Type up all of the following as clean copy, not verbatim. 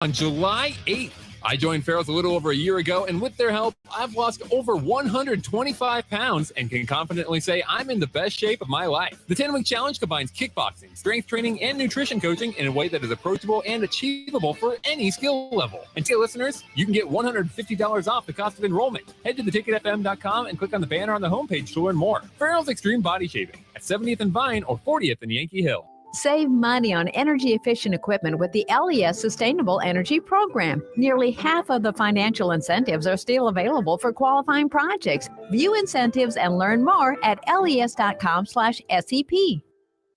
On July 8th, I joined Farrell's a little over a year ago, and with their help, I've lost over 125 pounds and can confidently say I'm in the best shape of my life. The 10-week challenge combines kickboxing, strength training, and nutrition coaching in a way that is approachable and achievable for any skill level. And to listeners, you can get $150 off the cost of enrollment. Head to theticketfm.com and click on the banner on the homepage to learn more. Farrell's Extreme Body Shaping at 70th and Vine or 40th in Yankee Hill. Save money on energy-efficient equipment with the LES Sustainable Energy Program. Nearly half of the financial incentives are still available for qualifying projects. View incentives and learn more at les.com/SEP.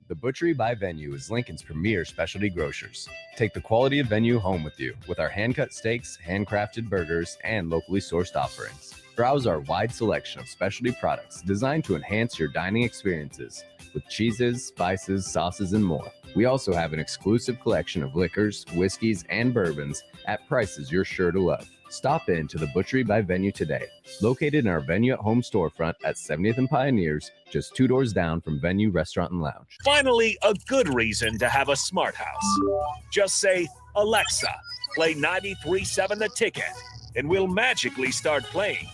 The Butchery by Venue is Lincoln's premier specialty grocers. Take the quality of Venue home with you with our hand-cut steaks, handcrafted burgers, and locally sourced offerings. Browse our wide selection of specialty products designed to enhance your dining experiences with cheeses, spices, sauces, and more. We also have an exclusive collection of liquors, whiskeys, and bourbons at prices you're sure to love. Stop in to the Butchery by Venue today, located in our Venue at Home storefront at 70th and Pioneers, just 2 doors down from Venue Restaurant and Lounge. Finally, a good reason to have a smart house. Just say, Alexa, play 93.7 The Ticket, and we'll magically start playing.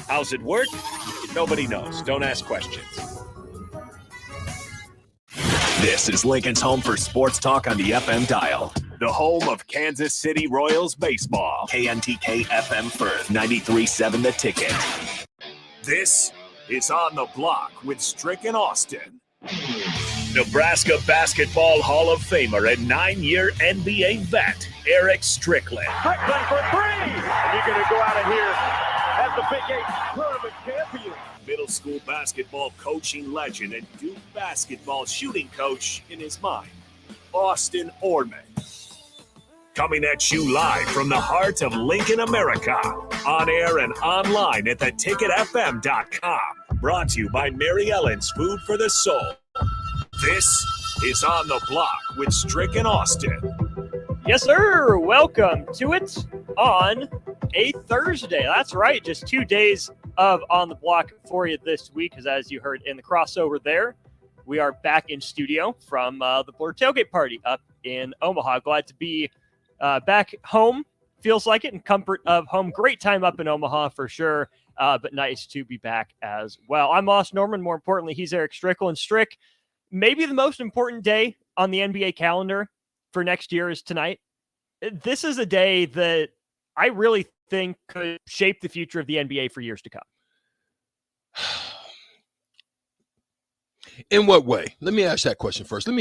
How's it work? Nobody knows. Don't ask questions. This is Lincoln's home for sports talk on the FM dial. The home of Kansas City Royals baseball. KNTK FM Firth, 93.7 The Ticket. This is On the Block with Strick and Austin. Nebraska Basketball Hall of Famer and 9-year NBA vet, Eric Strickland. Strickland for three! And you're going to go out of here as the Big 8 tournament champion. Middle school basketball coaching legend and Duke basketball shooting coach in his mind, Austin Orman. Coming at you live from the heart of Lincoln, America. On air and online at theticketfm.com. Brought to you by Mary Ellen's Food for the Soul. This is On the Block with Strick and Austin. Yes, sir. Welcome to it on a Thursday. That's right. Just 2 days of On the Block for you this week, because as you heard in the crossover there, we are back in studio from the Blur Tailgate Party up in Omaha. Glad to be back home. Feels like it in comfort of home. Great time up in Omaha for sure, but nice to be back as well. I'm Austin Norman. More importantly, he's Eric Strickland. Strick, maybe the most important day on the NBA calendar for next year is tonight. This is a day that I really think could shape the future of the NBA for years to come. In what way? Let me ask that question first. I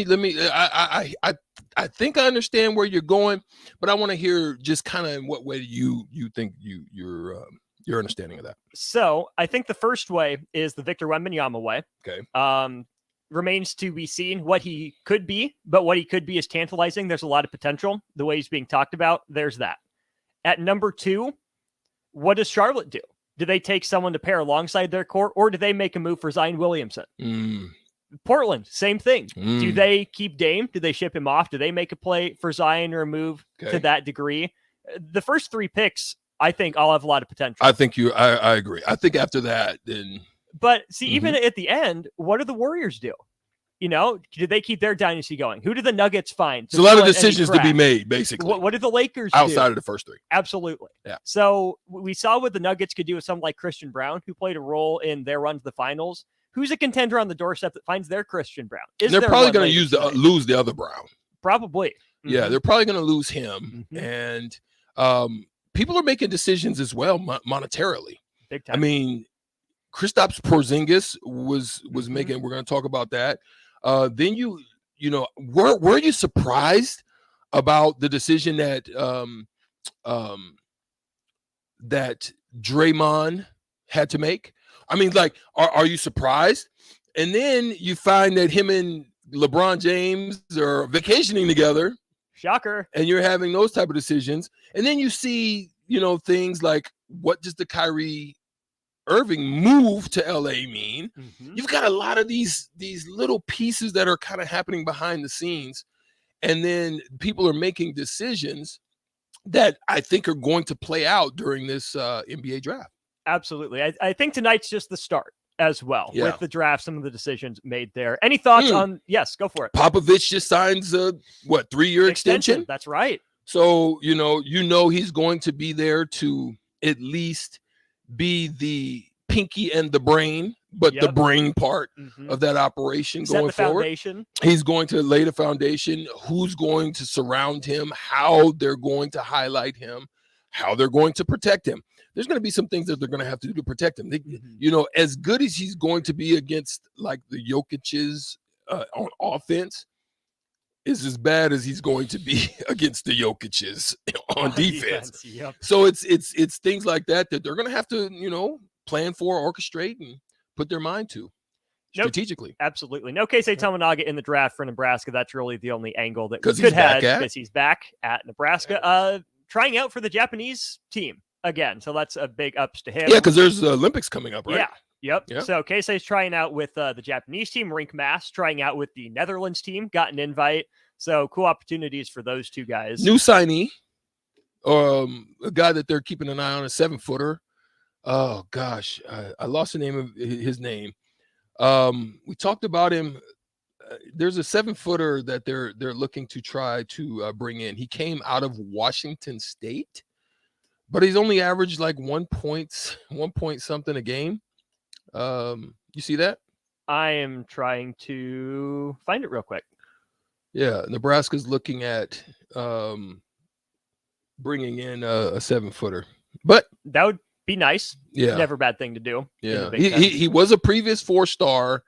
think I understand where you're going, but I want to hear just kind of in what way you think your understanding of that. So I think the first way is the Victor Wembanyama way. Okay. Remains to be seen what he could be, but what he could be is tantalizing. There's a lot of potential. The way he's being talked about, there's that. At number 2, what does Charlotte do? Do they take someone to pair alongside their core, or do they make a move for Zion Williamson? Portland, same thing. Do they keep Dame? Do they ship him off? Do they make a play for Zion or a move to that degree? The first 3 picks, I think, all have a lot of potential. I think I agree. I think after that, then. But see, even at the end, what do the Warriors do? You know, did they keep their dynasty going? Who do the Nuggets find? There's a lot of decisions to be made, basically. What did the Lakers do? Outside of the first 3. Absolutely. Yeah. So we saw what the Nuggets could do with someone like Christian Brown, who played a role in their run to the finals. Who's a contender on the doorstep that finds their Christian Brown? They're probably going to lose the other Brown. Probably. Yeah, they're probably going to lose him. And people are making decisions as well monetarily. Big time. I mean, Kristaps Porzingis was making. We're going to talk about that. Then you know, were you surprised about the decision that that Draymond had to make? I mean, like, are you surprised? And then you find that him and LeBron James are vacationing together. Shocker. And you're having those type of decisions. And then you see, you know, things like, what does the Kyrie Irving move to LA mean? You've got a lot of these little pieces that are kind of happening behind the scenes. And then people are making decisions that I think are going to play out during this NBA draft. Absolutely. I think tonight's just the start as well with the draft, some of the decisions made there. Any thoughts on, yes, go for it. Popovich just signs a 3-year extension? That's right. So, he's going to be there to at least be the pinky and the brain, but the brain part of that operation going forward. Foundation. He's going to lay the foundation. Who's going to surround him, how they're going to highlight him, how they're going to protect him. There's going to be some things that they're going to have to do to protect him. As good as he's going to be against like the Jokic's on offense, is as bad as he's going to be against the Jokic's on defense. Yep. So it's things like that they're going to have to, plan for, orchestrate, and put their mind to strategically. Absolutely. No Keisei Tominaga in the draft for Nebraska. That's really the only angle that we Because could have, because he's back at Nebraska, trying out for the Japanese team again. So that's a big ups to him. Yeah, because there's the Olympics coming up, right? Yeah. Yep. Yeah. So Keisei's trying out with the Japanese team, Rink Mass, trying out with the Netherlands team, got an invite. So cool opportunities for those two guys. New signee, a guy that they're keeping an eye on, a 7-footer. Oh gosh, I lost the name of his name. We talked about him. There's a 7-footer that they're looking to try to bring in. He came out of Washington State, but he's only averaged like 1 point something a game. You see that? I am trying to find it real quick. Yeah, Nebraska's looking at bringing in a 7-footer, but that would be nice. Yeah, never a bad thing to do. Yeah, he was a previous 4-star.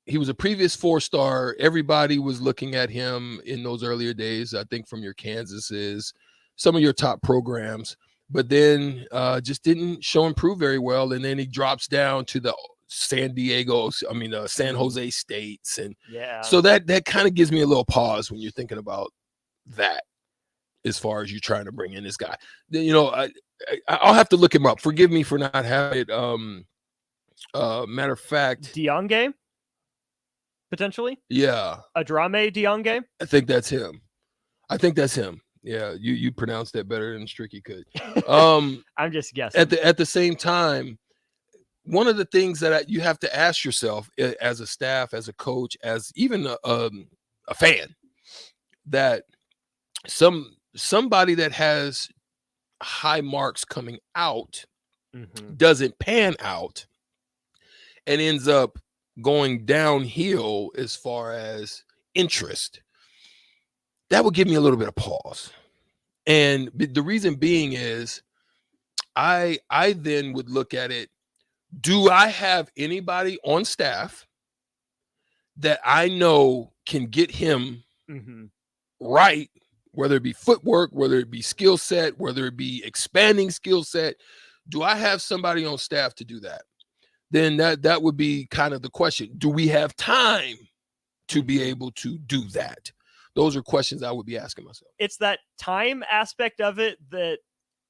He was a previous 4-star. Everybody was looking at him in those earlier days. I think from your Kansases, some of your top programs. But then just didn't show and prove very well. And then he drops down to the San Jose States. And so that kind of gives me a little pause when you're thinking about that, as far as you trying to bring in this guy. I'll have to look him up. Forgive me for not having it. Matter of fact, Diange, potentially? Yeah. Adrame Diange? I think that's him. Yeah, you pronounced that better than Stricky could. I'm just guessing. At the same time, one of the things that you have to ask yourself as a staff, as a coach, as even a fan, that somebody that has high marks coming out doesn't pan out and ends up going downhill as far as interest. That would give me a little bit of pause. And the reason being is I then would look at it. Do I have anybody on staff that I know can get him right, whether it be footwork, whether it be skill set, whether it be expanding skill set? Do I have somebody on staff to do that? Then that would be kind of the question. Do we have time to be able to do that? Those are questions I would be asking myself. It's that time aspect of it that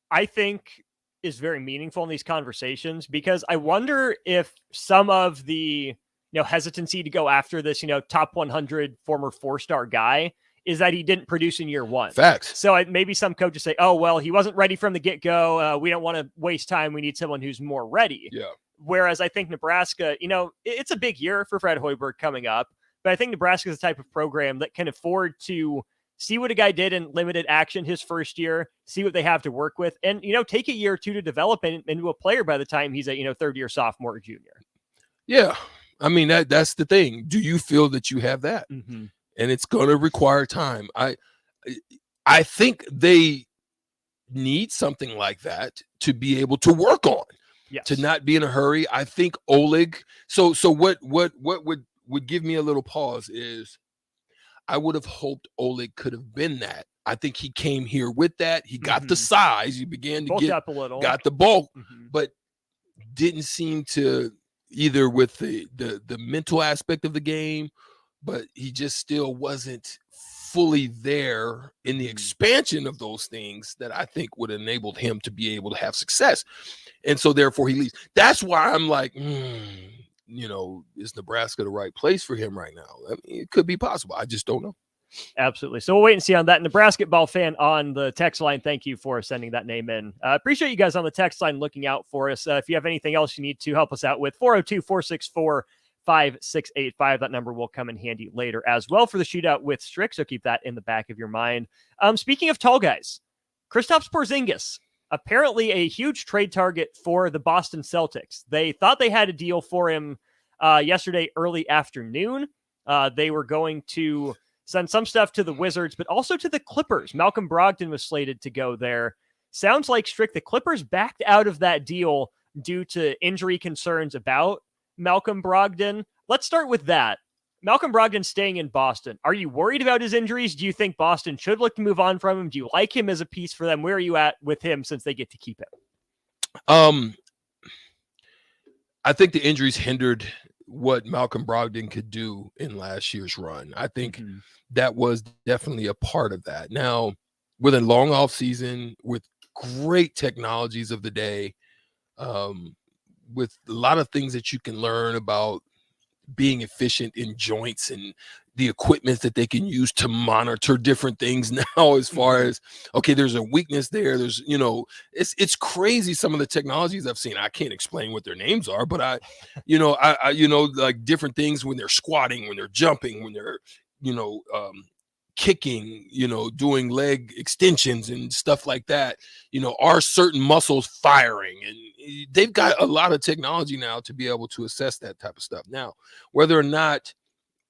I think is very meaningful in these conversations, because I wonder if some of the hesitancy to go after this top 100 former 4-star guy is that he didn't produce in year one. Facts. So maybe some coaches say, oh, well, he wasn't ready from the get-go. We don't want to waste time. We need someone who's more ready. Yeah. Whereas I think Nebraska, it's a big year for Fred Hoiberg coming up. But I think Nebraska is the type of program that can afford to see what a guy did in limited action his first year, see what they have to work with, and, take a year or two to develop into a player by the time he's a, third-year sophomore or junior. Yeah. I mean, that's the thing. Do you feel that you have that? Mm-hmm. And it's going to require time. I think they need something like that to be able to work on, to not be in a hurry. I think Oleg. So what would give me a little pause is I would have hoped Oleg could have been that. I think he came here with that. He got the size. He began to bulked up a little, got the bulk, but didn't seem to either with the mental aspect of the game, but he just still wasn't fully there in the expansion of those things that I think would enable him to be able to have success. And so therefore he leaves. That's why I'm like, is Nebraska the right place for him right now? I mean, it could be possible. I just don't know. Absolutely. So we'll wait and see on that. Nebraska ball fan on the text line, thank you for sending that name in. Appreciate you guys on the text line looking out for us. If you have anything else you need to help us out with, 402-464 5685. That number will come in handy later as well for the shootout with Strick, so keep that in the back of your mind. Speaking of tall guys, Kristaps Porzingis, apparently a huge trade target for the Boston Celtics. They thought they had a deal for him yesterday early afternoon. They were going to send some stuff to the Wizards, but also to the Clippers. Malcolm Brogdon was slated to go there. Sounds like, Strick, the Clippers backed out of that deal due to injury concerns about Malcolm Brogdon. Let's start with that. Malcolm Brogdon staying in Boston. Are you worried about his injuries? Do you think Boston should look to move on from him? Do you like him as a piece for them? Where are you at with him since they get to keep him? I think the injuries hindered what Malcolm Brogdon could do in last year's run. I think that was definitely a part of that. Now, with a long off season, with great technologies of the day, with a lot of things that you can learn about being efficient in joints and the equipment that they can use to monitor different things now, as far as, okay, there's a weakness there. There's, it's crazy. Some of the technologies I've seen, I can't explain what their names are, but I like different things when they're squatting, when they're jumping, when they're, kicking, doing leg extensions and stuff like that, are certain muscles firing? And they've got a lot of technology now to be able to assess that type of stuff. Now, whether or not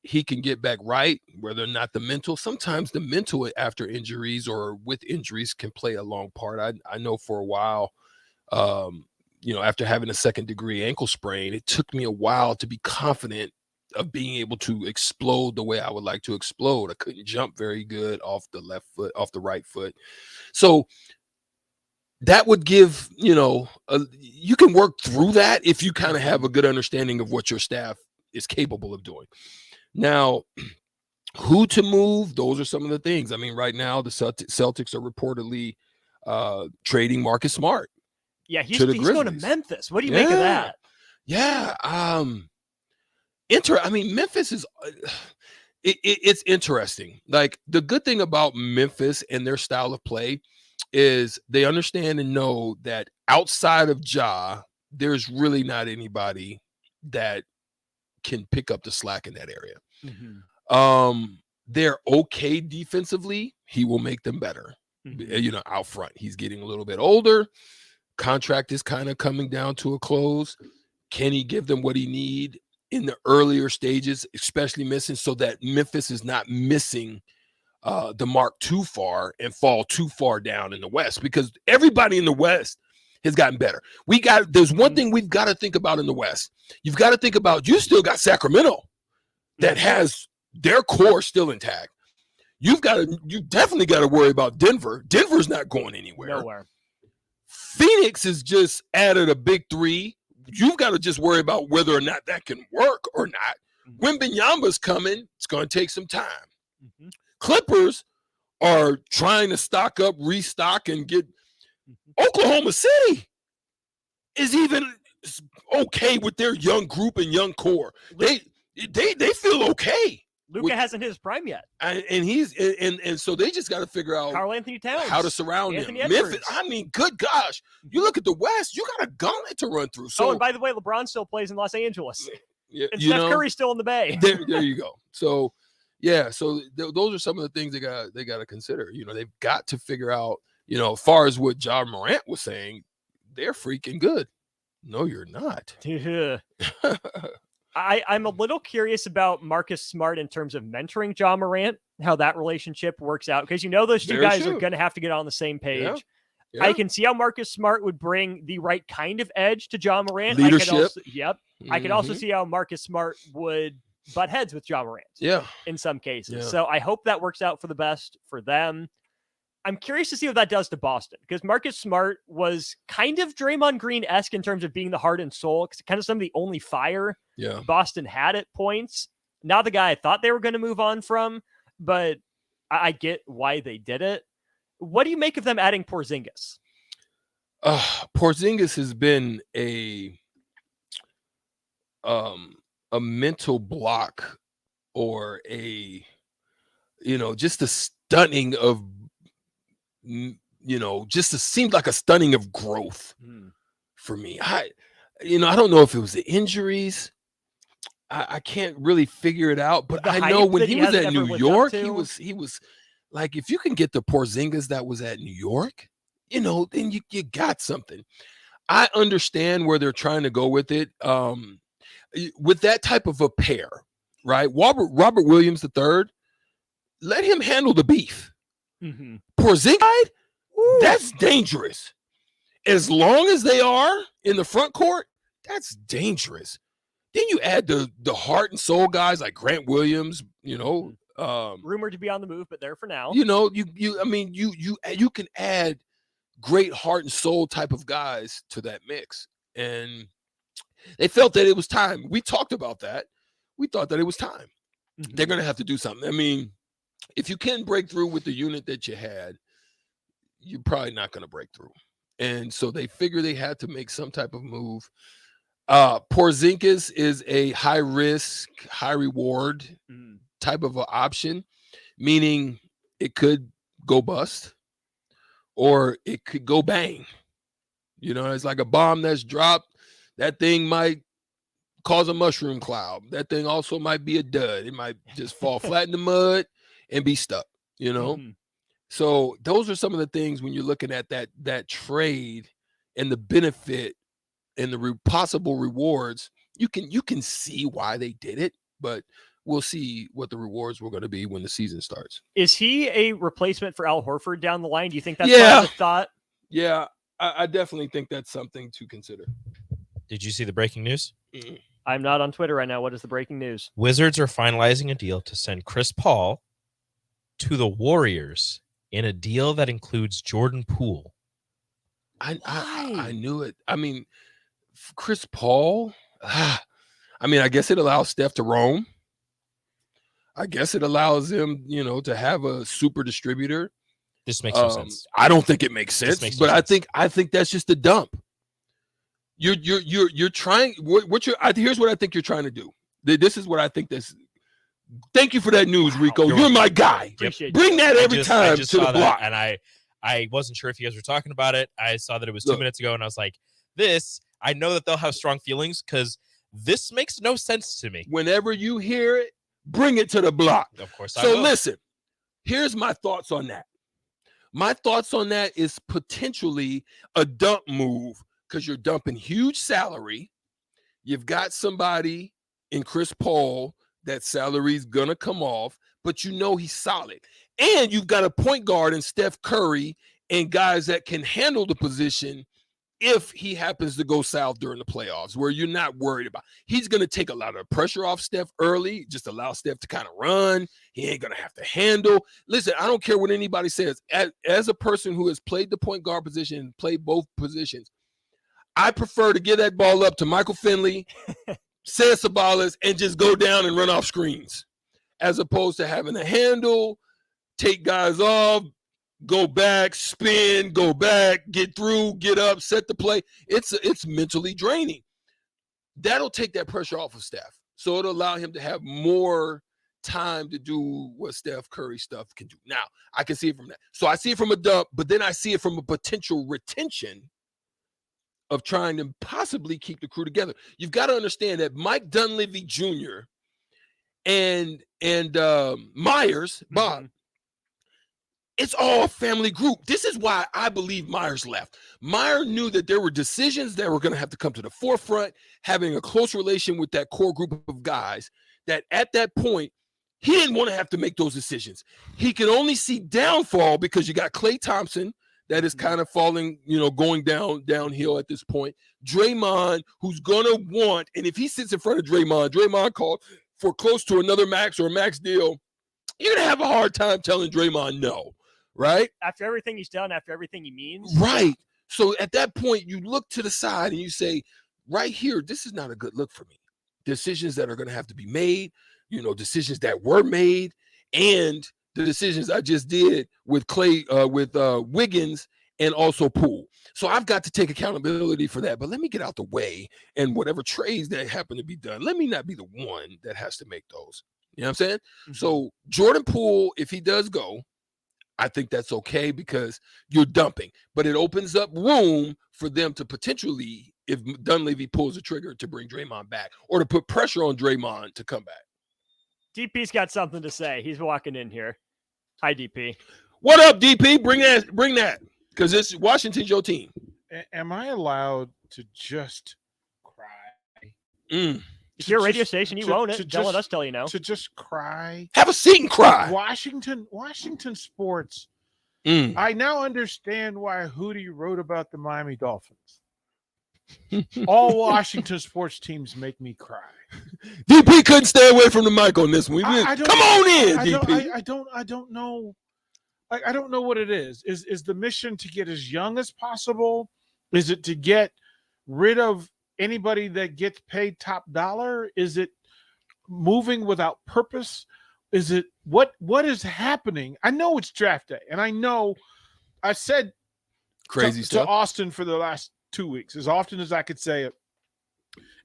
he can get back right, whether or not sometimes the mental after injuries or with injuries can play a long part. I know for a while, after having a second-degree ankle sprain, it took me a while to be confident of being able to explode the way I would like to explode. I couldn't jump very good off the right foot. So that would give, you can work through that if you kind of have a good understanding of what your staff is capable of doing. Now, who to move, those are some of the things. I mean, right now, the Celtics are reportedly trading Marcus Smart. Yeah, he's going to Memphis. What do you make of that? Yeah. Memphis is it's interesting. Like, the good thing about Memphis and their style of play is they understand and know that outside of Ja, there's really not anybody that can pick up the slack in that area. They're okay defensively. He will make them better. Out front, he's getting a little bit older. Contract is kind of coming down to a close. Can he give them what he need in the earlier stages, especially missing, so that Memphis is not missing the mark too far and fall too far down in the West? Because everybody in the West has gotten better. There's one thing we've got to think about in the West. You've got to think about, you still got Sacramento that has their core still intact. You definitely got to worry about Denver. Denver's not going anywhere. Nowhere. Phoenix has just added a big three. You've got to just worry about whether or not that can work or not. Wembanyama's coming. It's going to take some time. Clippers are trying to stock up, restock, and get. Oklahoma City is even okay with their young group and young core. They feel okay. Luka hasn't hit his prime yet, and so they just got to figure out Karl-Anthony Towns, how to surround Anthony him. Edwards. Memphis, I mean, good gosh, you look at the West, you got a gauntlet to run through. So, and by the way, LeBron still plays in Los Angeles, and you Steph Curry's still in the Bay. There you go. So, yeah, those are some of the things they got to consider. They've got to figure out. As far as what Ja Morant was saying, they're freaking good. No, you're not. I'm a little curious about Marcus Smart in terms of mentoring Ja Morant, how that relationship works out, because those two guys are going to have to get on the same page. Yeah. I can see how Marcus Smart would bring the right kind of edge to Ja Morant. Leadership. I could also see how Marcus Smart would butt heads with Ja Morant. Yeah. In some cases. Yeah. So I hope that works out for the best for them. I'm curious to see what that does to Boston, because Marcus Smart was kind of Draymond Green-esque in terms of being the heart and soul, kind of some of the only fire Boston had at points. Not the guy I thought they were going to move on from, but I get why they did it. What do you make of them adding Porzingis? Porzingis has been a mental block, or just a stunning of, just seemed like a stunning of growth for me. I don't know if it was the injuries. I can't really figure it out, but The I know hype when that he he was hasn't at ever New lived up York, to. he was like, if you can get the Porzingis that was at New York, then you got something. I understand where they're trying to go with it. With that type of a pair, right? Robert Williams III, let him handle the beef. Mm-hmm. Porzingis, that's dangerous. As long as they are in the front court, that's dangerous. Then you add the heart and soul guys like Grant Williams, Rumored to be on the move, but there for now. You can add great heart and soul type of guys to that mix. And they felt that it was time. We talked about that. We thought that it was time. Mm-hmm. They're going to have to do something. I mean, if you can break through with the unit that you had, you're probably not going to break through. And so they figure they had to make some type of move. Porzingis is a high risk, high reward type of an option, meaning it could go bust or it could go bang. It's like a bomb that's dropped. That thing might cause a mushroom cloud. That thing also might be a dud. It might just fall flat in the mud and be stuck, Mm-hmm. So those are some of the things when you're looking at that trade and the benefit and the possible rewards. You can see why they did it, but we'll see what the rewards were going to be when the season starts. Is he a replacement for Al Horford down the line? Do you think that's Yeah. the thought? Yeah, I definitely think that's something to consider. Did you see the breaking news? I'm not on Twitter right now. What is the breaking news? Wizards are finalizing a deal to send Chris Paul to the Warriors in a deal that includes Jordan Poole. I knew it. I mean, Chris Paul, I guess it allows Steph to roam. I guess it allows him, to have a super distributor. This makes no sense. I don't think it makes sense, makes but no sense. I think that's just a dump. You're trying. Here's what I think you're trying to do. This is what I think this. Thank you for that news, Rico. You're my guy. Appreciate Bring that every time to the block. And I wasn't sure if you guys were talking about it. I saw that it was 2 minutes ago, and I was like, I know that they'll have strong feelings because this makes no sense to me. Whenever you hear it, bring it to the block. Of course, So listen, here's my thoughts on that. My thoughts on that is potentially a dump move because you're dumping huge salary. You've got somebody in Chris Paul that salary's gonna come off, but he's solid. And you've got a point guard in Steph Curry and guys that can handle the position if he happens to go south during the playoffs, where you're not worried about. He's going to take a lot of pressure off Steph early, just allow Steph to kind of run. He ain't going to have to handle. Listen, I don't care what anybody says. As a person who has played the point guard position and played both positions, I prefer to give that ball up to Michael Finley, Cesc Ceballos, and just go down and run off screens, as opposed to having to handle, take guys off, go back, spin, go back, get through, get up, set the play. It's mentally draining. That'll take that pressure off of Steph. So it'll allow him to have more time to do what Steph Curry stuff can do. Now, I can see it from that. So I see it from a dump, but then I see it from a potential retention of trying to possibly keep the crew together. You've got to understand that Mike Dunleavy Jr. and Myers, Bob, it's all a family group. This is why I believe Myers left. Myers knew that there were decisions that were going to have to come to the forefront, having a close relation with that core group of guys, that at that point, he didn't want to have to make those decisions. He could only see downfall because you got Klay Thompson that is kind of falling, going downhill at this point. Draymond, who's going to want, and if he sits in front of Draymond called for close to another max or a max deal, you're going to have a hard time telling Draymond no, right? After everything he's done, after everything he means. Right. So at that point, you look to the side and you say, right here, this is not a good look for me. Decisions that are going to have to be made, decisions that were made, and the decisions I just did with Wiggins and also Poole. So I've got to take accountability for that. But let me get out the way, and whatever trades that happen to be done, let me not be the one that has to make those. You know what I'm saying? Mm-hmm. So Jordan Poole, if he does go, I think that's okay because you're dumping. But it opens up room for them to potentially if Dunleavy pulls the trigger to bring Draymond back or to put pressure on Draymond to come back. DP's got something to say. He's walking in here. Hi, DP. What up, DP? Bring that. Because it's Washington's your team. Am I allowed to just cry? It's your radio station. You own it. Don't let us tell you no. To just cry. Have a seat and cry. Washington sports. I now understand why Hootie wrote about the Miami Dolphins. All Washington sports teams make me cry. DP couldn't stay away from the mic on this one. Come on in, DP. I don't know. I don't know what it is. Is the mission to get as young as possible? Is it to get rid of anybody that gets paid top dollar? Is it moving without purpose? Is it what is happening? I know it's draft day, and I know I said crazy stuff to Austin for the last 2 weeks, as often as I could say it.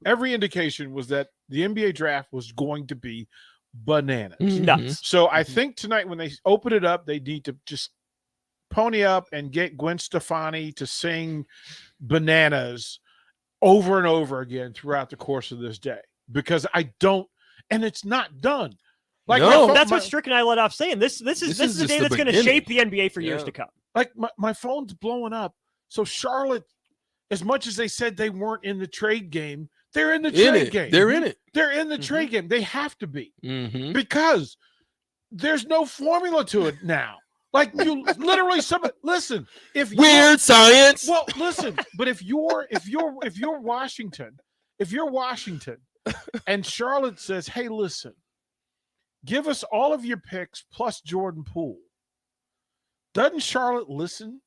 Every indication was that the NBA draft was going to be bananas. Nuts. So I think tonight when they open it up, they need to just pony up and get Gwen Stefani to sing bananas over and over again throughout the course of this day, because I don't, and it's not done. Like that's what Strick and I let off saying. This is the day that's going to shape the NBA for years to come. Like my phone's blowing up. So Charlotte, as much as they said they weren't in the trade game, they're in the trade game. They're in it. They're in the trade game. They have to be, because there's no formula to it now. Like you literally, listen. If weird science. Well, listen. But if you're Washington, and Charlotte says, "Hey, listen, give us all of your picks plus Jordan Poole," doesn't Charlotte listen?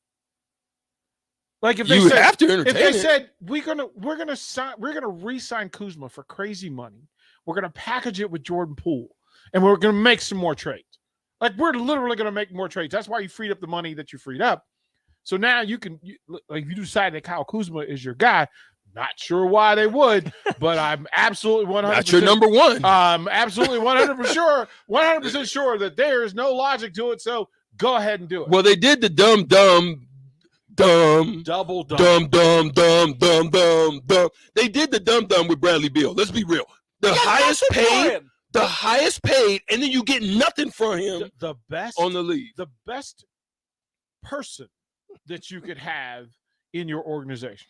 Like if they said we're gonna re-sign Kuzma for crazy money, we're gonna package it with Jordan Poole, and we're gonna make some more trades. Like we're literally gonna make more trades. That's why you freed up the money that you freed up. So now you decide that Kyle Kuzma is your guy. Not sure why they would, but I'm absolutely 100%. That's your number one. I'm absolutely 100% sure that there is no logic to it. So go ahead and do it. Well, they did the dumb. Double dumb. They did the dumb with Bradley Beal. Let's be real. The highest paid, and then you get nothing for him. The best on the league. The best person that you could have in your organization.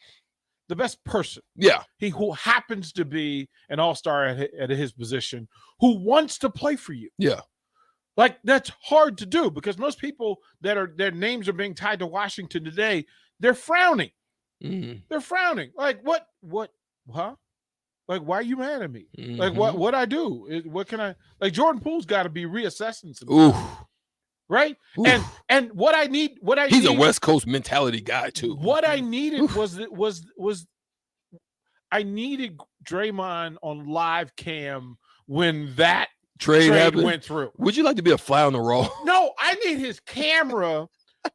The best person. Yeah. He who happens to be an all-star at his position, who wants to play for you. Yeah. Like that's hard to do, because most people that their names are being tied to Washington today, they're frowning. They're frowning. Like what, huh? Like, why are you mad at me? Like what I do? What can I, like Jordan Poole's got to be reassessing some stuff. Right? Oof. And what I need, he's a West Coast mentality guy too. What I needed was I needed Draymond on live cam when that trade went through. Would you like to be a fly on the wall? No, I need his camera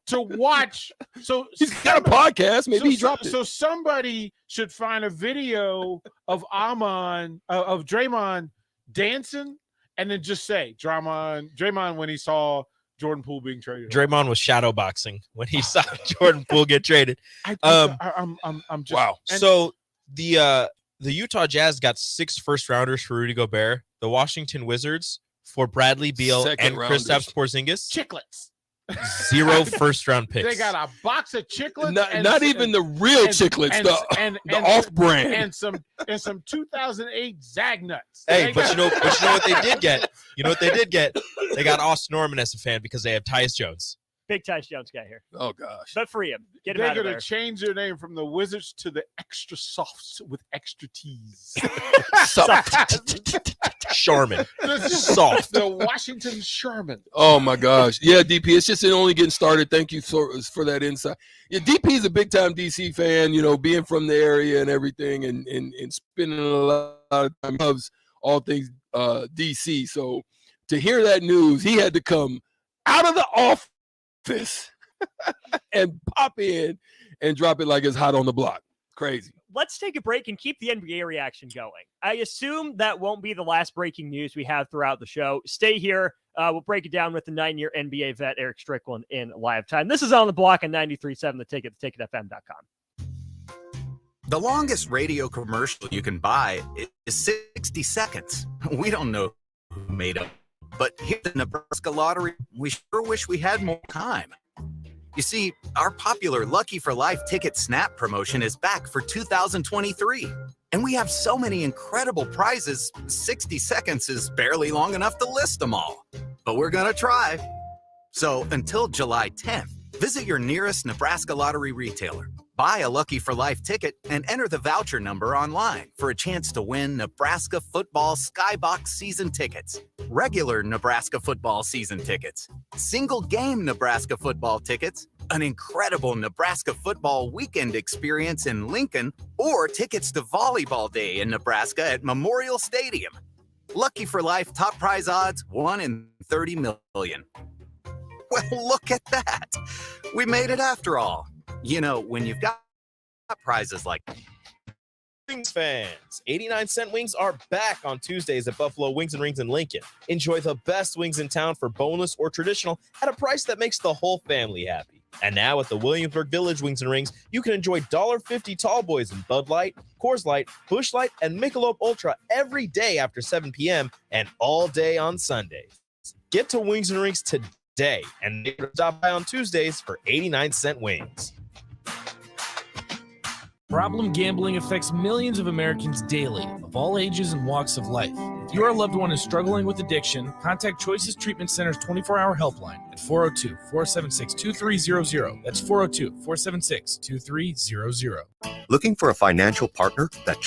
to watch. So he's got a podcast. Maybe he dropped it. So somebody should find a video of Draymond dancing, and then just say Draymond when he saw Jordan Poole being traded. Draymond was shadow boxing when he saw Jordan Poole get traded. I'm just wow. So the Utah Jazz got 6 first-rounders for Rudy Gobert. The Washington Wizards for Bradley Beal and Kristaps Porzingis. Chiclets. 0 first-round picks. They got a box of chiclets. Not even the real chiclets. The off-brand. And some 2008 Zagnuts. Hey, but you know what they did get? You know what they did get? They got Austin Norman as a fan because they have Tyus Jones. Big Tyus Jones guy here. Oh, gosh. But free him. Get him out of there. They're going to change their name from the Wizards to the Extra Softs with extra T's. Sharman. Soft. The Washington Sherman. Oh, my gosh. Yeah, DP, it's just only getting started. Thank you for that insight. Yeah, DP is a big-time DC fan, being from the area and everything and spending a lot of time loves all things DC. So to hear that news, he had to come out of the office and pop in and drop it like it's hot on the block. Crazy. Let's take a break and keep the NBA reaction going. I assume that won't be the last breaking news we have throughout the show. Stay here. We'll break it down with the 9-year NBA vet Eric Strickland in live time. This is On the Block on 93.7 The Ticket, theticketfm.com. The longest radio commercial you can buy is 60 seconds. We don't know who made it, but here at the Nebraska Lottery, we sure wish we had more time. You see, our popular Lucky for Life Ticket Snap promotion is back for 2023. And we have so many incredible prizes, 60 seconds is barely long enough to list them all. But we're going to try. So until July 10th, visit your nearest Nebraska Lottery retailer. Buy a Lucky for Life ticket and enter the voucher number online for a chance to win Nebraska football Skybox season tickets, regular Nebraska football season tickets, single game Nebraska football tickets, an incredible Nebraska football weekend experience in Lincoln, or tickets to volleyball day in Nebraska at Memorial Stadium. Lucky for Life top prize odds 1 in 30 million. Well, look at that. We made it after all. You know, when you've got prizes like Wings fans, 89-cent wings are back on Tuesdays at Buffalo Wings and Rings in Lincoln. Enjoy the best wings in town for boneless or traditional at a price that makes the whole family happy. And now at the Williamsburg Village Wings and Rings, you can enjoy $1.50 tall boys in Bud Light, Coors Light, Busch Light, and Michelob Ultra every day after 7 p.m. and all day on Sundays. Get to Wings and Rings today and stop by on Tuesdays for 89-cent wings. Problem gambling affects millions of Americans daily, of all ages and walks of life. If your loved one is struggling with addiction, contact Choices Treatment Center's 24-hour helpline at 402-476-2300. That's 402-476-2300. Looking for a financial partner that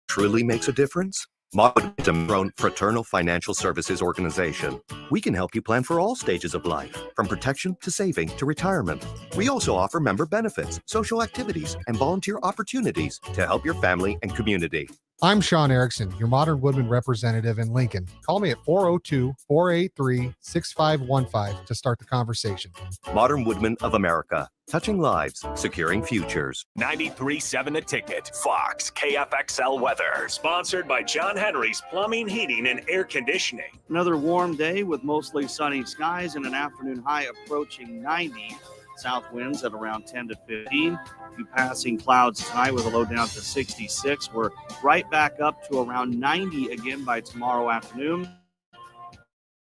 truly makes a difference? Modern is a grown fraternal financial services organization. We can help you plan for all stages of life, from protection to saving to retirement. We also offer member benefits, social activities, and volunteer opportunities to help your family and community. I'm Sean Erickson, your Modern Woodman representative in Lincoln. Call me at 402-483-6515 to start the conversation. Modern Woodman of America, touching lives, securing futures. 93.7 The Ticket, Fox, KFXL weather. Sponsored by John Henry's Plumbing, Heating, and Air Conditioning. Another warm day with mostly sunny skies and an afternoon high approaching 90. South winds at around 10 to 15. Few passing clouds tonight with a low down to 66. We're right back up to around 90 again by tomorrow afternoon.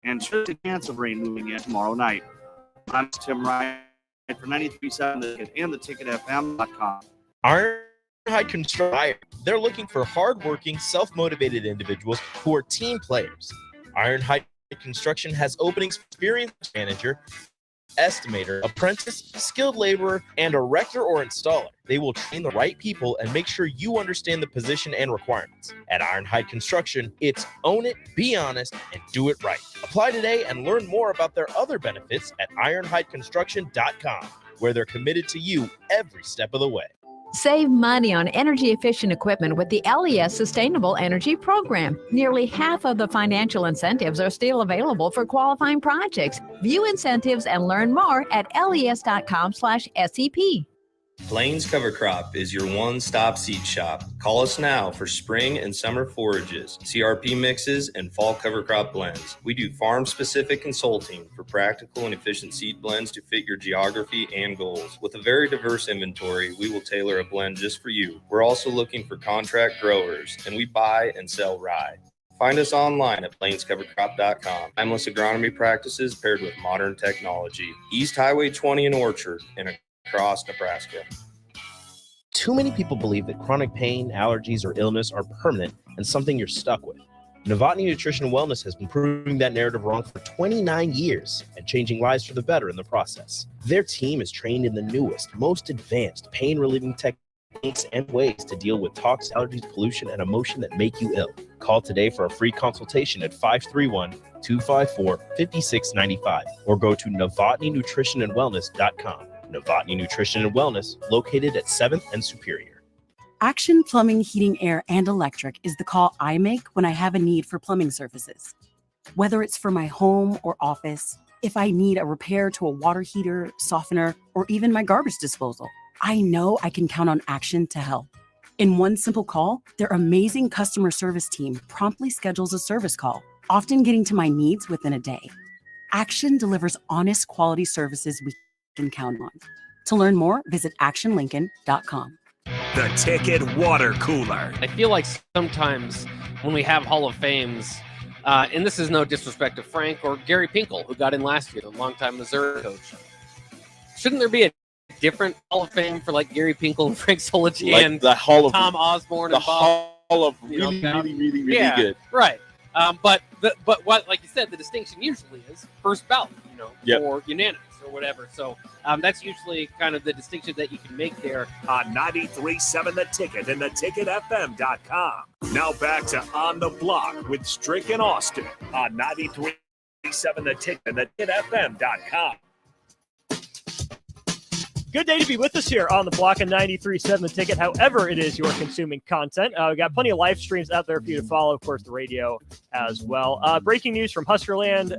And just a chance of rain moving in tomorrow night. I'm Tim Ryan for 93.7 The Ticket and theticketfm.com. Ironhide Construction. They're looking for hardworking, self-motivated individuals who are team players. Ironhide Construction has openings for experienced manager, estimator, apprentice, skilled laborer, and erector or installer. They will train the right people and make sure you understand the position and requirements. At Ironhide Construction, it's own it, be honest, and do it right. Apply today and learn more about their other benefits at ironhideconstruction.com, where they're committed to you every step of the way. Save money on energy-efficient equipment with the LES Sustainable Energy Program. Nearly half of the financial incentives are still available for qualifying projects. View incentives and learn more at les.com/SEP. Plains Cover Crop is your one-stop seed shop. Call us now for spring and summer forages, CRP mixes, and fall cover crop blends. We do farm-specific consulting for practical and efficient seed blends to fit your geography and goals. With a very diverse inventory, we will tailor a blend just for you. We're also looking for contract growers, and we buy and sell rye. Find us online at plainscovercrop.com. Timeless agronomy practices paired with modern technology. East Highway 20 in Orchard and across Nebraska. Too many people believe that chronic pain, allergies, or illness are permanent and something you're stuck with. Novotny Nutrition and Wellness has been proving that narrative wrong for 29 years and changing lives for the better in the process. Their team is trained in the newest, most advanced pain-relieving techniques and ways to deal with tox, allergies, pollution, and emotion that make you ill. Call today for a free consultation at 531-254-5695 or go to novotnynutritionandwellness.com. Novotny Nutrition and Wellness, located at 7th and Superior. Action Plumbing, Heating, Air, and Electric is the call I make when I have a need for plumbing services. Whether it's for my home or office, if I need a repair to a water heater, softener, or even my garbage disposal, I know I can count on Action to help. In one simple call, their amazing customer service team promptly schedules a service call, often getting to my needs within a day. Action delivers honest, quality services we can count on. To learn more, visit actionlincoln.com. The Ticket Water Cooler. I feel like sometimes when we have Hall of Fames, and this is no disrespect to Frank or Gary Pinkel, who got in last year, the longtime Missouri coach. Shouldn't there be a different Hall of Fame for like Gary Pinkel and Frank Solich Like and the Hall of Tom Osborne the and Bob? Hall of really good. Right. But what, like you said, the distinction usually is first ballot, Yep. or unanimous or whatever. So that's usually kind of the distinction that you can make there. On 93.7 The Ticket and theticketfm.com. Now back to On the Block with Strick and Austin on 93.7 The Ticket and theticketfm.com. Good day to be with us here on the block of 93.7 The Ticket, however it is you're consuming content. We got plenty of live streams out there for you to follow, of course, the radio as well. Breaking news from Huskerland,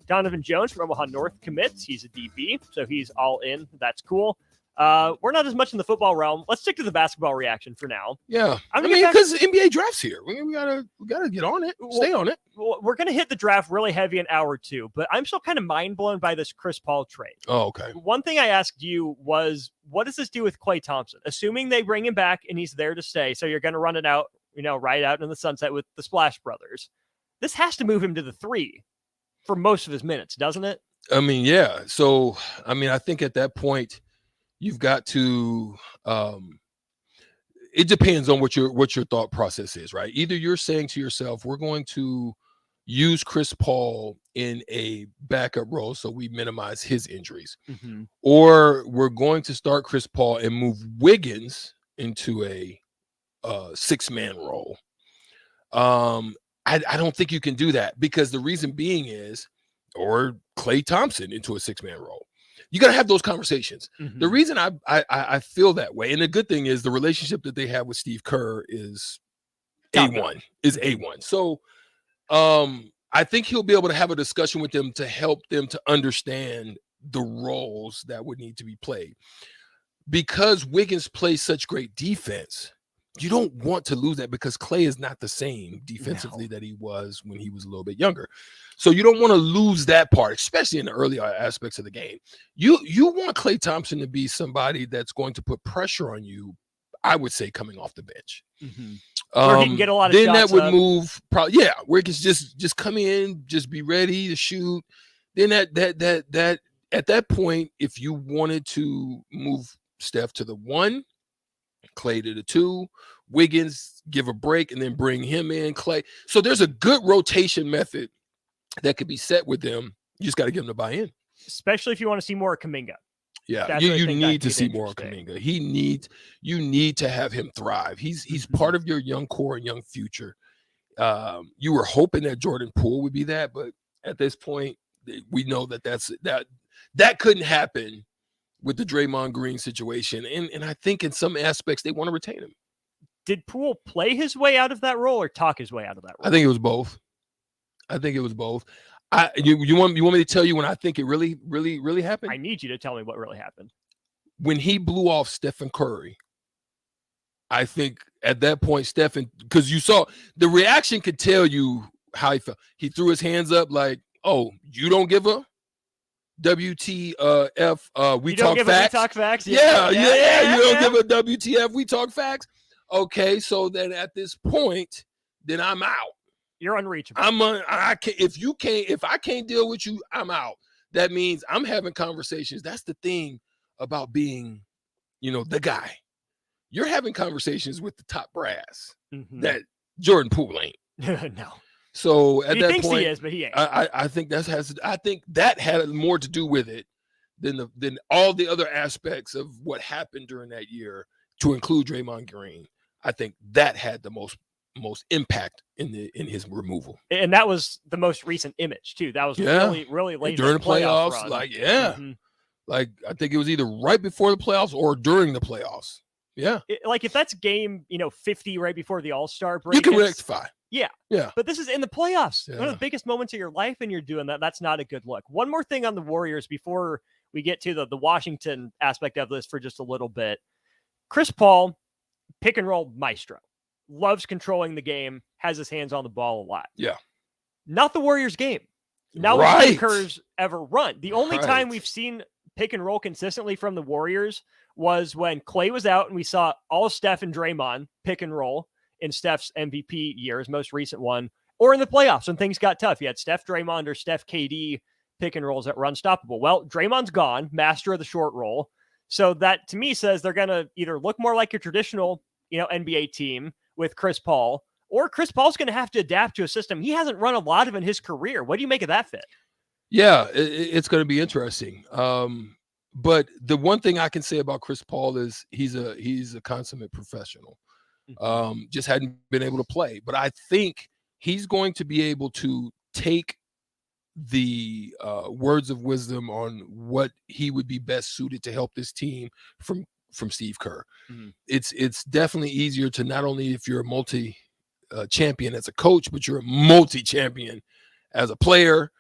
Donovan Jones from Omaha North commits. He's a DB, so he's all in. That's cool. We're not as much in the football realm. Let's stick to the basketball reaction for now. Yeah, I mean, because NBA draft's here. We gotta get on it. Stay on it. We're gonna hit the draft really heavy in hour 2, but I'm still kind of mind blown by this Chris Paul trade. Oh, okay. One thing I asked you was, what does this do with Klay Thompson? Assuming they bring him back and he's there to stay, so you're gonna run it out, right out in the sunset with the Splash Brothers. This has to move him to the 3 for most of his minutes, doesn't it? I mean, yeah. So, I mean, I think at that point, you've got to. It depends on what your thought process is, right? Either you're saying to yourself, we're going to use Chris Paul in a backup role so we minimize his injuries, or we're going to start Chris Paul and move Wiggins into a 6-man role. I don't think you can do that, because the reason being is, or Klay Thompson into a 6-man role. You got to have those conversations. The reason I feel that way, and the good thing is the relationship that they have with Steve Kerr is A1. So I think he'll be able to have a discussion with them to help them to understand the roles that would need to be played. Because Wiggins plays such great defense, you don't want to lose that, because Klay is not the same defensively that he was when he was a little bit younger. So you don't want to lose that part, especially in the early aspects of the game. You want Klay Thompson to be somebody that's going to put pressure on you, I would say, coming off the bench. Where he can get a lot of then shots that would up. move, probably, where he can just come in, just be ready to shoot. Then that at that point, if you wanted to move Steph to the 1, Klay to the 2, Wiggins, give a break, and then bring him in, Klay. So there's a good rotation method that could be set with them. You just got to get them to buy in. Especially if you want to see more of Kuminga. Yeah, you need to see more of Kuminga. You need to have him thrive. He's part of your young core and young future. You were hoping that Jordan Poole would be that, but at this point, we know that couldn't happen with the Draymond Green situation. And I think in some aspects they want to retain him. Did Poole play his way out of that role or talk his way out of that role? I think it was both. You want me to tell you when I think it really happened? I need you to tell me what really happened. When he blew off Stephen Curry, I think at that point, because you saw the reaction could tell you how he felt. He threw his hands up like, "Oh, you don't give a WTF? We talk facts. We talk facts. Yeah. You don't give a WTF? We talk facts. Okay, so then at this point, then I'm out. You're unreachable. If I can't deal with you, I'm out. That means I'm having conversations. That's the thing about being, the guy. You're having conversations with the top brass that Jordan Poole ain't. No. So at that point, he is, but he ain't. I think that had more to do with it than all the other aspects of what happened during that year, to include Draymond Green. I think that had the most impact in his removal. And that was the most recent image too. That was really late during the playoffs. Run. Like I think it was either right before the playoffs or during the playoffs. Yeah. If that's game, 50 right before the All-Star break, you can rectify. Yeah. But this is in the playoffs. One of the biggest moments of your life, and you're doing that. That's not a good look. One more thing on the Warriors before we get to the Washington aspect of this for just a little bit. Chris Paul, pick and roll maestro. Loves controlling the game, has his hands on the ball a lot. Yeah. Not the Warriors game. Not what Steve Kerr's ever run. The only time we've seen pick and roll consistently from the Warriors was when Clay was out and we saw all Steph and Draymond pick and roll in Steph's MVP year, his most recent one, or in the playoffs when things got tough. You had Steph Draymond or Steph KD pick and rolls that were unstoppable. Well, Draymond's gone, master of the short roll. So that to me says they're going to either look more like a traditional, NBA team with Chris Paul, or Chris Paul's going to have to adapt to a system he hasn't run a lot of in his career. What do you make of that fit? Yeah, it's going to be interesting. But the one thing I can say about Chris Paul is he's a consummate professional. Just hadn't been able to play. But I think he's going to be able to take the words of wisdom on what he would be best suited to help this team from Steve Kerr. It's definitely easier to not only if you're a multi champion as a coach, but you're a multi-champion as a player.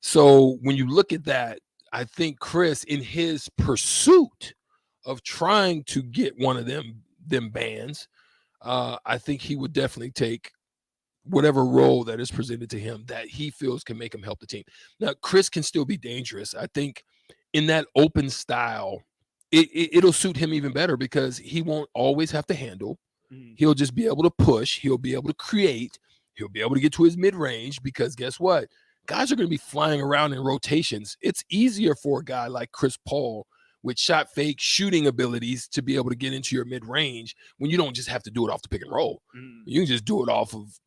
So when you look at that, I think Chris, in his pursuit of trying to get one of them bands, I think he would definitely take whatever role that is presented to him that he feels can make him help the team. Now, Chris can still be dangerous. I think in that open style, it'll suit him even better because he won't always have to handle. He'll just be able to push. He'll be able to create. He'll be able to get to his mid-range because guess what? Guys are going to be flying around in rotations. It's easier for a guy like Chris Paul with shot fake shooting abilities to be able to get into your mid-range when you don't just have to do it off the pick and roll. You can just do it off of,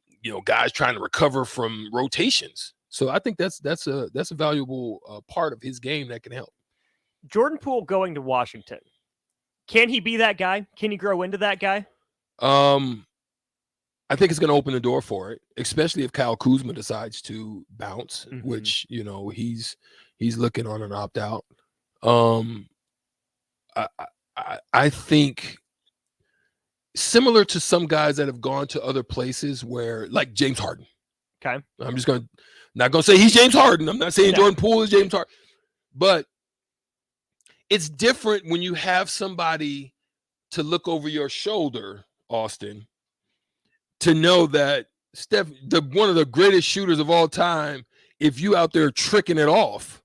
guys trying to recover from rotations. So I think that's a valuable part of his game that can help. Jordan Poole going to Washington. Can he be that guy? Can he grow into that guy? I think it's going to open the door for it, especially if Kyle Kuzma decides to bounce, which, he's looking on an opt-out. I think similar to some guys that have gone to other places where, like James Harden. Okay. I'm just not going to say he's James Harden. I'm not saying Jordan Poole is James Harden. But it's different when you have somebody to look over your shoulder, Austin, to know that Steph, one of the greatest shooters of all time, if you out there tricking it off,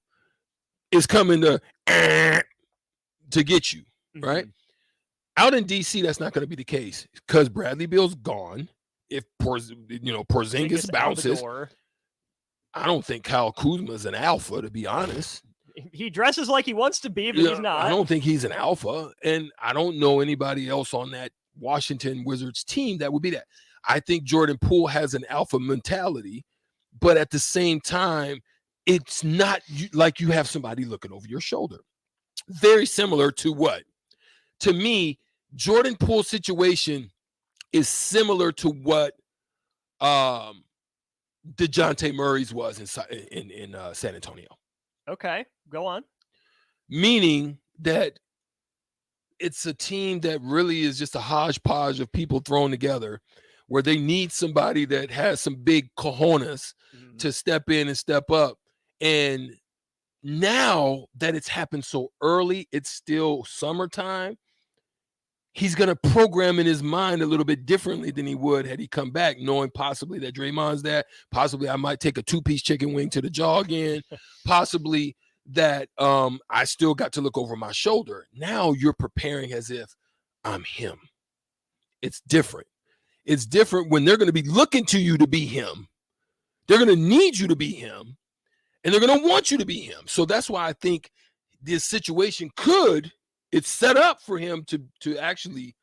is coming to get you, right? Out in DC, that's not going to be the case because Bradley Beal's gone. If Porzingis bounces, I don't think Kyle Kuzma is an alpha, to be honest. He dresses like he wants to be, but he's not. I don't think he's an alpha, and I don't know anybody else on that Washington Wizards team that would be that. I think Jordan Poole has an alpha mentality, but at the same time, it's not like you have somebody looking over your shoulder. Very similar to what? To me, Jordan Poole's situation is similar to what DeJounte Murray's was in San Antonio. Okay, go on. Meaning that it's a team that really is just a hodgepodge of people thrown together where they need somebody that has some big cojones to step in and step up. And now that it's happened so early, it's still summertime. He's going to program in his mind a little bit differently than he would had he come back, knowing possibly that Draymond's that. Possibly I might take a 2-piece chicken wing to the jaw again. Possibly that I still got to look over my shoulder. Now you're preparing as if I'm him. It's different. It's different when they're going to be looking to you to be him. They're going to need you to be him, and they're going to want you to be him. So that's why I think this situation it's set up for him to actually,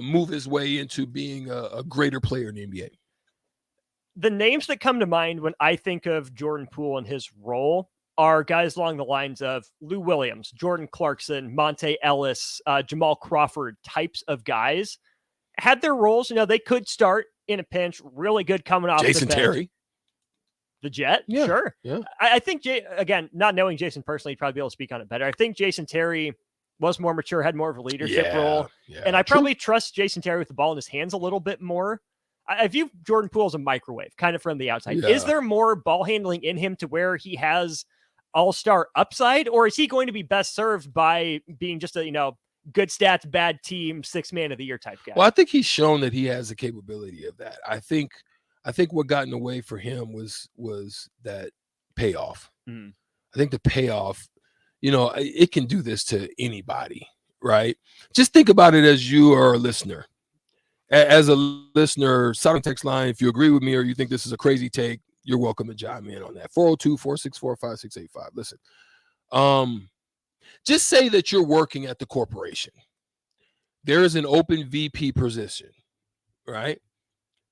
move his way into being a greater player in the NBA. The names that come to mind when I think of Jordan Poole and his role are guys along the lines of Lou Williams, Jordan Clarkson, Monte Ellis, Jamal Crawford types of guys. Had their roles, they could start in a pinch, really good coming off Jason the bench. Terry. The Jet? Yeah, sure. Yeah. I think, again, not knowing Jason personally, he'd probably be able to speak on it better. I think Jason Terry was more mature, had more of a leadership role. Yeah, and I probably trust Jason Terry with the ball in his hands a little bit more. I view Jordan Poole as a microwave, kind of from the outside. Yeah. Is there more ball handling in him to where he has all-star upside, or is he going to be best served by being just a, good stats, bad team, 6th man of the year type guy? Well, I think he's shown that he has the capability of that. I think what got in the way for him was that payoff. I think the payoff, it can do this to anybody, right? Just think about it as you are a listener. As a listener, silent text line, if you agree with me or you think this is a crazy take, you're welcome to chime in on that. 402-464-5685. Listen, just say that you're working at the corporation. There is an open VP position, right?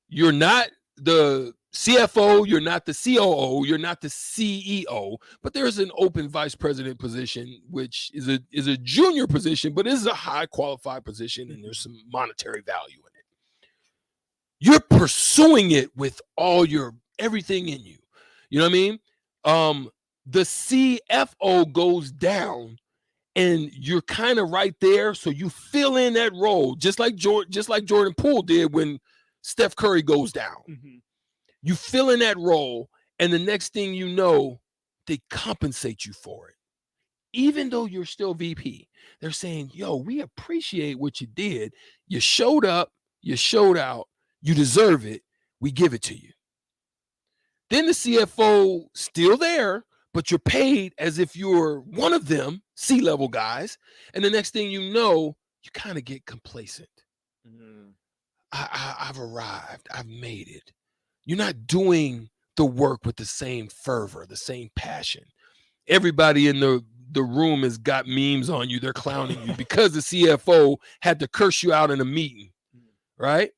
You're not the CFO, you're not the COO, you're not the CEO, but there's an open vice president position, which is a junior position, but is a high qualified position, and there's some monetary value in it. You're pursuing it with everything in you. You know what I mean? The CFO goes down, and you're kind of right there, so you fill in that role, just like Jordan Poole did when Steph Curry goes down. Mm-hmm. You fill in that role, and the next thing you know, they compensate you for it. Even though you're still VP, they're saying, yo, we appreciate what you did. You showed up, you showed out, you deserve it, we give it to you. Then the CFO still there, but you're paid as if you're one of them, C-level guys, and the next thing you know, you kind of get complacent. I've arrived, I've made it. You're not doing the work with the same fervor, the same passion. Everybody in the room has got memes on you. They're clowning you because the CFO had to curse you out in a meeting, right?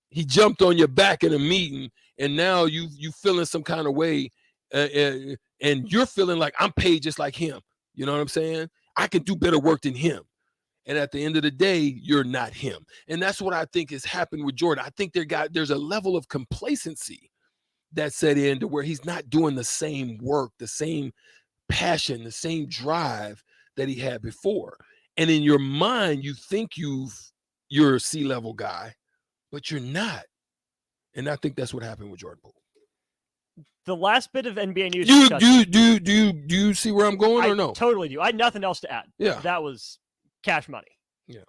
He jumped on your back in a meeting, and now you feeling some kind of way, and you're feeling like I'm paid just like him. You know what I'm saying? I can do better work than him. And at the end of the day, you're not him. And that's what I think has happened with Jordan. I think there's a level of complacency that set in to where he's not doing the same work, the same passion, the same drive that he had before. And in your mind, you think you're a C-level guy, but you're not. And I think that's what happened with Jordan Poole. The last bit of NBA news. Do you see where I'm going or no? I totally do. I had nothing else to add. Yeah. That was cash money. Yeah.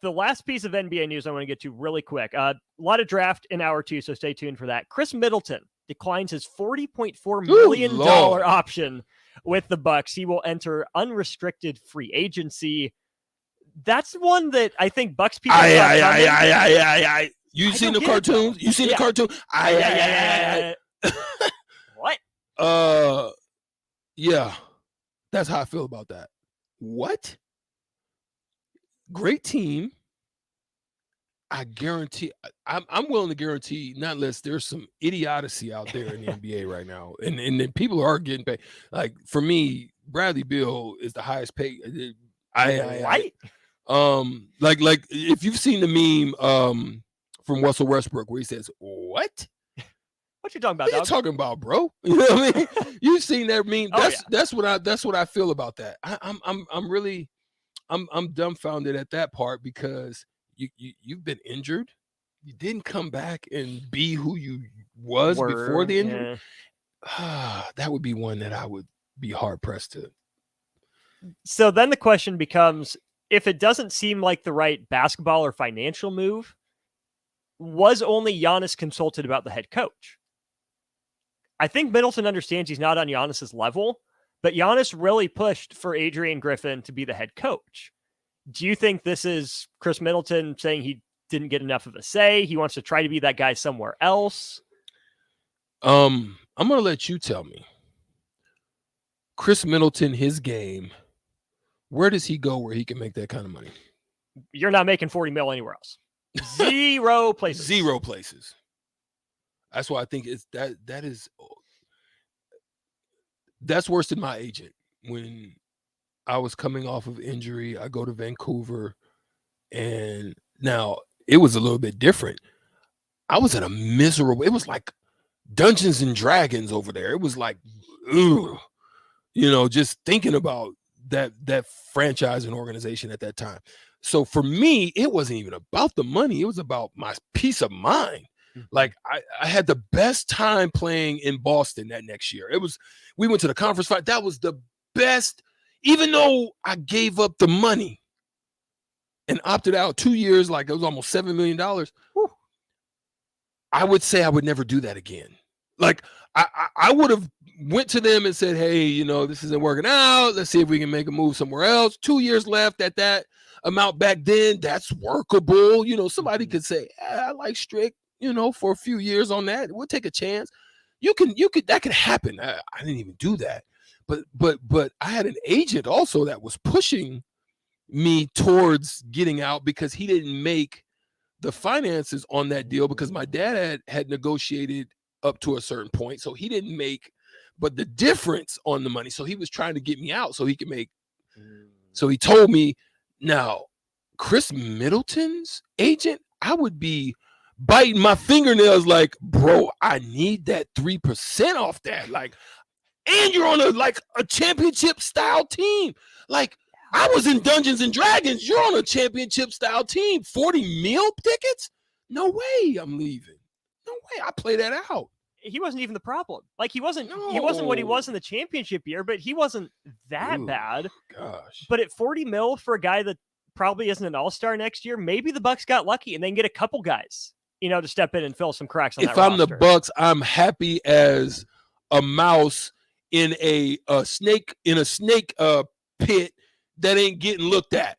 The last piece of NBA news I want to get to really quick. A lot of draft in hour 2, so stay tuned for that. Chris Middleton declines his $40.4 million option with the Bucks. He will enter unrestricted free agency. That's one that I think Bucks people. You seen the cartoons? You seen the cartoon? What? Yeah, that's how I feel about that. What? Great team. I guarantee, I'm willing to guarantee, not unless there's some idiocy out there in the NBA right now, and people are getting paid. Like for me, Bradley Beal is the highest paid. Like if you've seen the meme from Russell Westbrook where he says, "What? What you talking about? What are you talking about, bro?" You know what I mean? You've seen that meme. That's what I feel about that. I'm really dumbfounded at that part because you've been injured. You didn't come back and be who you was before the injury. Yeah. That would be one that I would be hard pressed to. So then the question becomes, if it doesn't seem like the right basketball or financial move, was only Giannis consulted about the head coach? I think Middleton understands he's not on Giannis's level, but Giannis really pushed for Adrian Griffin to be the head coach. Do you think this is Chris Middleton saying he didn't get enough of a say? He wants to try to be that guy somewhere else? I'm going to let you tell me. Chris Middleton, his game, where does he go where he can make that kind of money? You're not making $40 million anywhere else. Zero places. Zero places. That's why I think that's worse than my agent. When I was coming off of injury, I go to Vancouver, and now it was a little bit different. I was in a miserable, it was like Dungeons and Dragons over there. It was like, ugh, just thinking about that franchise and organization at that time. So for me, it wasn't even about the money. It was about my peace of mind. Like I had the best time playing in Boston that next year. We went to the conference fight. That was the best, even though I gave up the money and opted out 2 years, like it was almost $7 million. I would say I would never do that again. Like I would have went to them and said, hey, you know, this isn't working out. Let's see if we can make a move somewhere else. 2 years left at that amount back then. That's workable. You know, somebody could say, I like Strick, you know, for a few years on that. We'll take a chance. You could, that could happen. I didn't even do that. But I had an agent also that was pushing me towards getting out because he didn't make the finances on that deal because my dad had negotiated up to a certain point. So he didn't make but the difference on the money. So he was trying to get me out so he could make. So he told me, now, Chris Middleton's agent, I would be biting my fingernails like, bro, I need that 3% off that. Like, and you're on a championship style team. Like, I was in Dungeons and Dragons. You're on a championship style team. 40 meal tickets? No way I'm leaving. No way. I play that out. He wasn't even the problem. Like, he wasn't what he was in the championship year, but he wasn't that bad. Gosh. But at 40 mil for a guy that probably isn't an all-star next year, maybe the Bucks got lucky and then get a couple guys, you know, to step in and fill some cracks on that roster. If I'm the Bucks, I'm happy as a mouse in a snake pit that ain't getting looked at.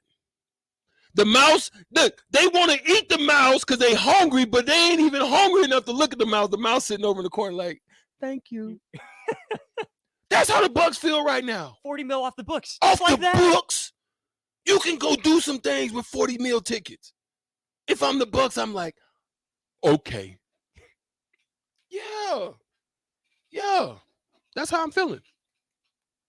The mouse, look, they want to eat the mouse because they hungry, but they ain't even hungry enough to look at the mouse. The mouse sitting over in the corner like, thank you. That's how the Bucks feel right now. 40 mil off the books. Off like the that. books. You can go do some things with 40 meal tickets. If I'm the Bucks, I'm like, okay. Yeah. That's how I'm feeling.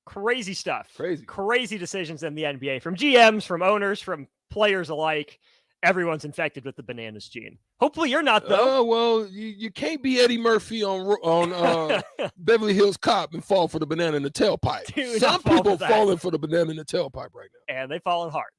Crazy stuff. Crazy decisions in the NBA from GMs, from owners, from players alike. Everyone's infected with the bananas gene. Hopefully you're not, though. Oh, well, you can't be Eddie Murphy on Beverly Hills Cop and fall for the banana in the tailpipe. Dude, some people falling for the banana in the tailpipe right now. And they've fallen hard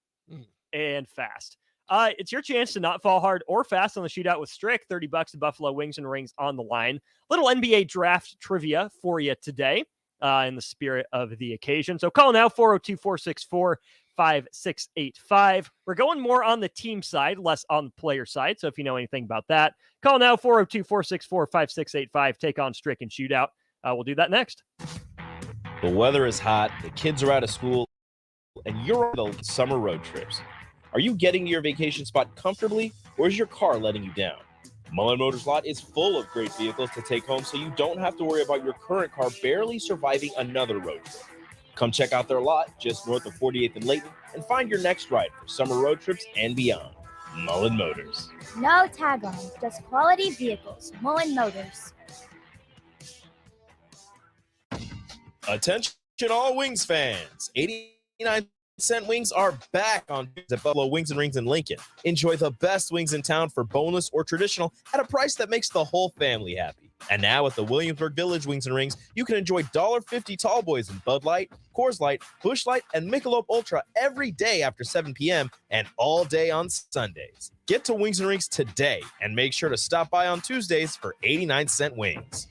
and fast. It's your chance to not fall hard or fast on the shootout with Strick. $30 to Buffalo Wings and Rings on the line. Little NBA draft trivia for you today in the spirit of the occasion. So call now, 402-464-5685. We're going more on the team side, less on the player side. So if you know anything about that, call now, 402-464-5685. Take on Strick and Shootout. We'll do that next. The weather is hot, the kids are out of school, and you're on the summer road trips. Are you getting to your vacation spot comfortably, or is your car letting you down? Mullen Motors lot is full of great vehicles to take home so you don't have to worry about your current car barely surviving another road trip. Come check out their lot just north of 48th and Layton and find your next ride for summer road trips and beyond. Mullen Motors. No tag-ons, just quality vehicles. Mullen Motors. Attention all Wings fans. 89-cent wings are back on at Buffalo Wings and Rings in Lincoln. Enjoy the best wings in town for boneless or traditional at a price that makes the whole family happy. And now at the Williamsburg Village Wings and Rings, you can enjoy $1.50 tall boys in Bud Light, Coors Light, Busch Light, and Michelob Ultra every day after 7 p.m. and all day on Sundays. Get to Wings and Rings today and make sure to stop by on Tuesdays for 89-cent wings.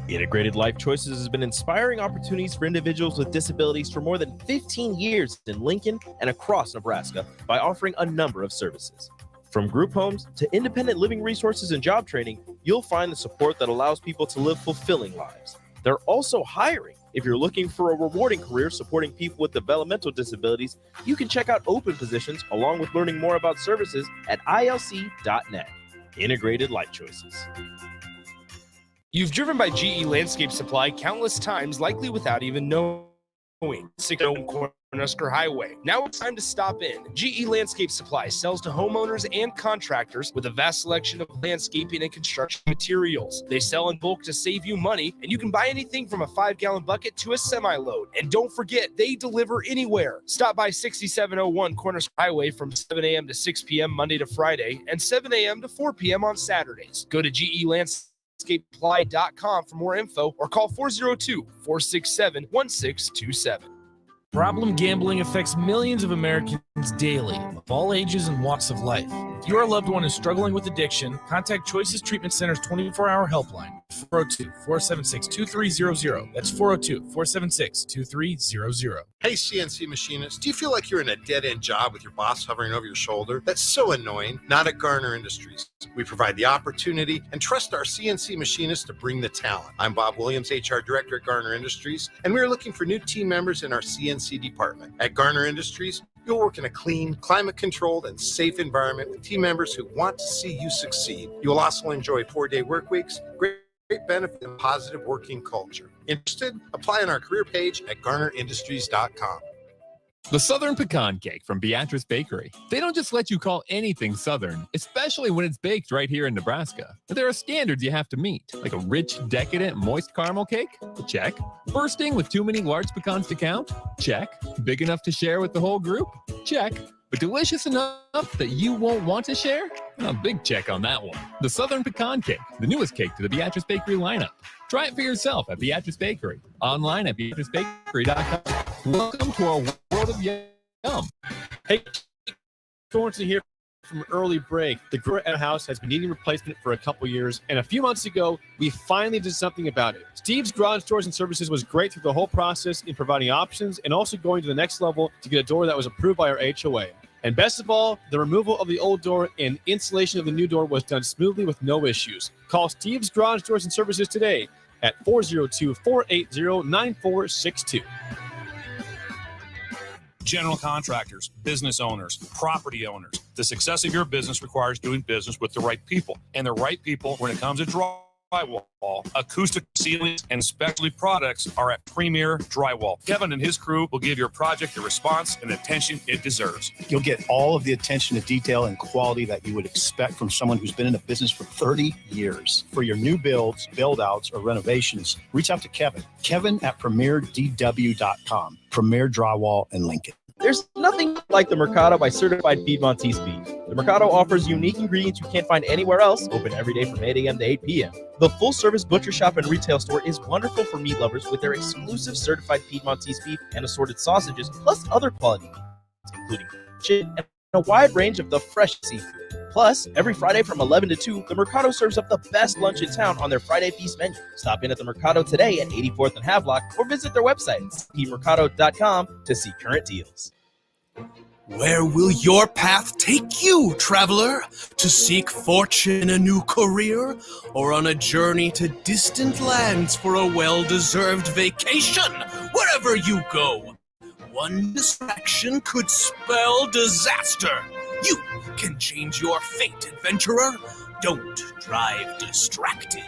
Integrated Life Choices has been inspiring opportunities for individuals with disabilities for more than 15 years in Lincoln and across Nebraska by offering a number of services. From group homes to independent living resources and job training, you'll find the support that allows people to live fulfilling lives. They're also hiring. If you're looking for a rewarding career supporting people with developmental disabilities, you can check out open positions along with learning more about services at ilc.net. Integrated Life Choices. You've driven by GE Landscape Supply countless times, likely without even knowing. 601 Cornhusker Highway. Now it's time to stop in. GE Landscape Supply sells to homeowners and contractors with a vast selection of landscaping and construction materials. They sell in bulk to save you money, and you can buy anything from a 5-gallon bucket to a semi-load. And don't forget, they deliver anywhere. Stop by 6701 Cornhusker Highway from 7 a.m. to 6 p.m. Monday to Friday and 7 a.m. to 4 p.m. on Saturdays. Go to GELandscapeSupply.com for more info or call 402-467-1627. Problem gambling affects millions of Americans daily, of all ages and walks of life. If your loved one is struggling with addiction, contact Choices Treatment Center's 24-hour helpline, 402-476-2300. That's 402-476-2300. Hey, CNC machinists, do you feel like you're in a dead-end job with your boss hovering over your shoulder? That's so annoying. Not at Garner Industries. We provide the opportunity and trust our CNC machinists to bring the talent. I'm Bob Williams, HR Director at Garner Industries, and we're looking for new team members in our CNC department. At Garner Industries, you'll work in a clean, climate-controlled, and safe environment with team members who want to see you succeed. You'll also enjoy 4-day work weeks, great benefit, and positive working culture. Interested? Apply on our career page at garnerindustries.com. The Southern Pecan Cake from Beatrice Bakery. They don't just let you call anything Southern, especially when it's baked right here in Nebraska. But there are standards you have to meet, like a rich, decadent, moist caramel cake? Check. Bursting with too many large pecans to count? Check. Big enough to share with the whole group? Check. But delicious enough that you won't want to share? A big check on that one. The Southern Pecan Cake, the newest cake to the Beatrice Bakery lineup. Try it for yourself at Beatrice Bakery. Online at beatricebakery.com. Welcome to our world of yum. Hey, Thornton here from early break. The grill at our house has been needing replacement for a couple years, and a few months ago, we finally did something about it. Steve's Garage Doors and Services was great through the whole process in providing options and also going to the next level to get a door that was approved by our HOA. And best of all, the removal of the old door and installation of the new door was done smoothly with no issues. Call Steve's Garage Doors and Services today at 402-480-9462. General contractors, business owners, property owners. The success of your business requires doing business with the right people. And the right people, when it comes to drywall, acoustic ceilings, and specialty products, are at Premier Drywall. Kevin and his crew will give your project the response and attention it deserves. You'll get all of the attention to detail and quality that you would expect from someone who's been in the business for 30 years. For your new builds, build-outs, or renovations, reach out to Kevin. Kevin at PremierDW.com. Premier Drywall in Lincoln. There's nothing like the Mercado by Certified Piedmontese Beef. The Mercado offers unique ingredients you can't find anywhere else, open every day from 8 a.m. to 8 p.m. The full-service butcher shop and retail store is wonderful for meat lovers with their exclusive Certified Piedmontese Beef and assorted sausages, plus other quality meats, including chicken and a wide range of the fresh seafood. Plus, every Friday from 11 to 2, the Mercado serves up the best lunch in town on their Friday Feast menu. Stop in at the Mercado today at 84th and Havelock or visit their website, cmercado.com, to see current deals. Where will your path take you, traveler? To seek fortune in a new career? Or on a journey to distant lands for a well-deserved vacation? Wherever you go, one distraction could spell disaster. You can change your fate, adventurer. Don't drive distracted.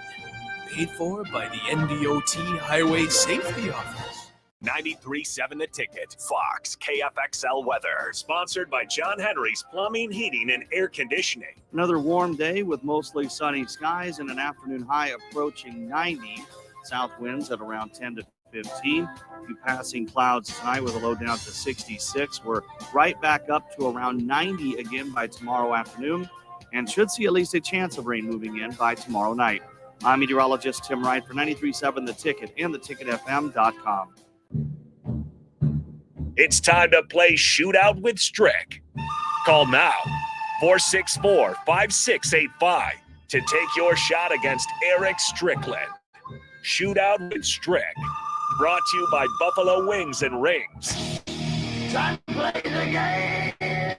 Paid for by the NDOT Highway Safety Office. 93.7 The Ticket, Fox, KFXL weather. Sponsored by John Henry's Plumbing, Heating, and Air Conditioning. Another warm day with mostly sunny skies and an afternoon high approaching 90. South winds at around 10 to 15. Few passing clouds tonight with a low down to 66. We're right back up to around 90 again by tomorrow afternoon and should see at least a chance of rain moving in by tomorrow night. I'm meteorologist Tim Wright for 93.7 The Ticket and theticketfm.com. It's time to play Shootout with Strick. Call now, 464-5685, to take your shot against Eric Strickland. Shootout with Strick, brought to you by Buffalo Wings and Rings. Time to play the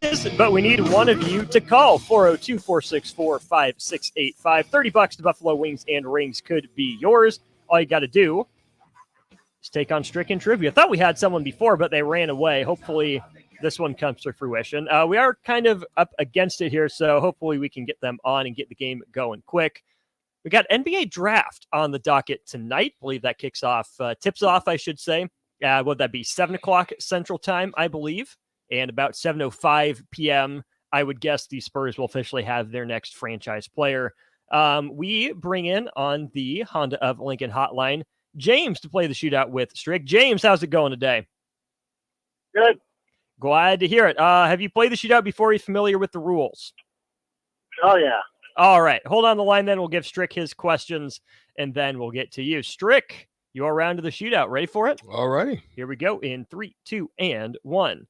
game. But we need one of you to call 402-464-5685. $30 to Buffalo Wings and Rings could be yours. All you got to do is take on Strick in trivia. I thought we had someone before, but they ran away. Hopefully this one comes to fruition. We are kind of up against it here, so hopefully we can get them on and get the game going quick. We got NBA draft on the docket tonight. I believe that kicks off, tips off, I should say. Would that be 7 o'clock Central Time, I believe? And about 7:05 p.m., I would guess the Spurs will officially have their next franchise player. We bring in on the Honda of Lincoln hotline James to play the shootout with Strick. James, how's it going today? Good. Glad to hear it. Have you played the shootout before? Are you familiar with the rules? Oh, yeah. All right. Hold on the line then. We'll give Strick his questions, and then we'll get to you. Strick, Your round of the shootout. Ready for it? All righty. Here we go in 3, 2, and 1.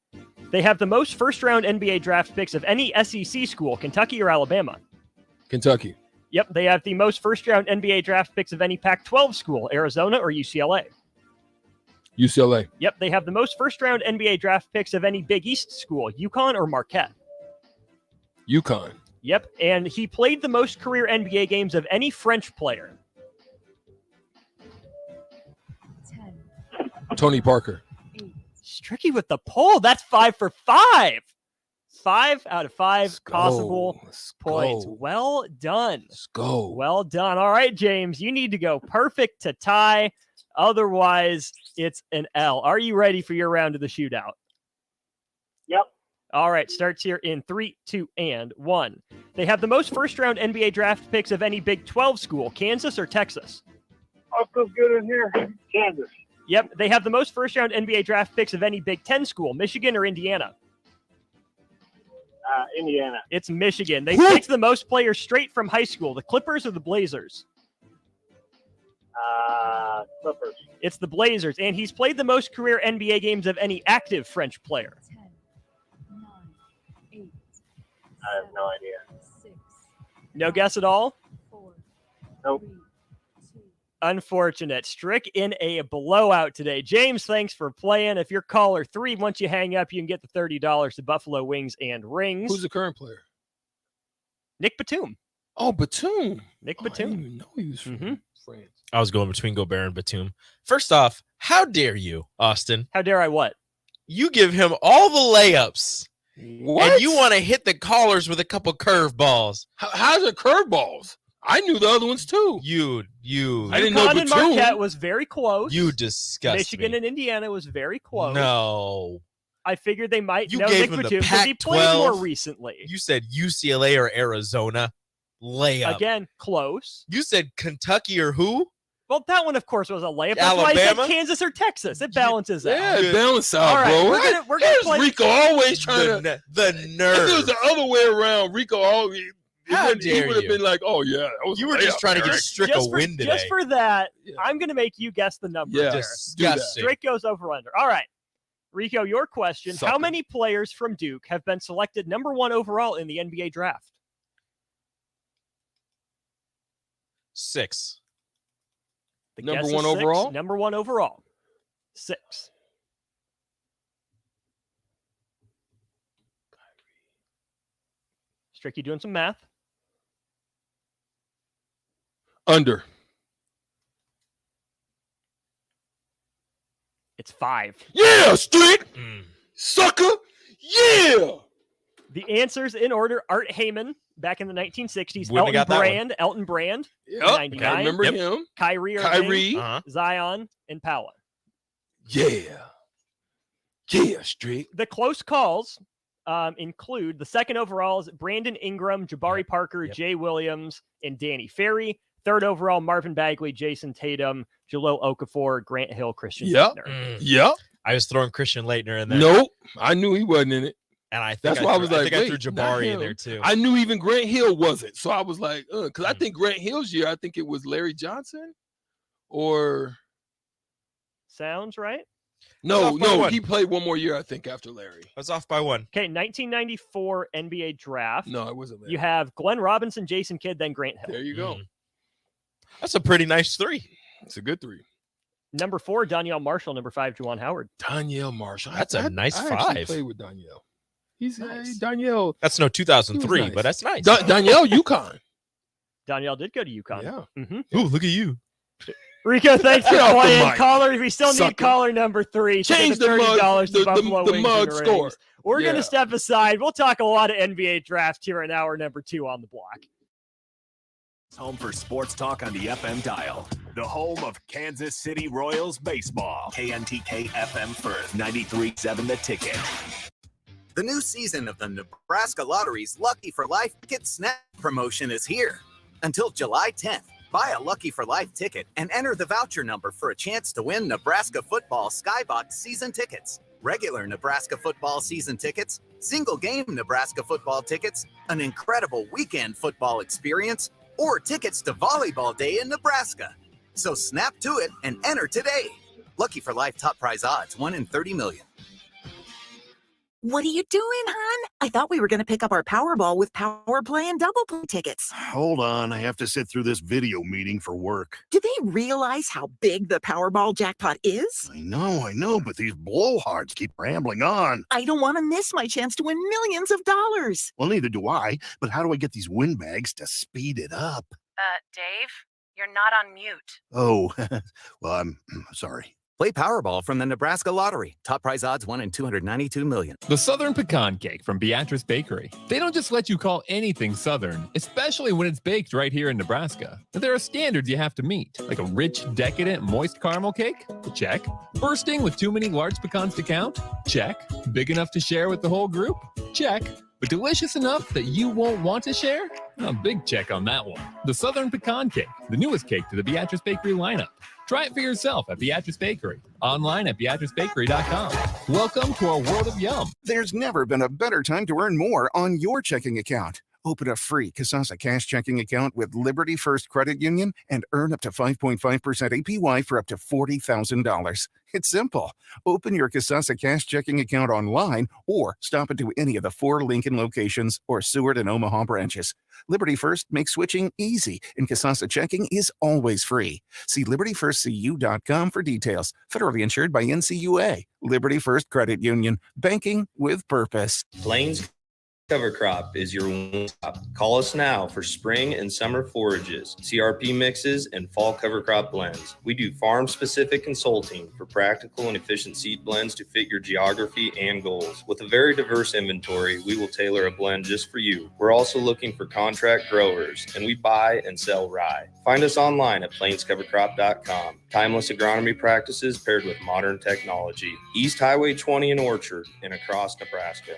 They have the most first-round NBA draft picks of any SEC school, Kentucky or Alabama. Kentucky. Yep, they have the most first-round NBA draft picks of any Pac-12 school, Arizona or UCLA. UCLA. Yep, they have the most first-round NBA draft picks of any Big East school, UConn or Marquette. UConn. Yep, and he played the most career NBA games of any French player. Tony Parker. It's tricky with the poll. That's 5 for 5. 5 out of 5 possible points. Well done. Let's go. Well done. All right, James, you need to go perfect to tie. Otherwise, it's an L. Are you ready for your round of the shootout? Yep. All right, starts here in 3, 2, and 1. They have the most first-round NBA draft picks of any Big 12 school, Kansas or Texas? I'll feel good in here. Kansas. Yep, they have the most first-round NBA draft picks of any Big 10 school, Michigan or Indiana? Indiana. It's Michigan. They picked the most players straight from high school, the Clippers or the Blazers? Clippers. It's the Blazers, and he's played the most career NBA games of any active French player. 10, 9, 8, I have no idea. 6, No guess at all? 4, Nope. 3, 2. Unfortunate. Strick in a blowout today. James, thanks for playing. If you're caller 3, once you hang up, you can get the $30 to Buffalo Wings and Rings. Who's the current player? Nick Batum. Oh, Batum. Nick I Batum. didn't even know he was from France. I was going between Gobert and Batum. First off, how dare you, Austin? How dare I what? You give him all the layups. What? And you want to hit the callers with a couple curveballs. How's it curveballs? I knew the other ones too. You. I didn't know UConn and Batum. Marquette was very close. You disgust Michigan me. and Indiana was very close. No. I figured they might You know gave Nick him the Batum because he played Pac-12. more recently. You said UCLA or Arizona. Layup. Again, close. You said Kentucky or who? Well, that one, of course, was a layup. That's why I Alabama? said Kansas or Texas. It balances out. Yeah, it balance out, All right, bro. we're gonna Here's play. Rico always trying to. The If nerve. it was the other way around, Rico always. How He dare would have you. been like, "Oh yeah, that was You a were just layup, trying to get Eric." Strick a win today. Just for that, I'm going to make you guess the number. Yeah, there. do that. Disgusting. Strick goes over under. All right. Rico, your question. How Sucker. many players from Duke have been selected number 1 overall in the NBA draft? 6. The Number guess is 1 6. overall? Number 1 overall. 6. Strick, you doing some math? Under. It's 5. Yeah, Strick. Sucker. Yeah. The answers in order: Art Heyman back in the 1960s, Wouldn't have got that one. Elton Brand, Yep. 99. I remember him. Kyrie Irving, Kyrie. Uh-huh. Zion, and Paolo. Yeah. Yeah, Strick. The close calls include the second overalls: Brandon Ingram, Jabari Parker, Jay Williams, and Danny Ferry. Third overall: Marvin Bagley, Jason Tatum, Jahlil Okafor, Grant Hill, Christian Yep. Laettner. Yep. I was throwing Christian Laettner in there. Nope. I knew he wasn't in it. And I think That's why I was like, I threw wait, not Jabari in him. there too. I knew even Grant Hill wasn't. So I was like, because I think Grant Hill's year, I think it was Larry Johnson or Sounds right. no, off by no, one. he played one more year, I think, after Larry. I was off by 1. Okay, 1994 NBA draft. No, it wasn't Larry. You have Glenn Robinson, Jason Kidd, then Grant Hill. There you go. That's a pretty nice 3. It's a good 3. Number 4, Danielle Marshall. Number 5, Juwan Howard. Danielle Marshall. That's a nice I actually 5. played with Danielle. He's Danielle. That's no 2003, nice. but that's nice. Danielle UConn. Danielle did go to UConn. Yeah. Ooh, look at you. Rico, thanks for Get off the playing. mic, Caller, we still need sucker. caller number 3. to get Change the $30 mug, to the Buffalo Wings mug and score. Rings. We're going Yeah. to step aside. We'll talk a lot of NBA draft here in hour number 2 on the block. Home for sports talk on the FM dial. The home of Kansas City Royals baseball. KNTK FM Firth, 93.7 The Ticket. The new season of the Nebraska Lottery's Lucky for Life Ticket Snap promotion is here. Until July 10th, buy a Lucky for Life ticket and enter the voucher number for a chance to win Nebraska football Skybox season tickets, regular Nebraska football season tickets, single game Nebraska football tickets, an incredible weekend football experience, or tickets to Volleyball Day in Nebraska. So snap to it and enter today. Lucky for Life top prize odds, 1 in 30 million. What are you doing, hon? I thought we were going to pick up our Powerball with Power Play and Double Play tickets. Hold on, I have to sit through this video meeting for work. Do they realize how big the Powerball jackpot is? I know, but these blowhards keep rambling on. I don't want to miss my chance to win millions of dollars. Well, neither do I, but how do I get these win bags to speed it up? Dave, you're not on mute. Oh, well, I'm sorry. Play Powerball from the Nebraska Lottery. Top prize odds, 1 in 292 million. The Southern Pecan Cake from Beatrice Bakery. They don't just let you call anything Southern, especially when it's baked right here in Nebraska. There are standards you have to meet, like a rich, decadent, moist caramel cake? Check. Bursting with too many large pecans to count? Check. Big enough to share with the whole group? Check. But delicious enough that you won't want to share? A big check on that one. The Southern Pecan Cake, the newest cake to the Beatrice Bakery lineup. Try it for yourself at Beatrice Bakery. Online at BeatriceBakery.com. Welcome to our world of yum. There's never been a better time to earn more on your checking account. Open a free Kasasa Cash checking account with Liberty First Credit Union and earn up to 5.5% APY for up to $40,000. It's simple. Open your Kasasa Cash checking account online or stop into any of the 4 Lincoln locations or Seward and Omaha branches. Liberty First makes switching easy, and Kasasa checking is always free. See LibertyFirstCU.com for details. Federally insured by NCUA. Liberty First Credit Union. Banking with purpose. Plains Cover Crop is your one stop. Call us now for spring and summer forages, CRP mixes, and fall cover crop blends. We do farm-specific consulting for practical and efficient seed blends to fit your geography and goals. With a very diverse inventory, we will tailor a blend just for you. We're also looking for contract growers, and we buy and sell rye. Find us online at plainscovercrop.com. Timeless agronomy practices paired with modern technology. East Highway 20 in Orchard and across Nebraska.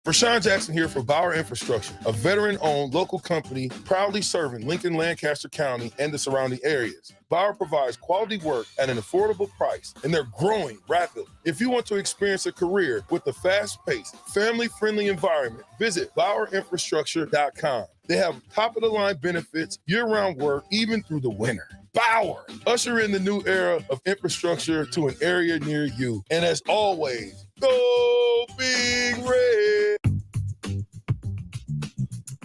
Rashawn Jackson here for Bauer Infrastructure, a veteran-owned local company proudly serving Lincoln, Lancaster County, and the surrounding areas. Bauer provides quality work at an affordable price, and they're growing rapidly. If you want to experience a career with a fast-paced, family-friendly environment, visit BauerInfrastructure.com. They have top-of-the-line benefits, year-round work, even through the winter. Bauer, usher in the new era of infrastructure to an area near you. And as always, go Big Red!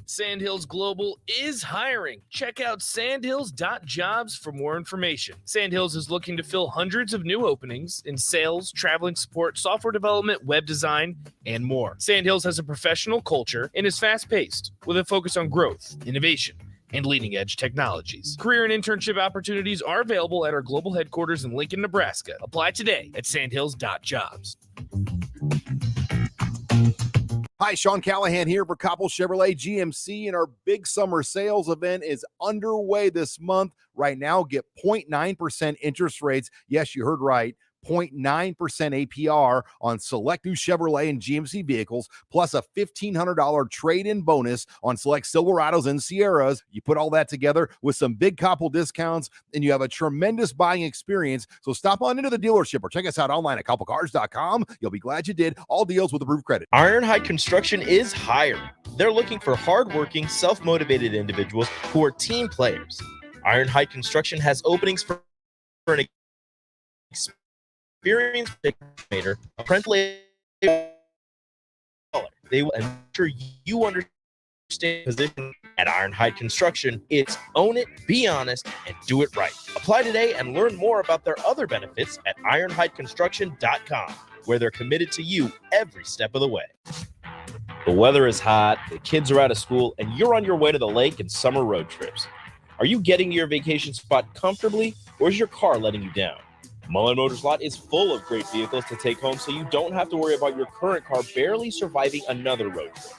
Sandhills Global is hiring. Check out sandhills.jobs for more information. Sandhills is looking to fill hundreds of new openings in sales, traveling support, software development, web design, and more. Sandhills has a professional culture and is fast-paced with a focus on growth, innovation, and leading-edge technologies. Career and internship opportunities are available at our global headquarters in Lincoln, Nebraska. Apply today at sandhills.jobs. Hi, Sean Callahan here for Coppell Chevrolet GMC, and our big summer sales event is underway this month. Right now, get 0.9% interest rates. Yes, you heard right. 0.9% APR on select new Chevrolet and GMC vehicles, plus a $1,500 trade-in bonus on select Silverados and Sierras. You put all that together with some big Coppell discounts, and you have a tremendous buying experience. So stop on into the dealership or check us out online at CoppellCars.com. You'll be glad you did. All deals with approved credit. Ironhide Construction is hiring. They're looking for hardworking, self-motivated individuals who are team players. Ironhide Construction has openings for an experienced estimator, a apprentice. They will ensure you understand the position at Ironhide Construction. It's own it, be honest, and do it right. Apply today and learn more about their other benefits at ironhideconstruction.com, where they're committed to you every step of the way. The weather is hot, the kids are out of school, and you're on your way to the lake and summer road trips. Are you getting to your vacation spot comfortably, or is your car letting you down? Mullen Motors lot is full of great vehicles to take home, so you don't have to worry about your current car barely surviving another road trip.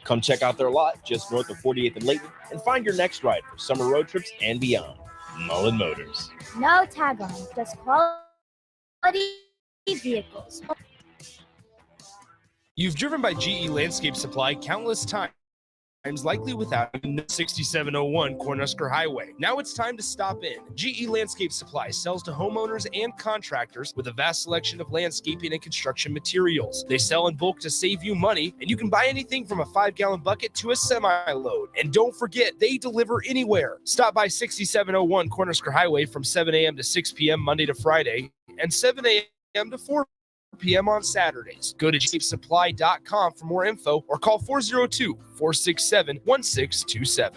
Come check out their lot just north of 48th and Layton and find your next ride for summer road trips and beyond. Mullen Motors. No tag-ons, just quality vehicles. You've driven by GE Landscape Supply countless times, likely without 6701 Cornhusker Highway. Now it's time to stop in. GE Landscape Supply sells to homeowners and contractors with a vast selection of landscaping and construction materials. They sell in bulk to save you money, and you can buy anything from a 5-gallon bucket to a semi-load. And don't forget, they deliver anywhere. Stop by 6701 Cornhusker Highway from 7 a.m. to 6 p.m. Monday to Friday and 7 a.m. to 4 p.m. on Saturdays. Go to GeepSupply.com for more info or call 402-467-1627.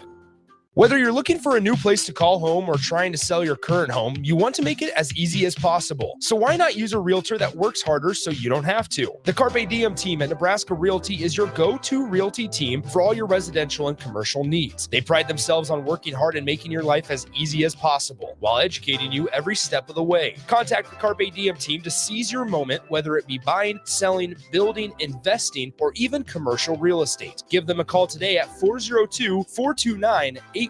Whether you're looking for a new place to call home or trying to sell your current home, you want to make it as easy as possible. So why not use a realtor that works harder so you don't have to? The Carpe Diem team at Nebraska Realty is your go-to realty team for all your residential and commercial needs. They pride themselves on working hard and making your life as easy as possible while educating you every step of the way. Contact the Carpe Diem team to seize your moment, whether it be buying, selling, building, investing, or even commercial real estate. Give them a call today at 402-429-8121.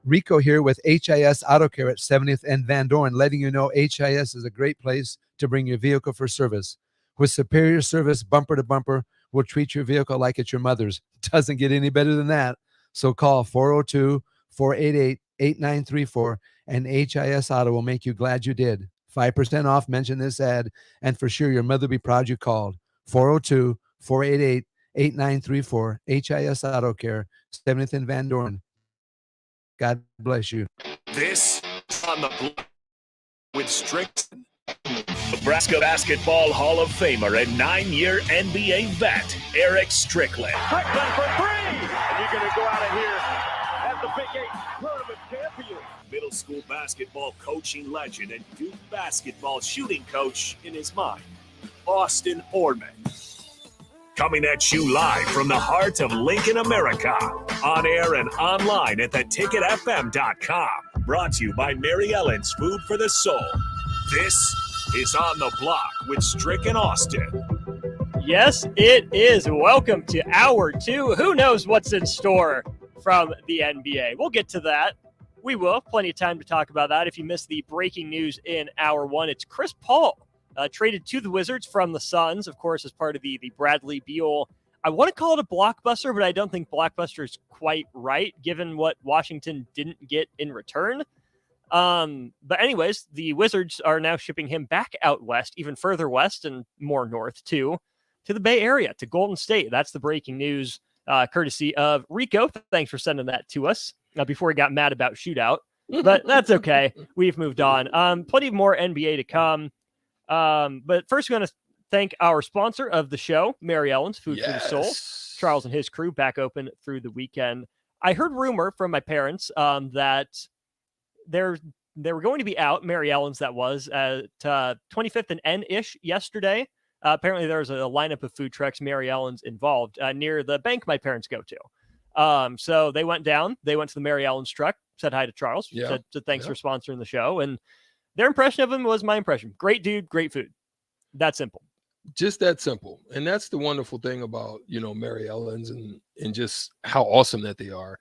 Rico here with HIS Auto Care at 70th and Van Dorn, letting you know HIS is a great place to bring your vehicle for service. With superior service, bumper to bumper, we'll treat your vehicle like it's your mother's. Doesn't get any better than that. So call 402-488-8934 and HIS Auto will make you glad you did. 5% off, mention this ad, and for sure your mother will be proud you called. 402-488-8934, HIS Auto Care, 70th and Van Dorn. God bless you. This is On the Block with Strickland, Nebraska Basketball Hall of Famer and 9-year NBA vet, Eric Strickland. Strickland for three! And you're going to go out of here as the Big 8 tournament champion. Middle school basketball coaching legend and Duke basketball shooting coach in his mind, Austin Orman. Coming at you live from the heart of Lincoln, America. On air and online at theticketfm.com. Brought to you by Mary Ellen's Food for the Soul. This is On the Block with Strick and Austin. Yes, it is. Welcome to Hour 2. Who knows what's in store from the NBA? We'll get to that. We will. Plenty of time to talk about that. If you missed the breaking news in Hour 1, it's Chris Paul. Traded to the Wizards from the Suns, of course, as part of the Bradley Beal. I want to call it a blockbuster, but I don't think blockbuster is quite right, given what Washington didn't get in return. But anyways, the Wizards are now shipping him back out west, even further west and more north, too, to the Bay Area, to Golden State. That's the breaking news, courtesy of Rico. Thanks for sending that to us before he got mad about shootout. But that's okay. We've moved on. Plenty more NBA to come. But first, we're going to thank our sponsor of the show, Mary Ellen's Food for the Soul. Charles and his crew back open through the weekend. I heard rumor from my parents that they were going to be out, Mary Ellen's that was, at 25th and N-ish yesterday. Apparently, there's a lineup of food trucks, Mary Ellen's involved, near the bank my parents go to. So they went down. They went to the Mary Ellen's truck, said hi to Charles, said thanks for sponsoring the show, and their impression of him was my impression. Great dude, great food. That simple. Just that simple. And that's the wonderful thing about, Mary Ellen's and just how awesome that they are,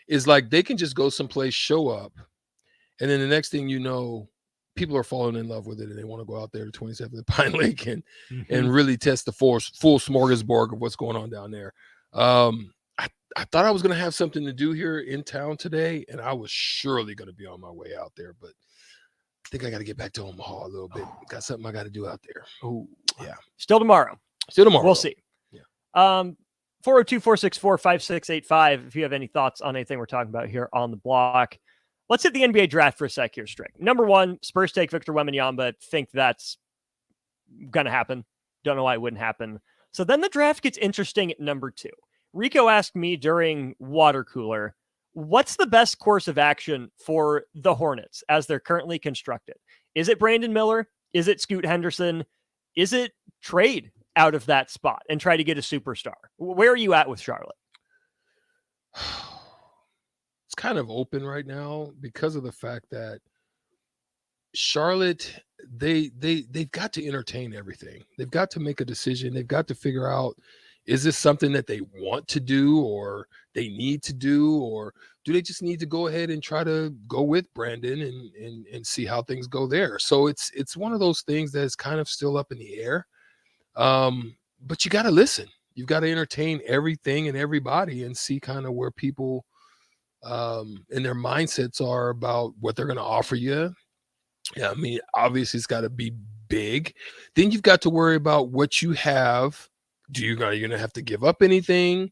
is like they can just go someplace, show up, and then the next thing you know, people are falling in love with it and they want to go out there to 27th Pine Lake and really test the full smorgasbord of what's going on down there. I thought I was going to have something to do here in town today, and I was surely going to be on my way out there, but I think I got to get back to Omaha a little bit. Got something I got to do out there. Oh, yeah. Still tomorrow. We'll see. Yeah. 402-464-5685 if you have any thoughts on anything we're talking about here on the block. Let's hit the NBA draft for a sec here, Strick. Number 1, Spurs take Victor Wembanyama. Think that's going to happen. Don't know why it wouldn't happen. So then the draft gets interesting at number 2. Rico asked me during Water Cooler, what's the best course of action for the Hornets as they're currently constructed? Is it Brandon Miller? Is it Scoot Henderson? Is it trade out of that spot and try to get a superstar? Where are you at with Charlotte? It's kind of open right now because of the fact that Charlotte, they've got to entertain everything. They've got to make a decision. They've got to figure out, is this something that they want to do or they need to do, or do they just need to go ahead and try to go with Brandon and see how things go there? So it's one of those things that's kind of still up in the air. But you got to listen. You've got to entertain everything and everybody and see kind of where people and their mindsets are about what they're going to offer you. Yeah, I mean, obviously it's got to be big. Then you've got to worry about what you have. Are you going to have to give up anything?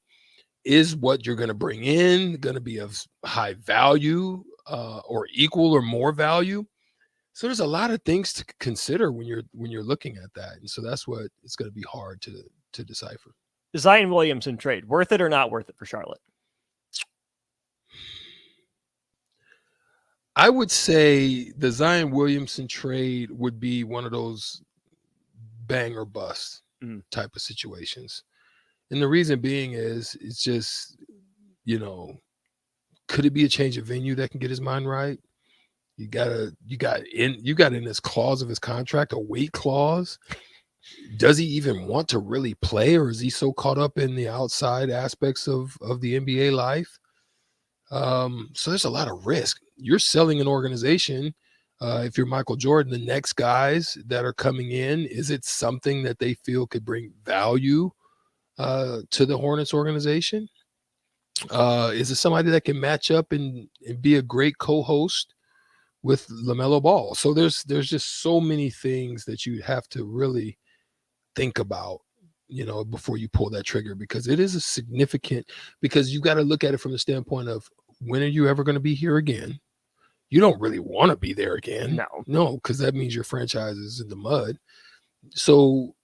Is what you're going to bring in going to be of high value or equal or more value? So there's a lot of things to consider when you're looking at that, and so that's what it's going to be hard to decipher. Zion Williamson trade, worth it or not worth it for Charlotte? I would say the Zion Williamson trade would be one of those bang or bust type of situations. And the reason being is it's just, could it be a change of venue that can get his mind right? You got in this clause of his contract, a weight clause. Does he even want to really play, or is he so caught up in the outside aspects of the NBA life? So there's a lot of risk. You're selling an organization. If you're Michael Jordan, the next guys that are coming in, is it something that they feel could bring value to the Hornets organization? Is it somebody that can match up and be a great co-host with LaMelo Ball? So there's just so many things that you have to really think about, before you pull that trigger, because it is a significant, because you got to look at it from the standpoint of, when are you ever going to be here again? You don't really want to be there again. No, because that means your franchise is in the mud. So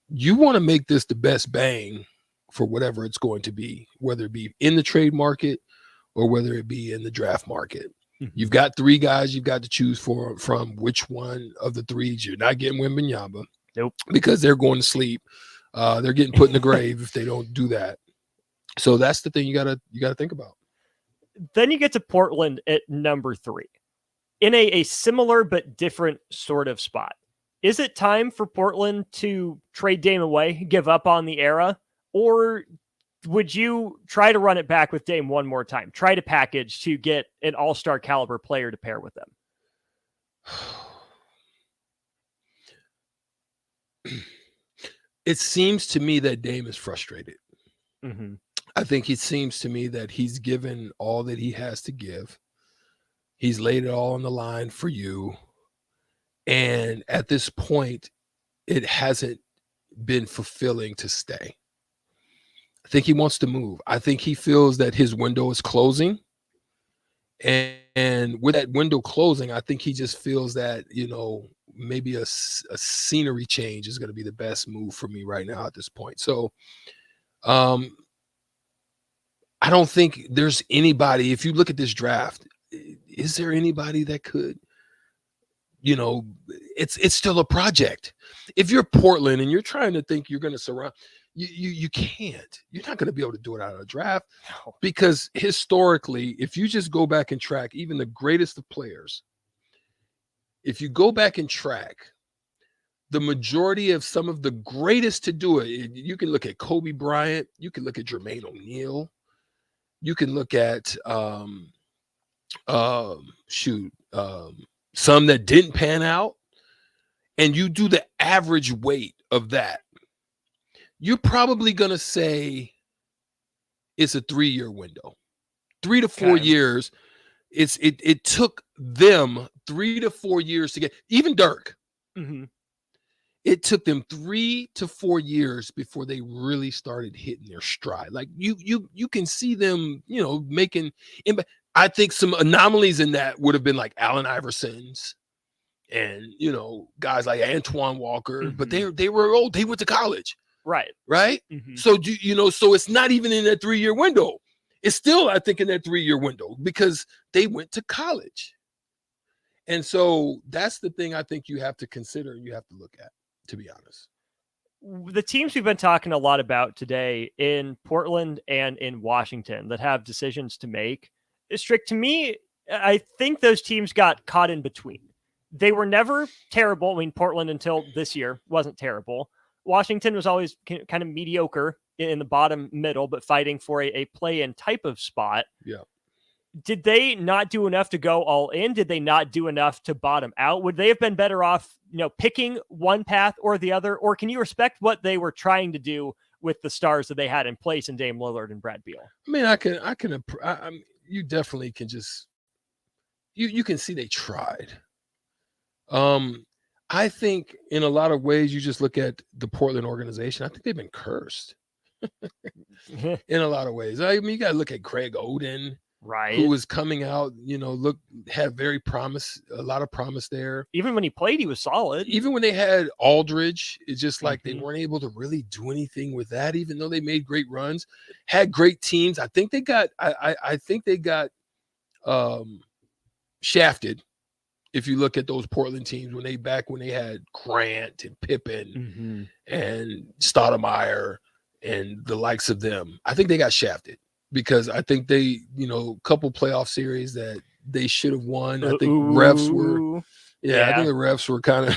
you want to make this the best bang for whatever it's going to be, whether it be in the trade market or whether it be in the draft market. You've got 3 guys you've got to choose from which one of the 3. You're not getting Wembanyama. Nope. Because they're going to sleep. They're getting put in the grave if they don't do that. So that's the thing you gotta think about. Then you get to Portland at number 3 in a similar but different sort of spot. Is it time for Portland to trade Dame away, give up on the era, or would you try to run it back with Dame one more time? Try to package to get an all-star caliber player to pair with them? It seems to me that Dame is frustrated. Mm-hmm. I think it seems to me that he's given all that he has to give. He's laid it all on the line for you. And at this point, it hasn't been fulfilling to stay. I think he wants to move. I think he feels that his window is closing. And with that window closing, I think he just feels that, maybe a scenery change is going to be the best move for me right now at this point. So I don't think there's anybody, if you look at this draft, is there anybody that could, it's still a project. If you're Portland and you're trying to think you're going to surround, you can't. You're not going to be able to do it out of a draft, because historically, if you just go back and track even the greatest of players, if you go back and track the majority of some of the greatest to do it, you can look at Kobe Bryant, you can look at Jermaine O'Neal, you can look at some that didn't pan out, and you do the average weight of that, you're probably going to say it's a 3-year window. 3 to 4 years. It took them 3 to 4 years to get, even Dirk. Mm-hmm. It took them 3 to 4 years before they really started hitting their stride. Like you can see them, making. I think some anomalies in that would have been like Allen Iverson's, and guys like Antoine Walker, but they were old. They went to college. Right. Mm-hmm. So so it's not even in that 3-year window. It's still, I think, in that 3-year window because they went to college. And so that's the thing I think you have to consider and you have to look at, to be honest. The teams we've been talking a lot about today in Portland and in Washington that have decisions to make, Strick, to me, I think those teams got caught in between. They were never terrible. I mean, Portland until this year wasn't terrible. Washington was always kind of mediocre in the bottom middle, but fighting for a play-in type of spot. Yeah. Did they not do enough to go all in? Did they not do enough to bottom out? Would they have been better off, picking one path or the other? Or can you respect what they were trying to do with the stars that they had in place in Dame Lillard and Brad Beal. I mean, you definitely can just, you can see they tried. I think in a lot of ways, you just look at the Portland organization. I think they've been cursed in a lot of ways. I mean, you got to look at Greg Oden, right? Who was coming out, had a lot of promise there. Even when he played, he was solid. Even when they had Aldridge, it's just like they weren't able to really do anything with that, even though they made great runs, had great teams. I think they got, I think they got shafted. If you look at those Portland teams when they had Grant and Pippen and Stoudemire and the likes of them, I think they got shafted because I think they, couple playoff series that they should have won. I think refs were, I think the refs were kind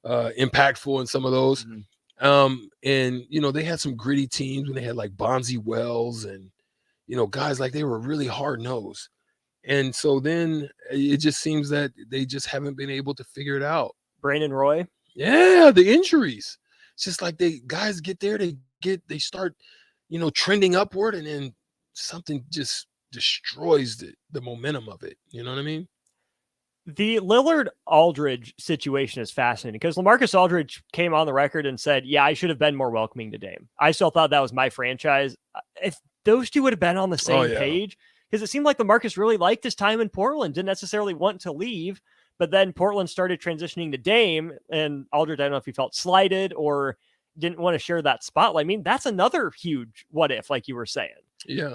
of impactful in some of those. And they had some gritty teams when they had like Bonzi Wells and guys like they were really hard nosed. And so then it just seems that they just haven't been able to figure it out. Brandon Roy. Yeah, the injuries. It's just like guys get there, they start, trending upward, and then something just destroys the momentum of it. You know what I mean? The Lillard Aldridge situation is fascinating because LaMarcus Aldridge came on the record and said, yeah, I should have been more welcoming to Dame. I still thought that was my franchise. If those two would have been on the same page, because it seemed like LaMarcus really liked his time in Portland, didn't necessarily want to leave, but then Portland started transitioning to Dame, and Aldridge, I don't know if he felt slighted or didn't want to share that spotlight. I mean, that's another huge what if, like you were saying. Yeah.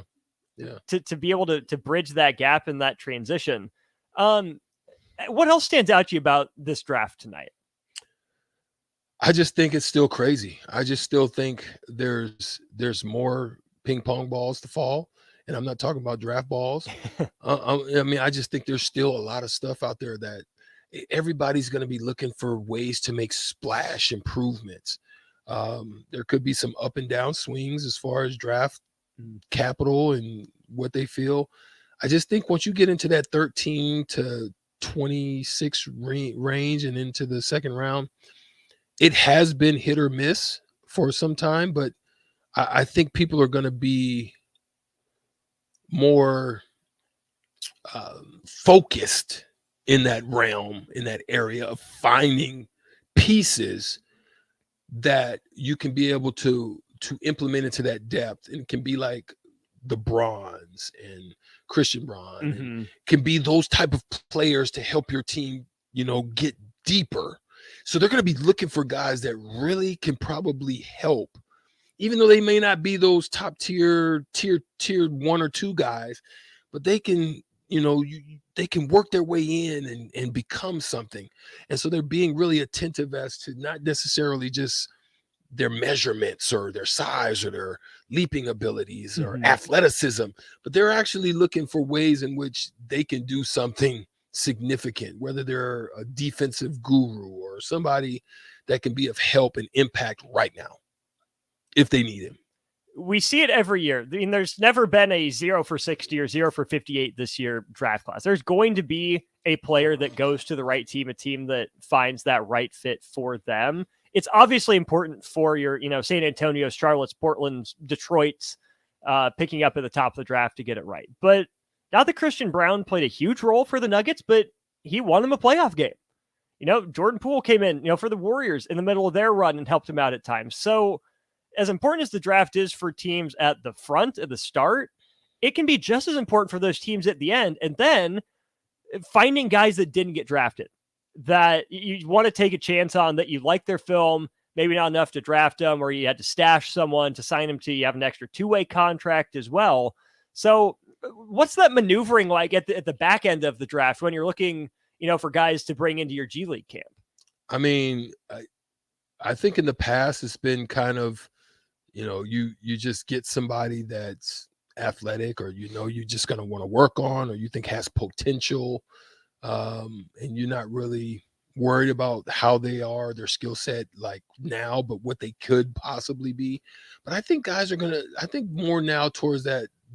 To be able to bridge that gap in that transition. What else stands out to you about this draft tonight? I just think it's still crazy. I just still think there's more ping pong balls to fall. And I'm not talking about draft balls. I mean, I just think there's still a lot of stuff out there that everybody's going to be looking for ways to make splash improvements. There could be some up and down swings as far as draft capital and what they feel. I just think once you get into that 13 to 26 range and into the second round, it has been hit or miss for some time, but I think people are going to be more focused in that realm, in that area of finding pieces that you can be able to implement into that depth, and it can be like the Bronze and Christian Braun, and can be those type of players to help your team, get deeper. So they're going to be looking for guys that really can probably help, even though they may not be those top tier one or two guys, but they can, they can work their way in and become something. And so they're being really attentive as to not necessarily just their measurements or their size or their leaping abilities or athleticism, but they're actually looking for ways in which they can do something significant, whether they're a defensive guru or somebody that can be of help and impact right now, if they need him. We see it every year. I mean, there's never been a 0 for 60 or 0 for 58 this year draft class. There's going to be a player that goes to the right team, a team that finds that right fit for them. It's obviously important for your, San Antonio, Charlotte's, Portland's, Detroit's picking up at the top of the draft to get it right. But not that Christian Braun played a huge role for the Nuggets, but he won them a playoff game. Jordan Poole came in, for the Warriors in the middle of their run and helped him out at times. So as important as the draft is for teams at the front, at the start, it can be just as important for those teams at the end. And then finding guys that didn't get drafted, that you want to take a chance on, that you like their film, maybe not enough to draft them, or you had to stash someone to sign them to, you have an extra two-way contract as well. So what's that maneuvering like at the back end of the draft when you're looking, for guys to bring into your G League camp? I mean, I think in the past it's been kind of, you just get somebody that's athletic, or you're just going to want to work on, or you think has potential, and you're not really worried about how they are, their skill set like now, but what they could possibly be. But I think guys are I think more now towards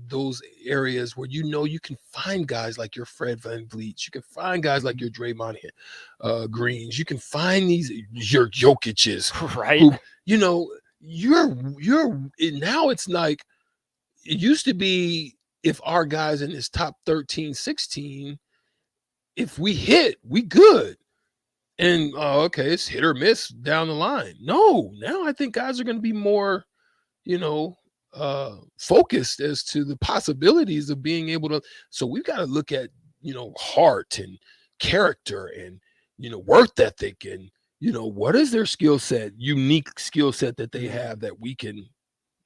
those areas where you can find guys like your Fred VanVleet, you can find guys like your Draymond Greens, you can find your Jokic's, right? Who, now it's like it used to be if our guys in this top 13, 16, if we hit, we good. And okay, it's hit or miss down the line. No, now I think guys are going to be more, focused as to the possibilities of being able to. So we've got to look at, heart and character and, work ethic and, what is their skill set, unique skill set that they have that we can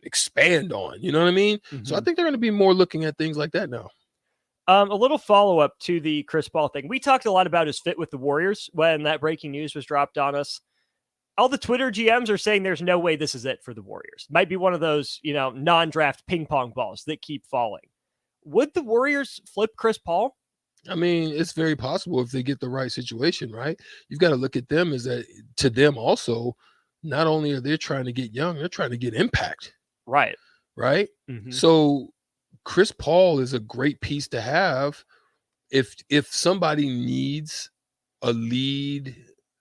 expand on. You know what I mean? So I think they're going to be more looking at things like that now. A little follow-up to the Chris Paul thing. We talked a lot about his fit with the Warriors when that breaking news was dropped on us. All the Twitter GMs are saying there's no way this is it for the Warriors. Might be one of those, non-draft ping pong balls that keep falling. Would the Warriors flip Chris Paul? I mean, it's very possible if they get the right situation, right? You've got to look at them as that to them also, not only are they trying to get young, they're trying to get impact. Right. Right. So Chris Paul is a great piece to have if somebody needs a lead,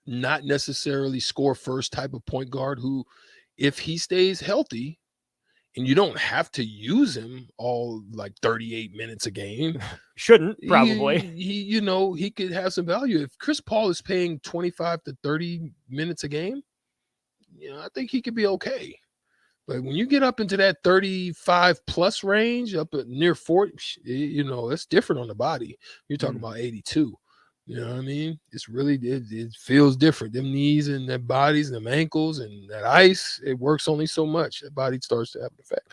not necessarily score first type of point guard who, if he stays healthy and you don't have to use him all like 38 minutes a game, shouldn't probably he could have some value. If Chris Paul is paying 25 to 30 minutes a game, I think he could be okay. But when you get up into that 35 plus range, up at near 40, it's different on the body. You're talking about 82. You know what I mean? It's really, it feels different. Them knees and their bodies and them ankles and that ice, it works only so much. That body starts to have an effect.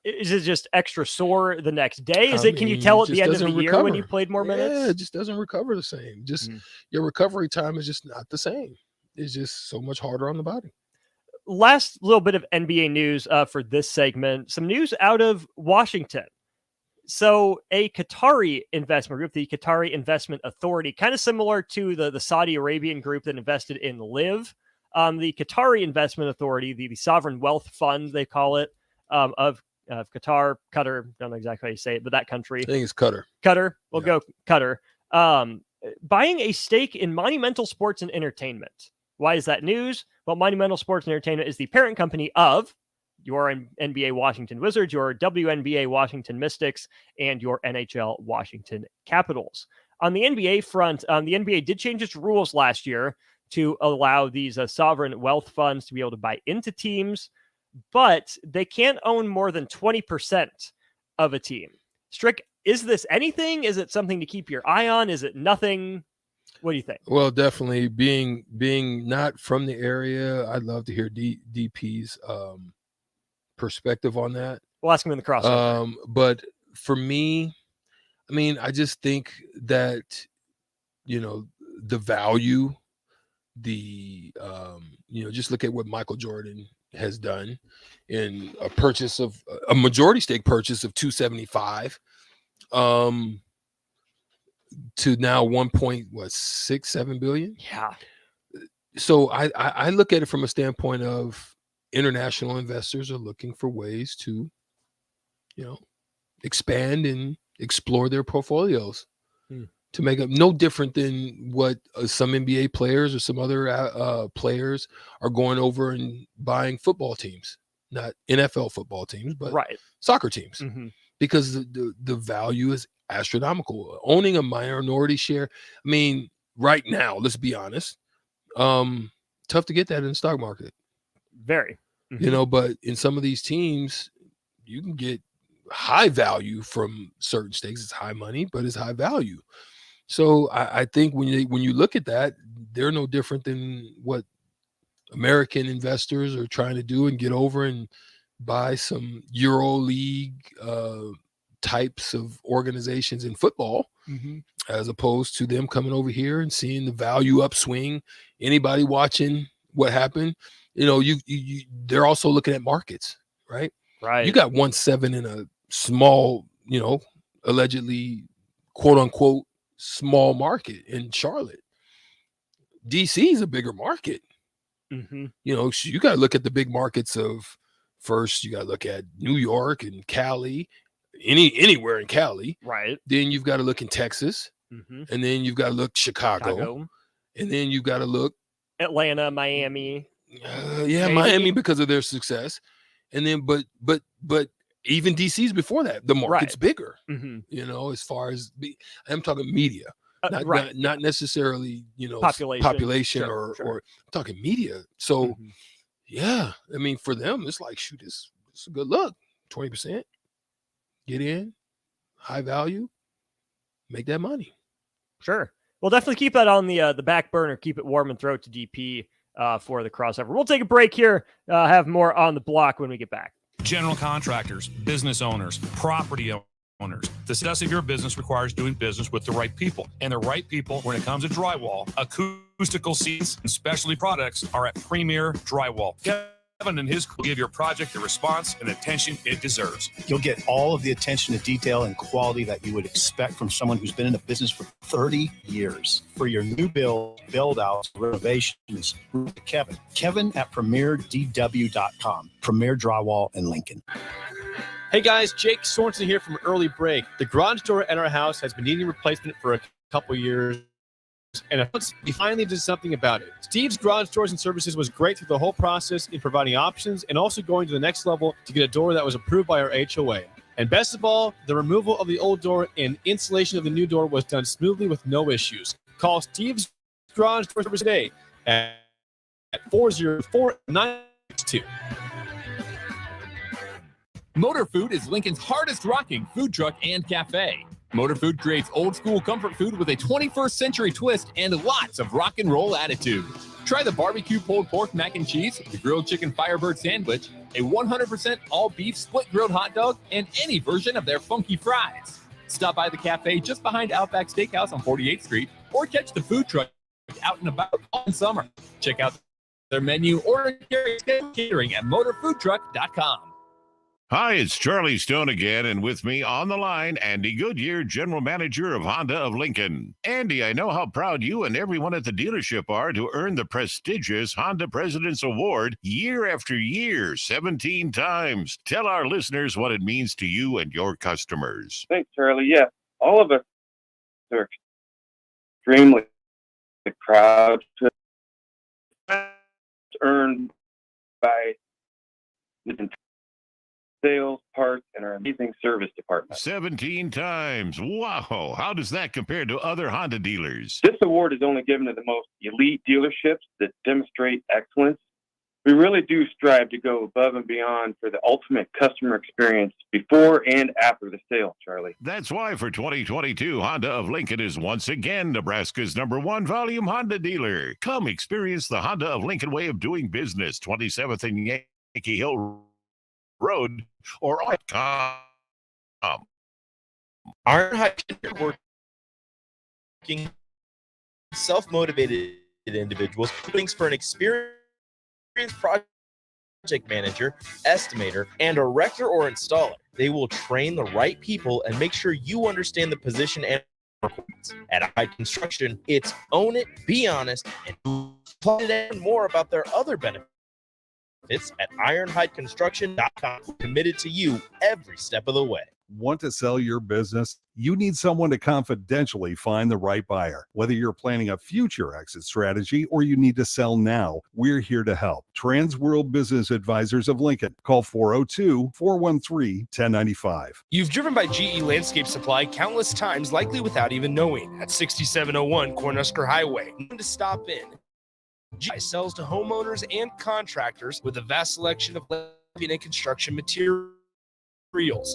Is it just extra sore the next day? Can you tell at the end of the year when you played more minutes? Yeah, it just doesn't recover the same. Your recovery time is just not the same. It's just so much harder on the body. Last little bit of NBA news for this segment. Some news out of Washington. So a Qatari investment group, the Qatari Investment Authority, kind of similar to the Saudi Arabian group that invested in LIV. The Qatari Investment Authority, the sovereign wealth fund, they call it, of Qatar, don't know exactly how you say it, but that country. I think it's Qatar. Qatar, we'll go Qatar. Buying a stake in Monumental Sports and Entertainment. Why is that news? Well, Monumental Sports and Entertainment is the parent company of your NBA Washington Wizards, your WNBA Washington Mystics, and your NHL Washington Capitals. On the NBA front, the NBA did change its rules last year to allow these sovereign wealth funds to be able to buy into teams, but they can't own more than 20% of a team. Strick, is this anything? Is it something to keep your eye on? Is it nothing? What do you think? Well, definitely being not from the area, I'd love to hear DP's perspective on that. We'll ask him in the crossover. But for me, I mean, I just think that, the value, just look at what Michael Jordan has done in a purchase of a majority stake purchase of 275 to now 1.67 billion. Yeah. So I look at it from a standpoint of international investors are looking for ways to, expand and explore their portfolios to make up no different than what some NBA players or some other players are going over and buying football teams, not NFL football teams, but soccer teams, because the value is astronomical. Owning a minority share, I mean, right now, let's be honest, tough to get that in the stock market. Very. But in some of these teams, you can get high value from certain stakes. It's high money, but it's high value. So I think when you look at that, they're no different than what American investors are trying to do and get over and buy some Euro League types of organizations in football, as opposed to them coming over here and seeing the value upswing. Anybody watching what happened, they're also looking at markets, right? Right. You got 1.7 in a small, allegedly quote unquote small market in Charlotte. DC is a bigger market. You got to look at the big markets of first. You got to look at New York and Cali, anywhere in Cali. Right. Then you've got to look in Texas, and then you've got to look Chicago, and then you've got to look Atlanta, Miami. Yeah, Miami because of their success, and then but even DC's before that, the market's bigger. You know, as far as I'm talking media, not necessarily population or I'm talking media. So yeah, I mean for them, it's like shoot, it's a good look. 20%, get in, high value, make that money. Sure. We'll definitely keep that on the back burner. Keep it warm and throw it to DP for the crossover. We'll take a break here. Have more on the block when we get back. General contractors, business owners, property owners. The success of your business requires doing business with the right people. And the right people, when it comes to drywall, acoustical seats, and specialty products are at Premier Drywall. Kevin and his crew give your project the response and attention it deserves. You'll get all of the attention to detail and quality that you would expect from someone who's been in the business for 30 years. For your new build outs, renovations, Kevin at premierdw.com. Premier Drywall in Lincoln. Hey guys, Jake Sorensen here from Early Break. The garage door at our house has been needing replacement for a couple years, and we finally did something about it. Steve's Garage Doors and Services was great through the whole process in providing options and also going to the next level to get a door that was approved by our HOA. And best of all, the removal of the old door and installation of the new door was done smoothly with no issues. Call Steve's Garage Doors Service today at 404-962. Motor Food is Lincoln's hardest rocking food truck and cafe. Motor Food creates old school comfort food with a 21st century twist and lots of rock and roll attitude. Try the barbecue pulled pork mac and cheese, the grilled chicken Firebird sandwich, a 100% all beef split grilled hot dog, and any version of their funky fries. Stop by the cafe just behind Outback Steakhouse on 48th Street or catch the food truck out and about all summer. Check out their menu or carry catering at motorfoodtruck.com. Hi, it's Charlie Stone again, and with me on the line, Andy Goodyear, General Manager of Honda of Lincoln. Andy, I know how proud you and everyone at the dealership are to earn the prestigious Honda President's Award year after year, 17 times. Tell our listeners what it means to you and your customers. Thanks, Charlie. Yeah, all of us are extremely proud to earn by the sales, parts, and our amazing service department. 17 times. Wow. How does that compare to other Honda dealers? This award is only given to the most elite dealerships that demonstrate excellence. We really do strive to go above and beyond for the ultimate customer experience before and after the sale, Charlie. That's why for 2022, Honda of Lincoln is once again Nebraska's #1 volume Honda dealer. Come experience the Honda of Lincoln way of doing business, 27th and Yankee Hill Road or .com. Ironhide working self-motivated individuals looking for an experienced project manager, estimator, and erector or installer. They will train the right people and make sure you understand the position and requirements. At Hyde Construction, it's own it, be honest, and find out more about their other benefits. It's at ironhideconstruction.com. Committed to you every step of the way. Want to sell your business? You need someone to confidentially find the right buyer. Whether you're planning a future exit strategy or you need to sell now, we're here to help. Transworld Business Advisors of Lincoln. Call 402-413-1095. You've driven by GE Landscape Supply countless times, likely without even knowing. At 6701 Cornhusker Highway. Need to stop in. GE sells to homeowners and contractors with a vast selection of landscaping and construction materials.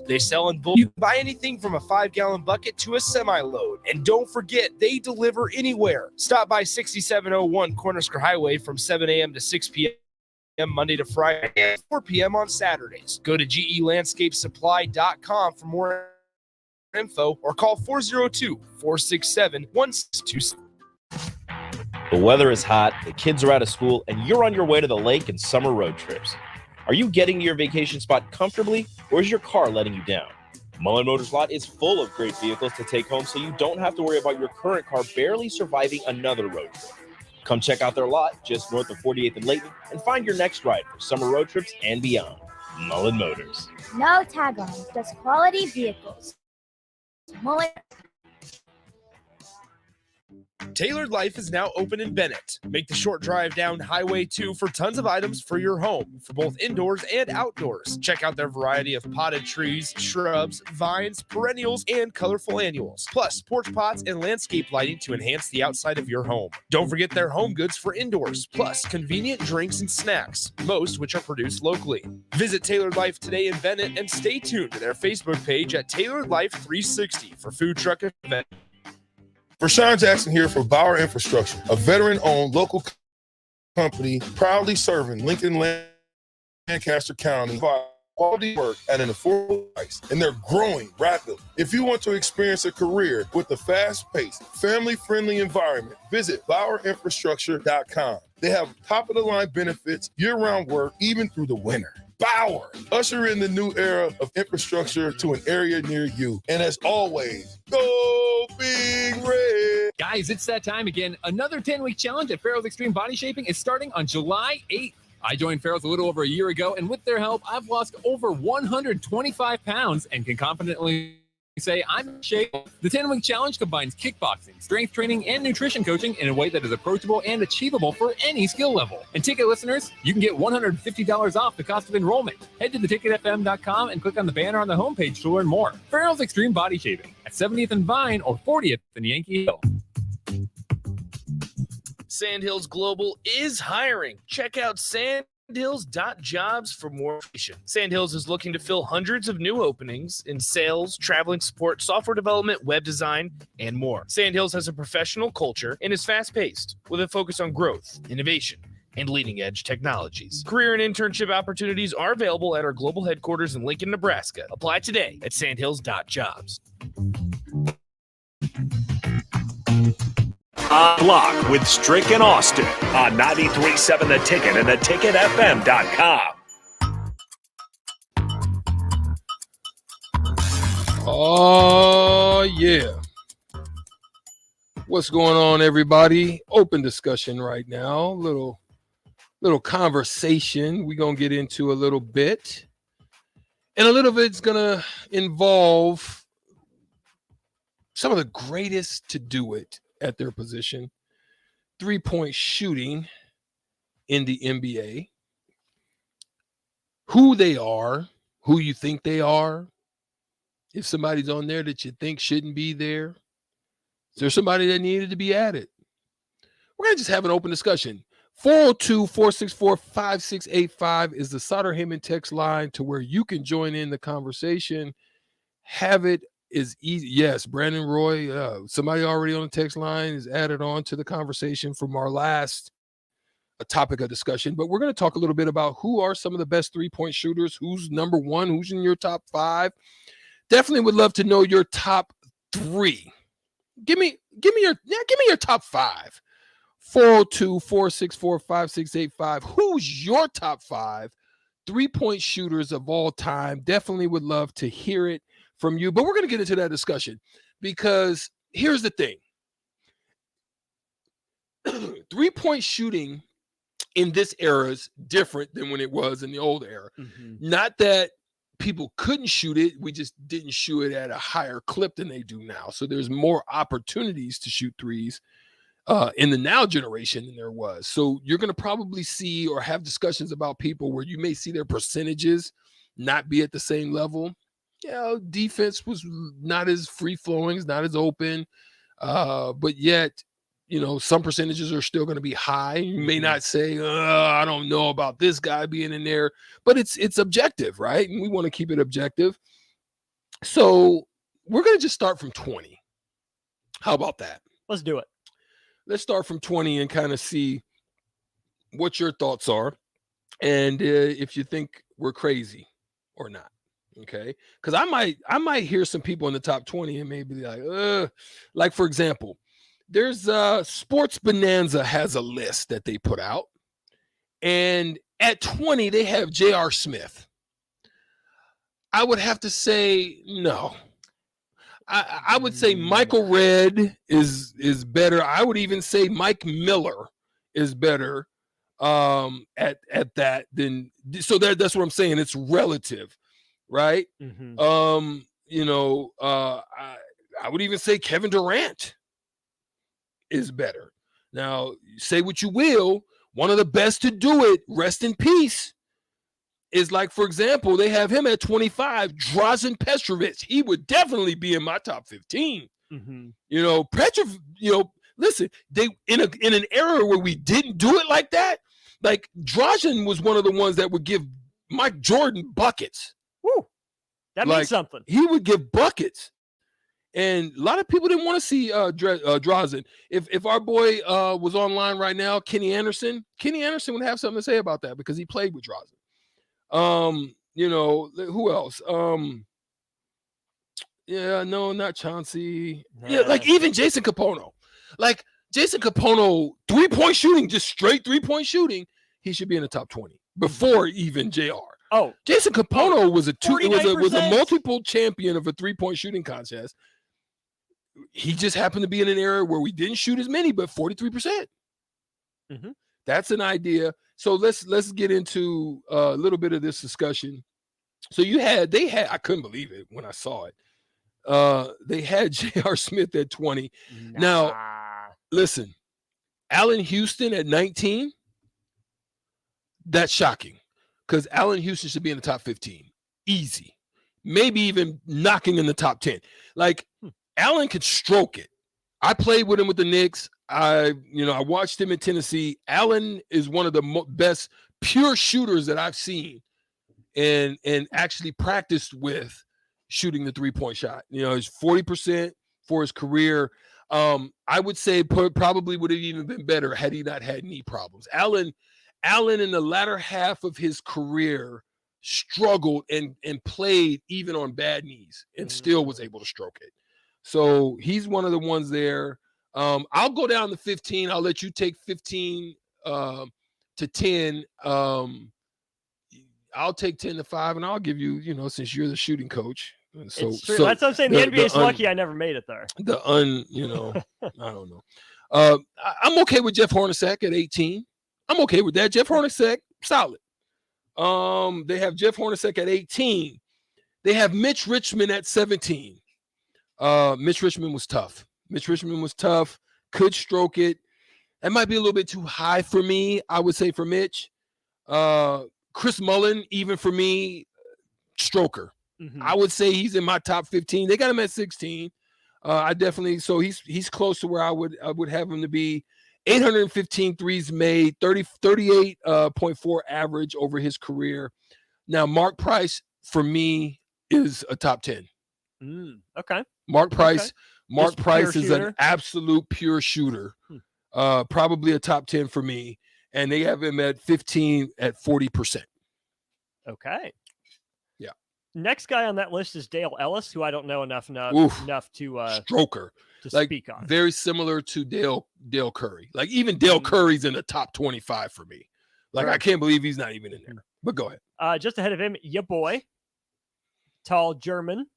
They sell in bulk. You can buy anything from a 5-gallon bucket to a semi-load. And don't forget, they deliver anywhere. Stop by 6701 Cornhusker Highway from 7 a.m. to 6 p.m. Monday to Friday and 4 p.m. on Saturdays. Go to GELandscapeSupply.com for more info or call 402-467-1627. The weather is hot, the kids are out of school, and you're on your way to the lake and summer road trips. Are you getting to your vacation spot comfortably, or is your car letting you down? Mullen Motors Lot is full of great vehicles to take home, so you don't have to worry about your current car barely surviving another road trip. Come check out their lot just north of 48th and Layton and find your next ride for summer road trips and beyond. Mullen Motors. No tag-ons, just quality vehicles. Mullen. Tailored Life is now open in Bennett. Make the short drive down Highway 2 for tons of items for your home, for both indoors and outdoors. Check out their variety of potted trees, shrubs, vines, perennials, and colorful annuals. Plus, porch pots and landscape lighting to enhance the outside of your home. Don't forget their home goods for indoors, plus convenient drinks and snacks, most which are produced locally. Visit Tailored Life today in Bennett and stay tuned to their Facebook page at Tailored Life 360 for food truck events. Rashawn Jackson here for Bauer Infrastructure, a veteran-owned local company proudly serving Lincoln, Lancaster County. Quality work at an affordable price, and they're growing rapidly. If you want to experience a career with a fast-paced, family-friendly environment, visit BauerInfrastructure.com. They have top-of-the-line benefits, year-round work, even through the winter. Bauer, usher in the new era of infrastructure to an area near you. And as always, go Big Red. Guys, it's that time again. Another 10-week challenge at Farrell's Extreme Body Shaping is starting on July 8th. I joined Farrell's a little over a year ago, and with their help, I've lost over 125 pounds and can confidently say I'm in shape. The 10-week challenge combines kickboxing, strength training, and nutrition coaching in a way that is approachable and achievable for any skill level. And ticket listeners, you can get $150 off the cost of enrollment. Head to theticketfm.com and click on the banner on the homepage to learn more. Farrell's Extreme Body Shaping at 70th and Vine or 40th and Yankee Hill. Sandhills Global is hiring. Check out Sandhills.jobs for more information. Sandhills is looking to fill hundreds of new openings in sales, traveling support, software development, web design, and more. Sandhills has a professional culture and is fast-paced with a focus on growth, innovation, and leading-edge technologies. Career and internship opportunities are available at our global headquarters in Lincoln, Nebraska. Apply today at Sandhills.jobs. On Block with Strick and Austin on 93.7 The Ticket and theticketfm.com. Oh, yeah. What's going on, everybody? Open discussion right now. Little conversation we're going to get into a little bit. And a little bit's going to involve some of the greatest to do it at their position. 3-point shooting in the NBA. Who they are, who you think they are. If somebody's on there that you think shouldn't be there. Is there somebody that needed to be added? We're going to just have an open discussion. 402-464-5685 is the Sutter Heyman text line to where you can join in the conversation. Have it is easy. Yes, Brandon Roy, somebody already on the text line is added on to the conversation from our last topic of discussion. But we're going to talk a little bit about who are some of the best 3-point shooters, who's number one, who's in your top 5. Definitely would love to know your top 3. Give me your top 5. 402-464-5685. Who's your top 5 3-point shooters of all time? Definitely would love to hear it from you. But we're going to get into that discussion because here's the thing. 3-point shooting in this era is different than when it was in the old era. Mm-hmm. Not that people couldn't shoot it. We just didn't shoot it at a higher clip than they do now. So there's more opportunities to shoot threes in the now generation than there was. So you're going to probably see or have discussions about people where you may see their percentages not be at the same level. Defense was not as free-flowing, not as open, but yet, some percentages are still going to be high. You may not say, I don't know about this guy being in there, but it's objective, right? And we want to keep it objective. So we're going to just start from 20. How about that? Let's do it. Let's start from 20 and kind of see what your thoughts are and if you think we're crazy or not. Okay, because I might hear some people in the top 20 and maybe like for example, there's Sports Bonanza has a list that they put out, and at 20 they have J.R. Smith. I would have to say no. I would say Michael Redd is better. I would even say Mike Miller is better at that than so that's what I'm saying. It's relative. Right. Mm-hmm. I would even say Kevin Durant is better. Now, say what you will, one of the best to do it, rest in peace, is like, for example, they have him at 25, Drazen Petrovic. He would definitely be in my top 15. You know, Petrov, you know, listen, they in an era where we didn't do it like that, like Drazen was one of the ones that would give Mike Jordan buckets. Woo. That means something. He would give buckets. And a lot of people didn't want to see Drazen. If our boy was online right now, Kenny Anderson would have something to say about that because he played with Drazen. You know, who else? Yeah, no, not Chauncey. Yeah, like even Jason Capono. Like Jason Capono, 3-point shooting, just straight 3-point shooting, he should be in the top 20 before even JR. Oh, Jason Capono was a 49%? multiple champion of a 3-point shooting contest. He just happened to be in an era where we didn't shoot as many, but 43%. That's an idea. So let's get into a little bit of this discussion. So they had, I couldn't believe it when I saw it. They had J.R. Smith at 20. Now, listen, Allen Houston at 19. That's shocking because Allen Houston should be in the top 15. Easy. Maybe even knocking in the top 10. Like, Allen could stroke it. I played with him with the Knicks. I watched him in Tennessee. Allen is one of the best pure shooters that I've seen and actually practiced with shooting the 3-point shot. You know, he's 40% for his career. I would say probably would have even been better had he not had knee problems. Allen in the latter half of his career struggled and played even on bad knees and still was able to stroke it. So he's one of the ones there. I'll go down to 15. I'll let you take 15 to 10. I'll take 10 to 5, and I'll give you, since you're the shooting coach. So that's what I'm saying. The NBA is lucky I never made it there. I don't know. I'm okay with Jeff Hornacek at 18. I'm okay with that. Jeff Hornacek, solid. They have Jeff Hornacek at 18. They have Mitch Richmond at 17. Mitch Richmond was tough. Could stroke it. That might be a little bit too high for me, I would say, for Mitch. Chris Mullin, even for me, stroker. I would say he's in my top 15. They got him at 16. So he's close to where I would have him to be. 815 threes made, 38.4 average over his career. Now, Mark Price, for me, is a top 10. Okay. Mark Price Just is an absolute pure shooter. Probably a top 10 for me. And they have him at 15 at 40%. Okay. Yeah. Next guy on that list is Dale Ellis, who I don't know enough to stroker to like, speak on. Very similar to Dale Curry. Like even Dale Curry's in the top 25 for me. Like I can't believe he's not even in there. But go ahead. Just ahead of him, your boy, tall German,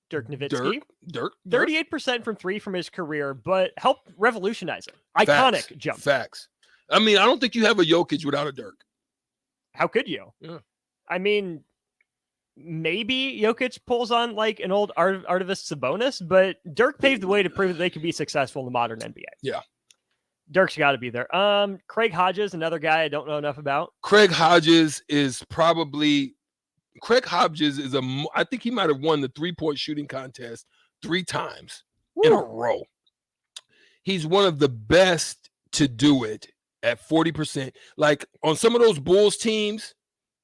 Dirk Nowitzki. Dirk. 38% from three from his career, but helped revolutionize it. Iconic jump. Facts. I mean, I don't think you have a Jokic without a Dirk. How could you? Yeah. I mean, maybe Jokic pulls on like an old Artemis Sabonis, but Dirk paved the way to prove that they could be successful in the modern NBA. Yeah. Dirk's got to be there. Craig Hodges, another guy I don't know enough about. Craig Hodges is I think he might have won the 3-point shooting contest 3 times in a row. He's one of the best to do it at 40%. Like on some of those Bulls teams,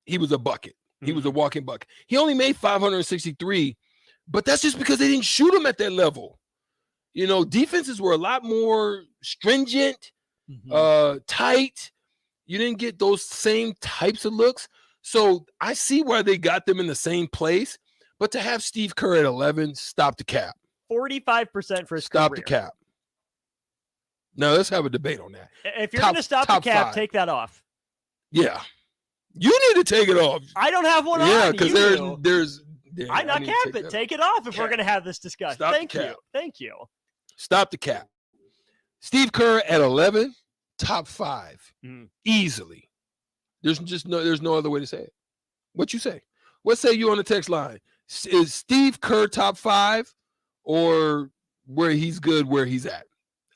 he was a bucket. He was a walking bucket. He only made 563, but that's just because they didn't shoot him at that level. Defenses were a lot more stringent, tight. You didn't get those same types of looks. So I see why they got them in the same place, but to have Steve Kerr at 11, stop the cap. 45% for his Stop career. the cap. Now let's have a debate on that. If you're going to stop the cap, take that off. Yeah. You need to take it off. I don't have one on. Yeah, because there's I not cap it. Take it off if we're going to have this discussion. Thank you. Stop the cap. Steve Kerr at 11, top 5. Easily. There's no other way to say it. What you say? What say you on the text line? Is Steve Kerr top 5 or where he's good where he's at?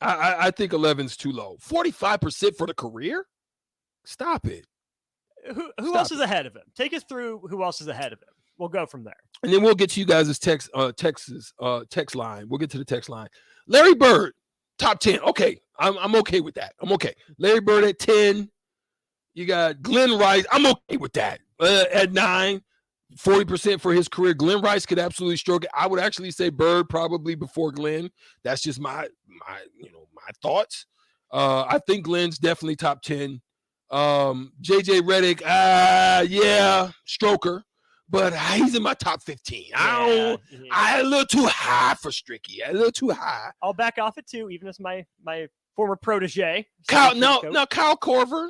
I think 11's too low. 45% for the career? Stop it. Who else is ahead of him? Take us through who else is ahead of him. We'll go from there. And then we'll get to you guys' text line. We'll get to the text line. Larry Bird, top 10. Okay, I'm okay with that. I'm okay. Larry Bird at 10. You got Glenn Rice. I'm okay with that. At 9, 40% for his career. Glenn Rice could absolutely stroke it. I would actually say Bird probably before Glenn. That's just my thoughts. I think Glenn's definitely top 10. JJ Redick, yeah, stroker, but he's in my top 15. I a little too high for Stricky. A little too high. I'll back off it too, even as my former protege. Kyle Korver.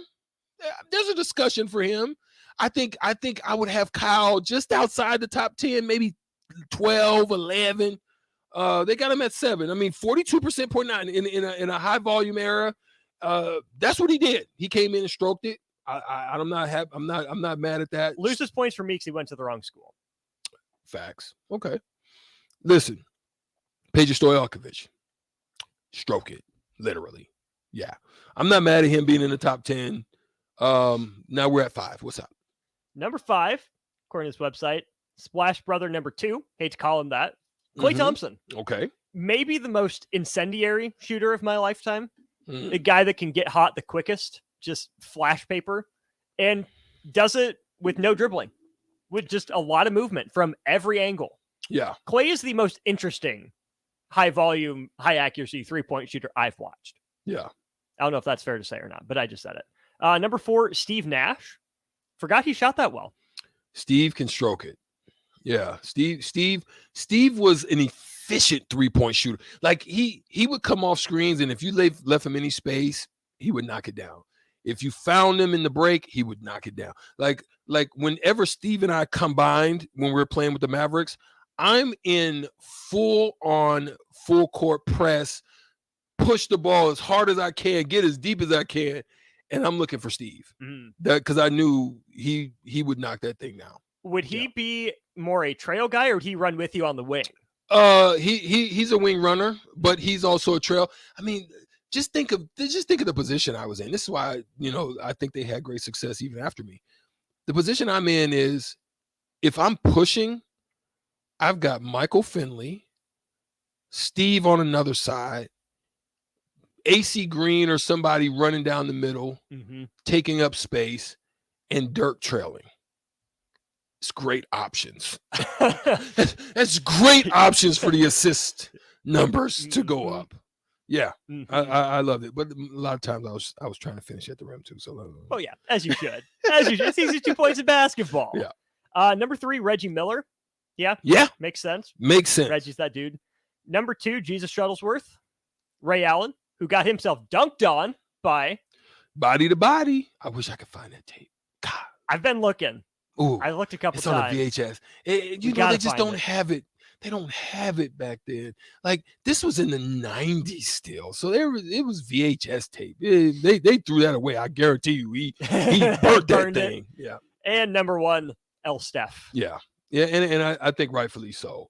There's a discussion for him. I think I would have Kyle just outside the top 10, maybe 12, 11. They got him at 7. I mean, 42.9 in a high volume era. That's what he did. He came in and stroked it. I'm not mad at that. Loses points for me because he went to the wrong school. Facts. Okay. Listen, Peja Stojakovic, stroke it, literally. Yeah. I'm not mad at him being in the top 10. Now we're at 5. What's up? Number 5, according to this website, Splash Brother number 2. Hate to call him that. Klay Thompson. Okay. Maybe the most incendiary shooter of my lifetime. A guy that can get hot the quickest, just flash paper, and does it with no dribbling, with just a lot of movement from every angle. Yeah. Klay is the most interesting high volume, high accuracy 3-point shooter I've watched. Yeah. I don't know if that's fair to say or not, but I just said it. Number 4, Steve Nash. Forgot he shot that well. Steve can stroke it. Yeah. Steve was an efficient 3-point shooter. Like he would come off screens, and if you left him any space, he would knock it down. If you found him in the break, he would knock it down. Like whenever Steve and I combined when we were playing with the Mavericks, I'm in full court press, push the ball as hard as I can, get as deep as I can, and I'm looking for Steve. Because I knew he would knock that thing down. Would he be more a trail guy, or would he run with you on the wing? He's a wing runner, but he's also a trail. I mean, just think of the position I was in. This is why, I think they had great success even after me. The position I'm in is, if I'm pushing, I've got Michael Finley, Steve on another side, AC Green or somebody running down the middle, taking up space, and Dirk trailing. It's great options. That's great options for the assist numbers to go up. Yeah, I loved it. But a lot of times I was trying to finish at the rim too. So oh yeah, as you should. It's easy 2 points in basketball. Yeah. Number 3, Reggie Miller. Yeah. Makes sense. Reggie's that dude. Number 2, Jesus Shuttlesworth. Ray Allen, who got himself dunked on by Body to Body. I wish I could find that tape. God. I've been looking. Ooh, I looked a couple it's times. On a VHS. They just don't have it. They don't have it back then. Like, this was in the 90s still. So it was VHS tape. They threw that away. I guarantee you. He burnt that thing. Yeah. And number 1, El Steph. Yeah. Yeah. And I think rightfully so.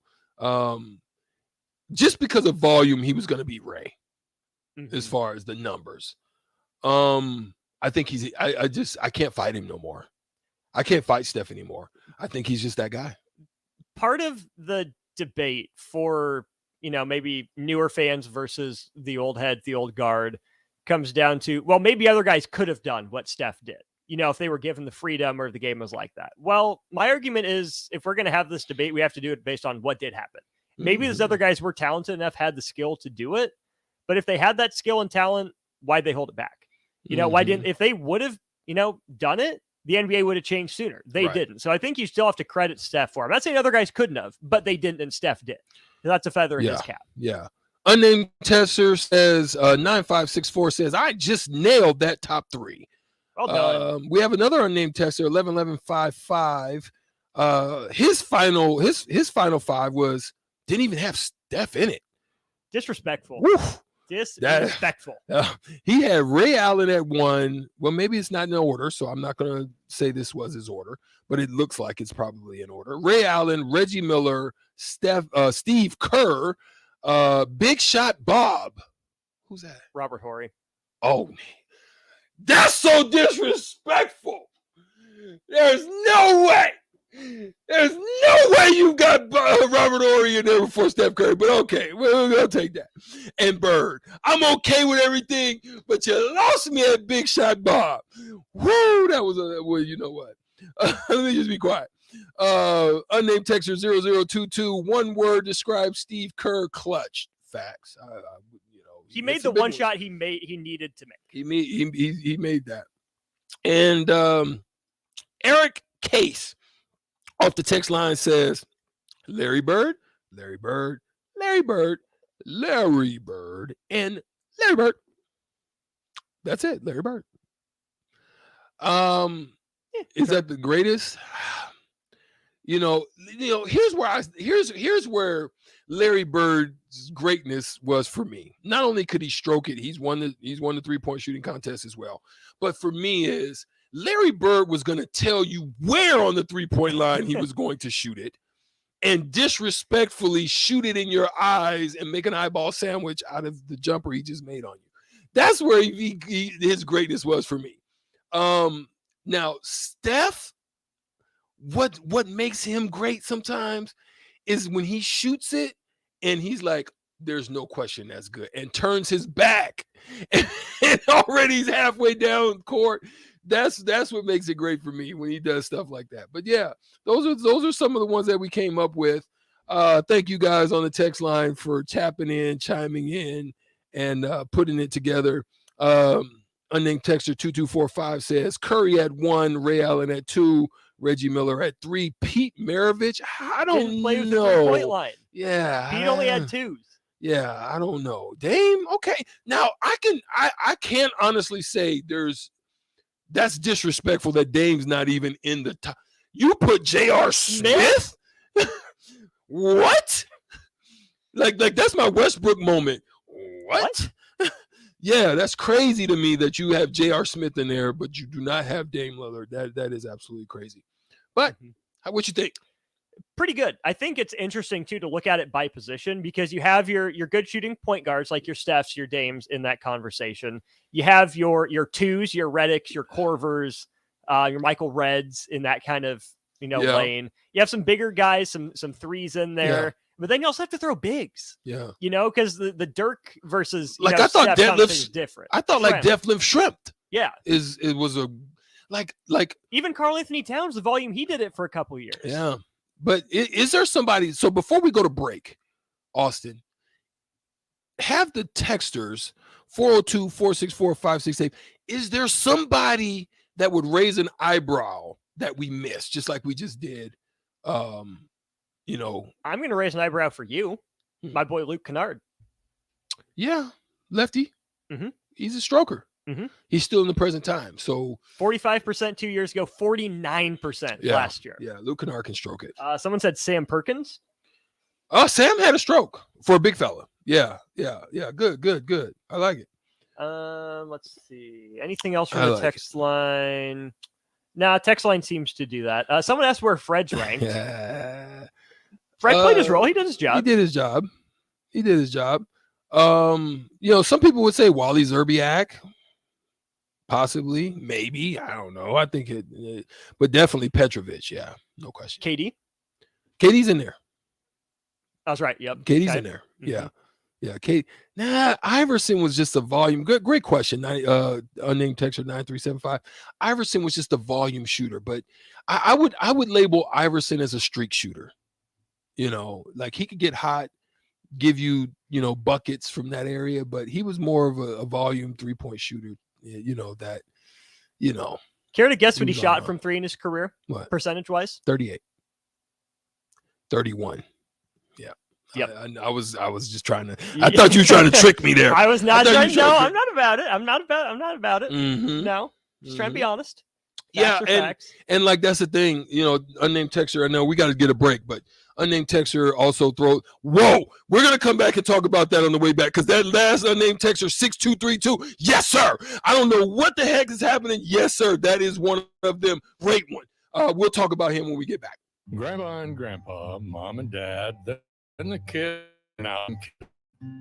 Just because of volume, he was going to beat Ray as far as the numbers. I think I can't fight him no more. I can't fight Steph anymore. I think he's just that guy. Part of the debate for, maybe newer fans versus the old head, the old guard, comes down to, well, maybe other guys could have done what Steph did, if they were given the freedom or the game was like that. Well, my argument is, if we're going to have this debate, we have to do it based on what did happen. Maybe those other guys were talented enough, had the skill to do it. But if they had that skill and talent, why'd they hold it back? Why didn't, if they would have, done it, the NBA would have changed sooner. They didn't. So I think you still have to credit Steph for it. I'm not saying other guys couldn't have, but they didn't, and Steph did. And that's a feather in his cap. Yeah. Unnamed Tester says, 9564 says, I just nailed that top 3. Well done. We have another unnamed tester, 111155. His final 5 was, didn't even have Steph in it. Disrespectful. Woof. Disrespectful. He had Ray Allen at 1. Well, maybe it's not in order, so I'm not going to say this was his order, but it looks like it's probably in order. Ray Allen, Reggie Miller, Steve Kerr, Big Shot Bob. Who's that? Robert Horry. Oh, that's so disrespectful. There's no way. There's no way you got Robert Horry in there before Steph Curry, but okay, we'll take that. And Bird, I'm okay with everything, but you lost me at Big Shot Bob. Woo, that was well, you know what? Let me just be quiet. Unnamed texter 0022. One word describes Steve Kerr clutch. Facts. He made the one shot he needed to make. He made that. And Eric Case off the text line says, Larry Bird, Larry Bird, Larry Bird, Larry Bird, and Larry Bird. That's it, Larry Bird. Is that the greatest? Here's where Larry Bird's greatness was for me. Not only could he stroke it, he's won the 3-point shooting contest as well. But for me is Larry Bird was going to tell you where on the 3-point line he was going to shoot it and disrespectfully shoot it in your eyes and make an eyeball sandwich out of the jumper he just made on you. That's where his greatness was for me. Now, Steph, what makes him great sometimes is when he shoots it and he's like, there's no question that's good, and turns his back and already he's halfway down court. That's what makes it great for me when he does stuff like that. But yeah, those are some of the ones that we came up with. Thank you guys on the text line for chiming in, and putting it together. Unnamed texter 2245 says Curry at 1, Ray Allen at 2, Reggie Miller at 3, Pete Maravich. I don't Didn't play with the know. 3-point line. Yeah, Pete only had 2s. Yeah, I don't know. Dame, okay. Now I can't honestly say that's disrespectful that Dame's not even in the top. You put J.R. Smith? What? Like that's my Westbrook moment. What? Yeah, that's crazy to me that you have J.R. Smith in there, but you do not have Dame Lillard. That is absolutely crazy. But what you think? Pretty good. I think it's interesting too to look at it by position, because you have your good shooting point guards like your Stephs, your Dames in that conversation. You have your 2s, your Redicks, your Corvers, your Michael Reds in that kind of lane. You have some bigger guys, some 3s in there. Yeah. But then you also have to throw bigs. Yeah. Because the Dirk versus I thought Deadlift is different. I thought Shrimp. Deadlift Shrimped. Yeah. It was a like even Karl Anthony Towns, the volume he did it for a couple years. Yeah. But is there somebody? So before we go to break, Austin, have the texters 402-464-568. Is there somebody that would raise an eyebrow that we missed, just like we just did? I'm going to raise an eyebrow for you, my boy Luke Kennard. Yeah, lefty. Mm-hmm. He's a stroker. Mm-hmm. He's still in the present time. So 45% 2 years ago, 49% last year. Yeah, Luke Kennard can stroke it. Someone said Sam Perkins. Sam had a stroke for a big fella. Yeah. Good. I like it. Let's see. Anything else from the text line? No, text line seems to do that. Someone asked where Fred's ranked. Fred played his role. He did his job. He did his job. Some people would say Wally Zerbiak. Possibly, maybe. I don't know. I think but definitely Petrovic. Yeah, no question. KD's in there. That's right. Yep. KD's in there. Yeah. Yeah. KD. Iverson was just a volume. Great question. Unnamed texter 9375. Iverson was just a volume shooter, but I would label Iverson as a streak shooter. Like he could get hot, give you, buckets from that area, but he was more of a volume 3-point shooter. Care to guess what he shot from 3 in his career? What? Percentage-wise? 38. 31. Yeah. Yep. I was just trying to. I thought you were trying to trick me there. I was not trying. No, I'm not about it. I'm not about it. Mm-hmm. No, just trying to be honest. And like that's the thing. Unnamed texter. I know we got to get a break, but unnamed texter also throw. Whoa, we're gonna come back and talk about that on the way back, because that last unnamed texter 6232. Yes, sir. I don't know what the heck is happening. Yes, sir. That is one of them. Great one. We'll talk about him when we get back. Grandma and grandpa, mom and dad, and the kid now.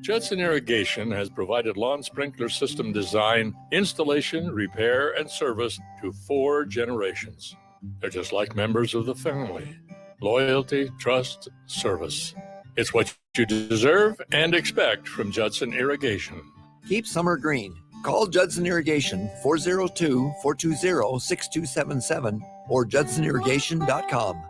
Judson Irrigation has provided lawn sprinkler system design, installation, repair, and service to 4 generations. They're just like members of the family. Loyalty, trust, service. It's what you deserve and expect from Judson Irrigation. Keep summer green. Call Judson Irrigation 402-420-6277 or judsonirrigation.com.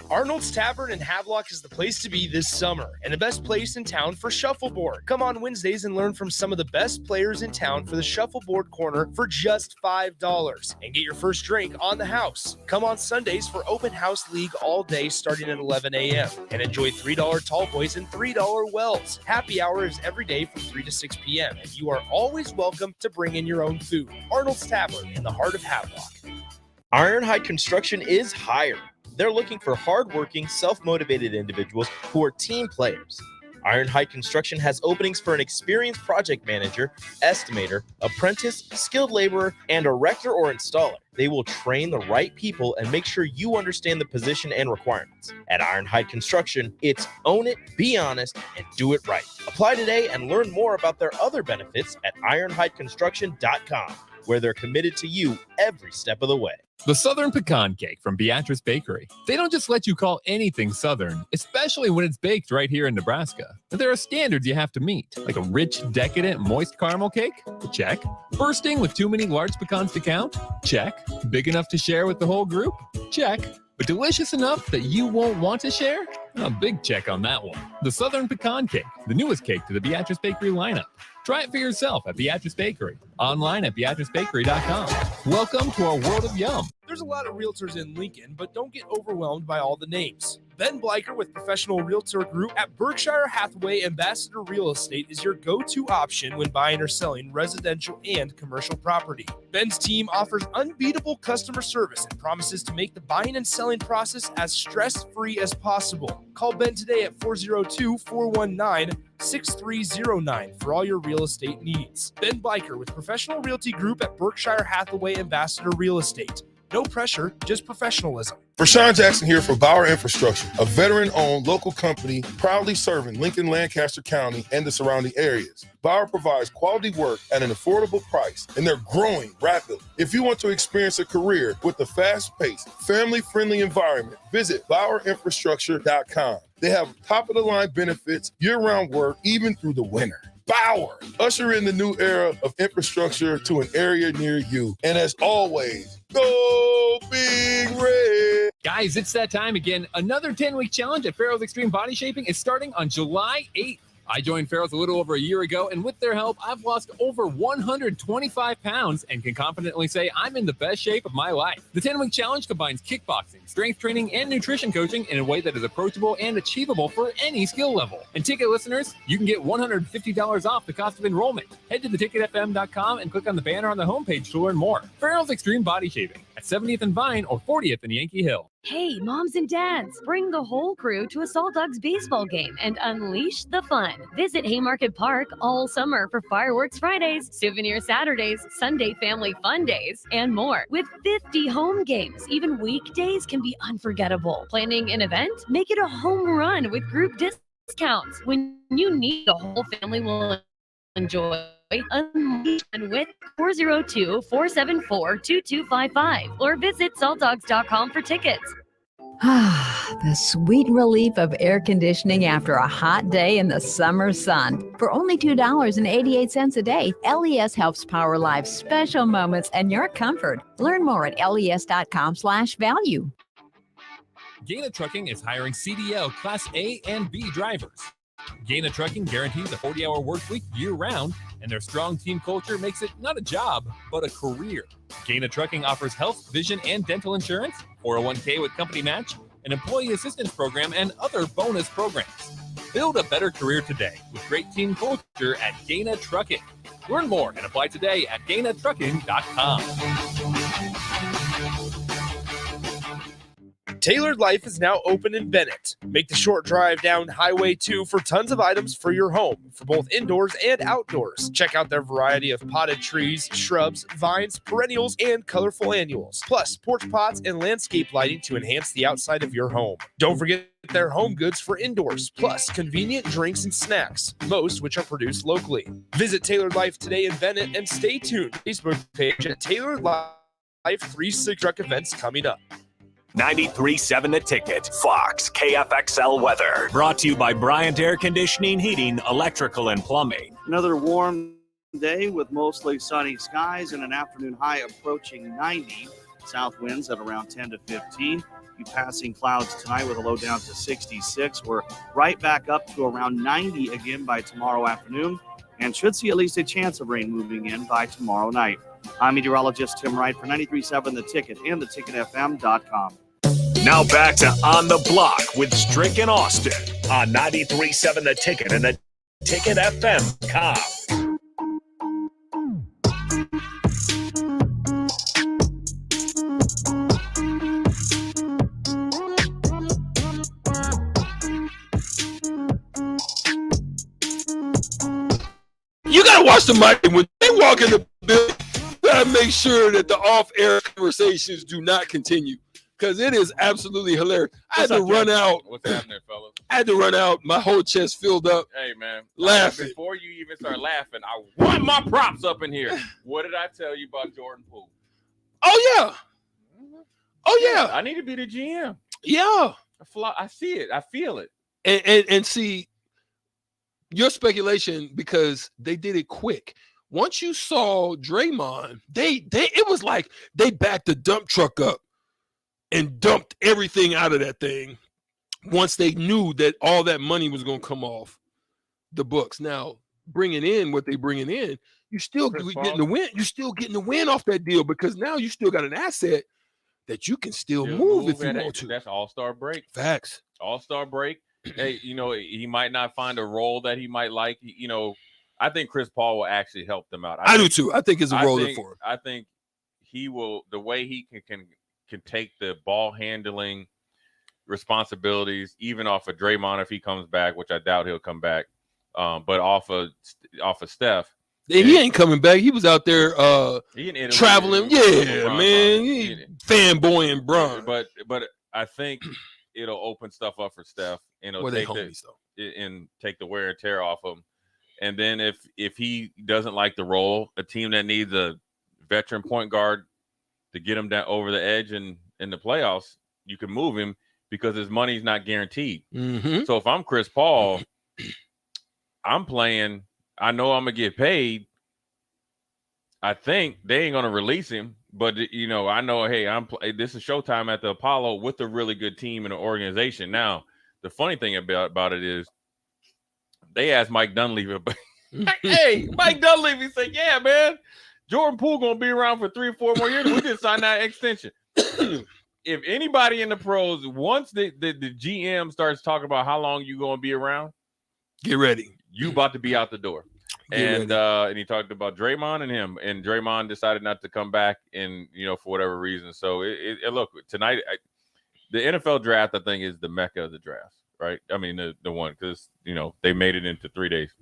Arnold's Tavern in Havelock is the place to be this summer and the best place in town for shuffleboard. Come on Wednesdays and learn from some of the best players in town for the shuffleboard corner for just $5 and get your first drink on the house. Come on Sundays for open house league all day starting at 11 a.m. and enjoy $3 tall boys and $3 wells. Happy hour is every day from 3 to 6 p.m. and you are always welcome to bring in your own food. Arnold's Tavern in the heart of Havelock. Ironhide Construction is hiring. They're looking for hardworking, self-motivated individuals who are team players. Ironhide Construction has openings for an experienced project manager, estimator, apprentice, skilled laborer, and erector or installer. They will train the right people and make sure you understand the position and requirements. At Ironhide Construction, it's own it, be honest, and do it right. Apply today and learn more about their other benefits at ironhideconstruction.com, where they're committed to you every step of the way. The Southern Pecan Cake from Beatrice Bakery. They don't just let you call anything Southern, especially when it's baked right here in Nebraska. There are standards you have to meet, like a rich, decadent, moist caramel cake? Check. Bursting with too many large pecans to count? Check. Big enough to share with the whole group? Check. But delicious enough that you won't want to share? A big check on that one. The Southern Pecan Cake, the newest cake to the Beatrice Bakery lineup. Try it for yourself at Beatrice Bakery. Online at BeatriceBakery.com. Welcome to our world of yum. There's a lot of realtors in Lincoln, but don't get overwhelmed by all the names. Ben Bleicher with Professional Realtor Group at Berkshire Hathaway Ambassador Real Estate is your go-to option when buying or selling residential and commercial property. Ben's team offers unbeatable customer service and promises to make the buying and selling process as stress-free as possible. Call Ben today at 402-419-6309 for all your real estate needs. Ben Bleicher with Professional Realty Group at Berkshire Hathaway Ambassador Real Estate. No pressure, just professionalism. Rashawn Jackson here for Bauer Infrastructure, a veteran-owned local company proudly serving Lincoln, Lancaster County, and the surrounding areas. Bauer provides quality work at an affordable price, and they're growing rapidly. If you want to experience a career with a fast-paced, family-friendly environment, visit BauerInfrastructure.com. They have top-of-the-line benefits, year-round work, even through the winter. Bauer, usher in the new era of infrastructure to an area near you. And as always, go Big Red. Guys, it's that time again. Another 10-week challenge at Farrell's Extreme Body Shaping is starting on July 8th. I joined Farrell's a little over a year ago, and with their help, I've lost over 125 pounds and can confidently say I'm in the best shape of my life. The 10-week challenge combines kickboxing, strength training, and nutrition coaching in a way that is approachable and achievable for any skill level. And ticket listeners, you can get $150 off the cost of enrollment. Head to theticketfm.com and click on the banner on the homepage to learn more. Farrell's Extreme Body Shaping at 70th and Vine or 40th and Yankee Hill. Hey, moms and dads, bring the whole crew to a Salt Dogs baseball game and unleash the fun. Visit Haymarket Park all summer for fireworks Fridays, souvenir Saturdays, Sunday family fun days, and more. With 50 home games, even weekdays can be unforgettable. Planning an event? Make it a home run with group discounts. When you need, the whole family will enjoy. Unleash with 402-474-2255 or visit saltdogs.com for tickets. The sweet relief of air conditioning after a hot day in the summer sun. For only $2.88 a day, LES helps power life's special moments and your comfort. Learn more at les.com/value. Gaina Trucking is hiring CDL Class A and B drivers. Gaina Trucking guarantees a 40-hour work week year-round, and their strong team culture makes it not a job, but a career. Gaina Trucking offers health, vision, and dental insurance, 401k with company match, an employee assistance program, and other bonus programs. Build a better career today with great team culture at Gaina Trucking. Learn more and apply today at GainaTrucking.com. Tailored Life is now open in Bennett. Make the short drive down Highway 2 for tons of items for your home, for both indoors and outdoors. Check out their variety of potted trees, shrubs, vines, perennials, and colorful annuals. Plus, porch pots and landscape lighting to enhance the outside of your home. Don't forget their home goods for indoors, plus convenient drinks and snacks, most which are produced locally. Visit Tailored Life today in Bennett and stay tuned. Facebook page at Tailored Life 360 truck events coming up. 93.7 The Ticket, Fox, KFXL weather. Brought to you by Bryant Air Conditioning, Heating, Electrical, and Plumbing. Another warm day with mostly sunny skies and an afternoon high approaching 90. South winds at around 10 to 15. Be passing clouds tonight with a low down to 66. We're right back up to around 90 again by tomorrow afternoon and should see at least a chance of rain moving in by tomorrow night. I'm meteorologist Tim Wright for 93.7 The Ticket and theticketfm.com. Now back to On the Block with Strick and Austin on 93.7 The Ticket and the ticketfm.com. You gotta watch the mic when they walk in the building. Gotta make sure that the off-air conversations do not continue, because it is absolutely hilarious. I had to run out. What's happening, fellas? I had to run out. My whole chest filled up. Hey, man. Laughing. Before you even start laughing, I want my props up in here. What did I tell you about Jordan Poole? Oh yeah. Oh yeah. I need to be the GM. Yeah. I see it. I feel it. And see your speculation, because they did it quick. Once you saw Draymond, it was like they backed the dump truck up and dumped everything out of that thing once they knew that all that money was going to come off the books. Now, bringing in what they bringing in, you still getting the win. You're still getting the win off that deal, because now you still got an asset that you can still move if you want to. That's all-star break. Facts. All-star break. Hey, he might not find a role that he might like. I think Chris Paul will actually help them out. I do too. I think it's a roller for him. I think he will. The way he can take the ball handling responsibilities, even off of Draymond if he comes back, which I doubt he'll come back. But off of Steph. He ain't coming back. He was out there traveling. Yeah, man. Fanboying Bron. But I think it'll open stuff up for Steph, and it'll take the wear and tear off him. And then if he doesn't like the role, a team that needs a veteran point guard to get him down over the edge in the playoffs, you can move him because his money's not guaranteed. Mm-hmm. So if I'm Chris Paul, I'm playing. I know I'm gonna get paid. I think they ain't gonna release him, but I know. Hey, this is showtime at the Apollo with a really good team and an organization. Now, the funny thing about it is, they asked Mike Dunleavy. Hey, Mike Dunleavy said, "Yeah, man, Jordan Poole gonna be around for 3 or 4 more years. We just signed that extension." If anybody in the pros, once the GM starts talking about how long you gonna be around, get ready. You about to be out the door. And he talked about Draymond and him, and Draymond decided not to come back, and for whatever reason. So look, tonight, the NFL draft, I think, is the mecca of the draft, right? I mean, the one, because they made it into 3 days.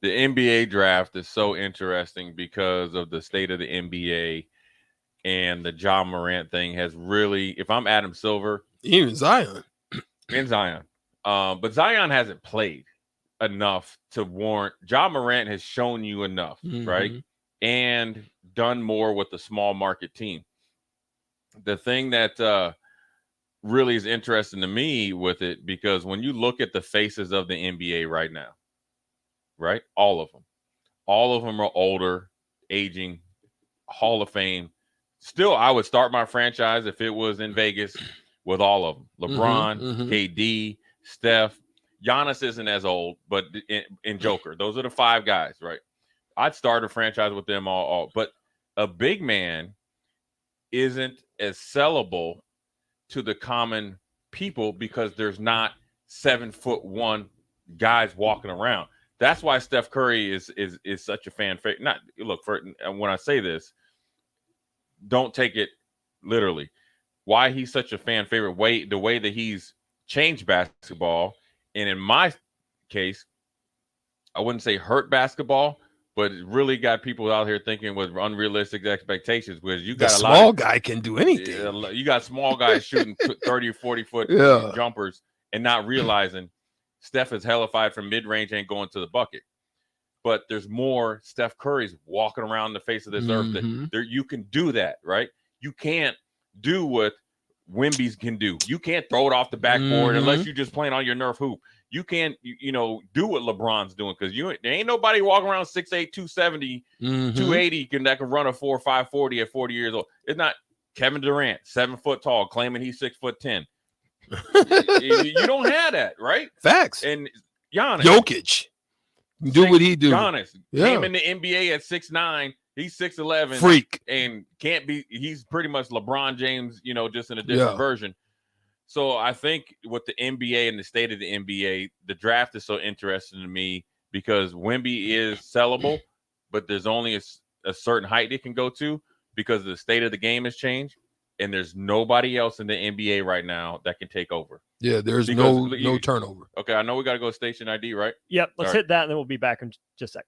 The NBA draft is so interesting because of the state of the NBA, and the Ja Morant thing has really. If I'm Adam Silver, even Zion, but Zion hasn't played enough to warrant. Ja Morant has shown you enough, right? And done more with the small market team. The thing that really is interesting to me with it, because when you look at the faces of the NBA right now, right? All of them are older, aging, Hall of Fame. Still, I would start my franchise if it was in Vegas with all of them. LeBron, KD, Steph. Giannis isn't as old, but in Joker, those are the 5 guys, right? I'd start a franchise with them all. But a big man isn't as sellable to the common people because there's not 7'1" guys walking around. That's why Steph Curry is such a fan favorite. Not look for when I say this, don't take it literally. why he's such a fan favorite, the way that he's changed basketball, and in my case, I wouldn't say hurt basketball, but it really got people out here thinking with unrealistic expectations. Because you got The a small lot guy can do anything. You got small guys shooting 30 or 40 foot Yeah. jumpers and not realizing Steph is hellified from mid range and going to the bucket. But there's more Steph Curry's walking around the face of this earth that you can do that, right? You can't do what Wemby's can do. You can't throw it off the backboard unless you're just playing on your Nerf hoop. You can't, do what LeBron's doing because there ain't nobody walking around 6'8", 270, 280 that can run a 4.5 40 at 40 years old. It's not Kevin Durant, 7 foot tall, claiming he's 6'10". You don't have that, right? Facts. And Giannis, Jokic, do what he do. Giannis Yeah. came in the NBA at 6'9". He's 6'11", Freak, and can't be. He's pretty much LeBron James, just in a different version. So I think with the NBA and the state of the NBA, the draft is so interesting to me because Wemby is sellable, but there's only a certain height it can go to because the state of the game has changed, and there's nobody else in the NBA right now that can take over. Yeah, there's Because no turnover. Okay, I know we got to go station ID, right? Yep, let's All right. hit that, and then we'll be back in just a sec.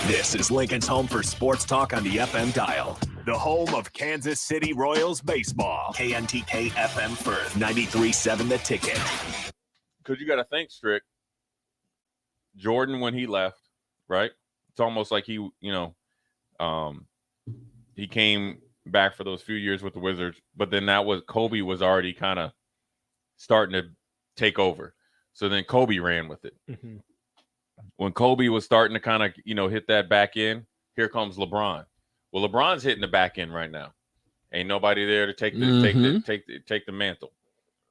This is Lincoln's home for sports talk on the FM dial. The home of Kansas City Royals baseball. KNTK FM Firth, 93.7 The Ticket. Because you got to think, Strick, Jordan, when he left, right? It's almost like he came back for those few years with the Wizards, but then Kobe was already kind of starting to take over. So then Kobe ran with it. Mm-hmm. When Kobe was starting to kind of, hit that back end, here comes LeBron. Well, LeBron's hitting the back end right now. Ain't nobody there to take the mantle.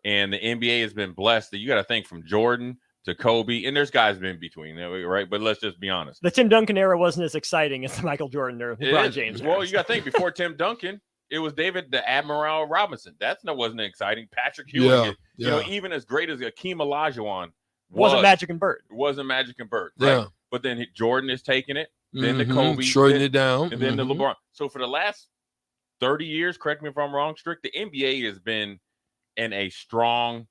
And the NBA has been blessed that you got to think from Jordan to Kobe, and there's guys in between, right? But let's just be honest. The Tim Duncan era wasn't as exciting as the Michael Jordan or LeBron James era. Well, you got to think before Tim Duncan, it was David the Admiral Robinson. Wasn't exciting. Patrick Ewing, even as great as Akeem Olajuwon wasn't Magic and Bird. Wasn't Magic and Bird, right? Yeah. But then Jordan is taking it, then the Kobe, shorting it down, and then the LeBron. So for the last 30 years, correct me if I'm wrong, Strick, the NBA has been in a strong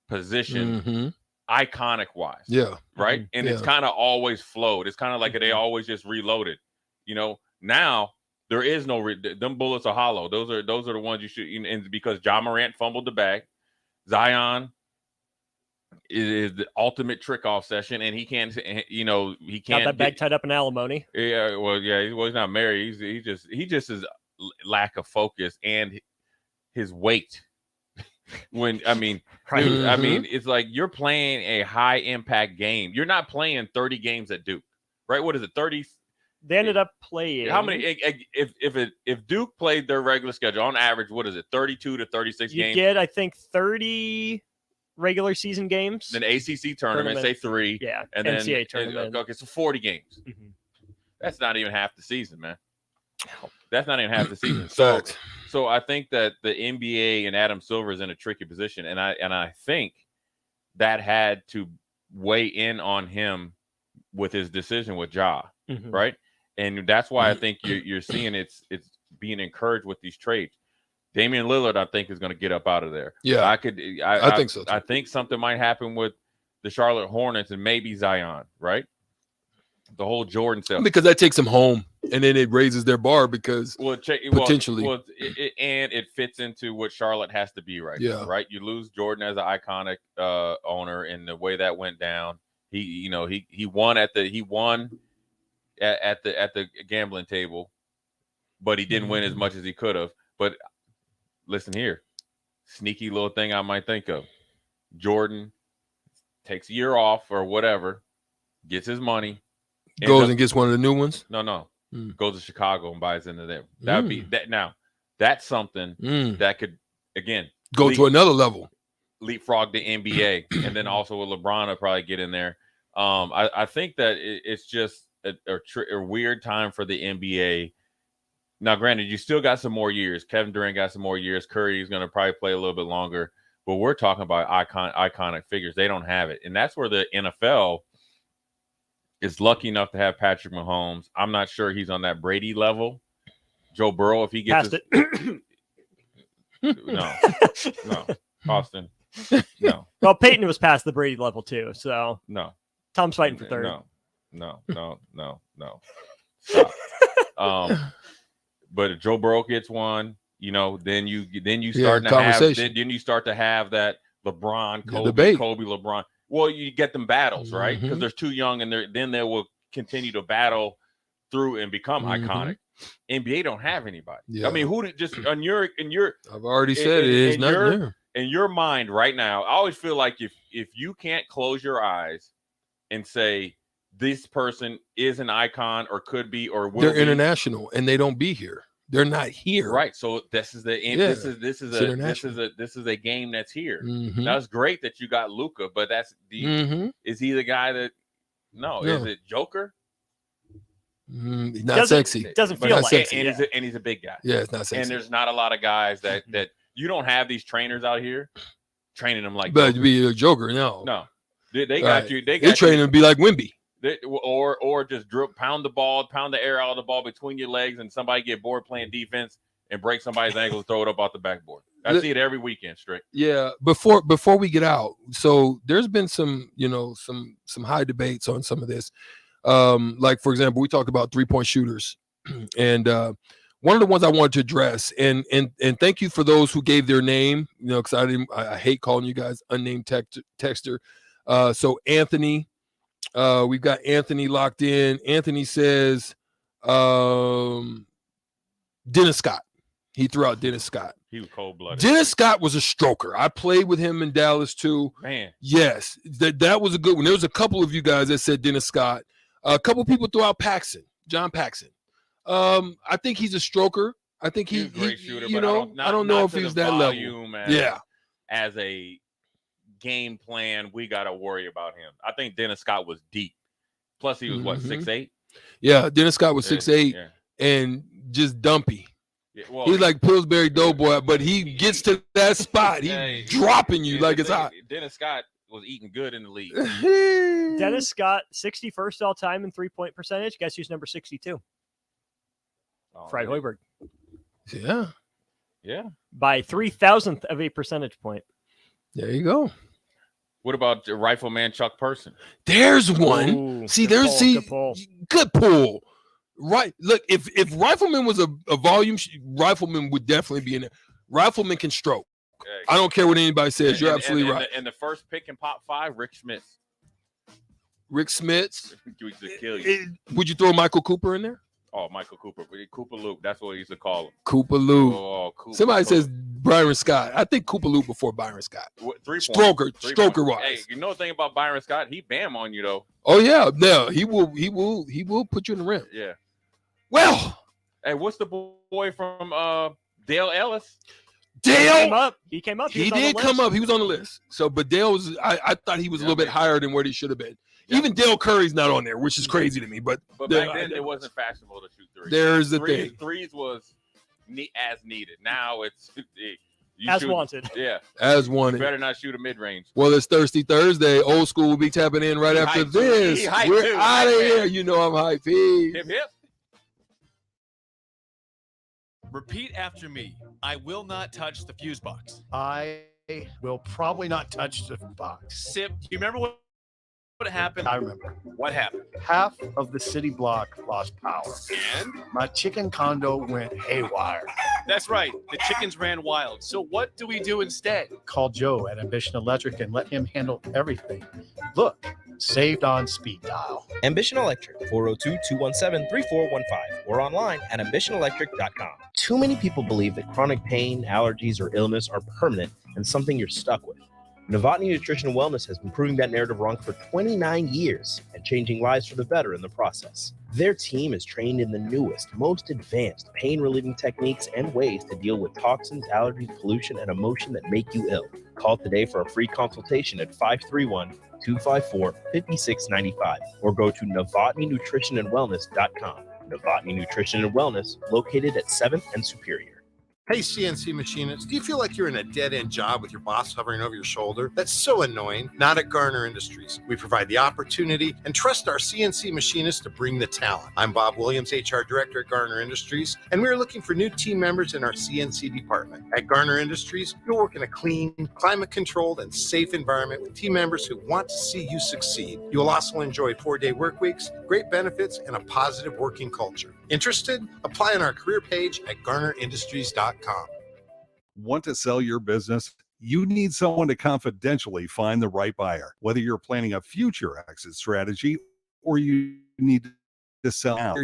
position, iconic wise. Yeah. Right. And it's kind of always flowed. It's kind of like they always just reloaded. Now there is no them bullets are hollow. Those are the ones you should. And because Ja Morant fumbled the bag, Zion is the ultimate trick off session, and he can't. He can't got that bag tied up in alimony. Yeah. Well, yeah. He's not married. He just is lack of focus and his weight. Dude, it's like you're playing a high impact game. You're not playing 30 games at Duke, right? What is it? 30. They ended up playing. How many? If Duke played their regular schedule on average, what is it? 32 to 36 you games. You get, I think, 30 regular season games. Then ACC tournament, say 3. Yeah. And NCAA then tournament. Okay, so 40 games. Mm-hmm. That's not even half the season, man. That's not even half the season. So I think that the NBA and Adam Silver is in a tricky position, and I think that had to weigh in on him with his decision with Ja, right? And that's why I think you're seeing it's being encouraged with these trades. Damian Lillard, I think, is going to get up out of there. Yeah, I think so too. I think something might happen with the Charlotte Hornets and maybe Zion, right? The whole Jordan stuff. Because that takes them home, and then it raises their bar because potentially. It fits into what Charlotte has to be right now, right? You lose Jordan as an iconic owner, and the way that went down. He won at the gambling table, but he didn't win as much as he could have. But listen here, sneaky little thing I might think of. Jordan takes a year off or whatever, gets his money. Goes and gets one of the new ones? No. Goes to Chicago and buys into them. That would be that. Now, that's something that could, again, go to another level. Leapfrog the NBA. And then also with LeBron, will probably get in there. I think that it's just a weird time for the NBA. Now, granted, you still got some more years. Kevin Durant got some more years. Curry is going to probably play a little bit longer. But we're talking about iconic figures. They don't have it. And that's where the NFL is lucky enough to have Patrick Mahomes. I'm not sure he's on that Brady level. Joe Burrow, if he gets No. Austin. No. Well, Peyton was past the Brady level too, so No. Tom's fighting for third. No. Stop. But if Joe Burrow gets one, then you start to have then you start to have that LeBron, Kobe, LeBron. Well, you get them battles, right? Because they're too young, and then they will continue to battle through and become iconic. NBA don't have anybody. Yeah. I mean, who did just in your I've already said it is not there. In your mind right now, I always feel like if you can't close your eyes and say this person is an icon or could be or will they're be, international and they don't be here. They're not here. Right. So this is the end. Yeah. This is a game that's here. Mhm. That's great that you got Luka, but that's is he the guy that No. is it Joker? Not sexy. Doesn't But feel not like sexy. And he's a big guy. Yeah, it's not sexy. And there's not a lot of guys that you don't have these trainers out here training them like But Joker. to be a Joker, no. No. They got Right. you. They They're got training you. to be like Wemby. Or just pound the air out of the ball between your legs, and somebody get bored playing defense and break somebody's ankle and throw it up off the backboard. I see it every weekend, Strick. Yeah, before we get out, so there's been some high debates on some of this. Like for example, we talked about 3-point shooters, and one of the ones I wanted to address, and thank you for those who gave their name, because I hate calling you guys unnamed texter. So Anthony, we've got Anthony locked in. Anthony says Dennis Scott. He threw out Dennis Scott. He was cold-blooded. Dennis Scott was a stroker. I played with him in Dallas too. Man. Yes, that was a good one. There was a couple of you guys that said Dennis Scott. A couple people threw out John Paxson. I think he's a stroker. I think he's a great shooter. I don't know if he's that level. As a game plan, we got to worry about him. I think Dennis Scott was deep. Plus, he was 6'8". Yeah, Dennis Scott was 6'8" and just dumpy. Yeah, he's like Pillsbury Doughboy, but he gets to that spot. He's dropping you like it's hot. Dennis Scott was eating good in the league. Dennis Scott, 61st all time in 3-point percentage. Guess who's number 62? Fred Hoiberg. Yeah. By 3,000th of a percentage point. There you go. What about Rifleman Chuck Person? There's one. Ooh, Good pull. Right. Look, if Rifleman was a volume, Rifleman would definitely be in there. Rifleman can stroke. I don't care what anybody says. You're absolutely right. And the first pick in Pop 5, Rick Smith. Rick Smith. Used to kill you. Would you throw Michael Cooper in there? Oh, Michael Cooper. Cooper Loop. That's what he used to call him. Cooper Loop. Oh, Cooper. Somebody says Byron Scott. I think Cooper Loop before Byron Scott. 3-point. Stroker wise. Hey, you know the thing about Byron Scott? He bam on you though. Oh yeah, no, he will put you in the rim. Yeah. Well, hey, what's the boy from Dale Ellis? Dale He came up. He did come up. He was on the list. So, but Dale was. I thought he was a little bit higher than where he should have been. Yeah. Even Dale Curry's not on there, which is crazy to me. But back then it wasn't fashionable to shoot threes. There's the thing. Threes was as needed. Now it's wanted. Yeah, as wanted. You better not shoot a mid range. Well, it's Thirsty Thursday. Old School will be tapping in right after this. We're out of here. You know I'm hype. Hip hip. Repeat after me. I will not touch the fuse box. I will probably not touch the box. Sip. Do you remember what happened? I remember. What happened? Half of the city block lost power. And? My chicken condo went haywire. That's right. The chickens ran wild. So what do we do instead? Call Joe at Ambition Electric and let him handle everything. Look, saved on speed dial. Ambition Electric, 402-217-3415, or online at ambitionelectric.com. Too many people believe that chronic pain, allergies, or illness are permanent and something you're stuck with. Novotny Nutrition and Wellness has been proving that narrative wrong for 29 years and changing lives for the better in the process. Their team is trained in the newest, most advanced pain-relieving techniques and ways to deal with toxins, allergies, pollution, and emotion that make you ill. Call today for a free consultation at 531-254-5695 or go to novotnynutritionandwellness.com. Novotny Nutrition and Wellness, located at 7th and Superior. Hey, CNC machinists, do you feel like you're in a dead-end job with your boss hovering over your shoulder? That's so annoying. Not at Garner Industries. We provide the opportunity and trust our CNC machinists to bring the talent. I'm Bob Williams, HR Director at Garner Industries, and we're looking for new team members in our CNC department. At Garner Industries, you'll work in a clean, climate-controlled, and safe environment with team members who want to see you succeed. You will also enjoy 4-day work weeks, great benefits, and a positive working culture. Interested? Apply on our career page at garnerindustries.com. Want to sell your business? You need someone to confidentially find the right buyer. Whether you're planning a future exit strategy or you need to sell now.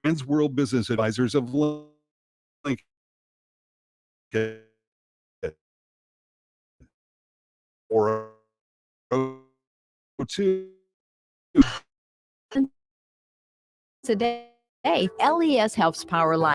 Transworld Business Advisors of Lincoln or 02 Today, LES helps power life.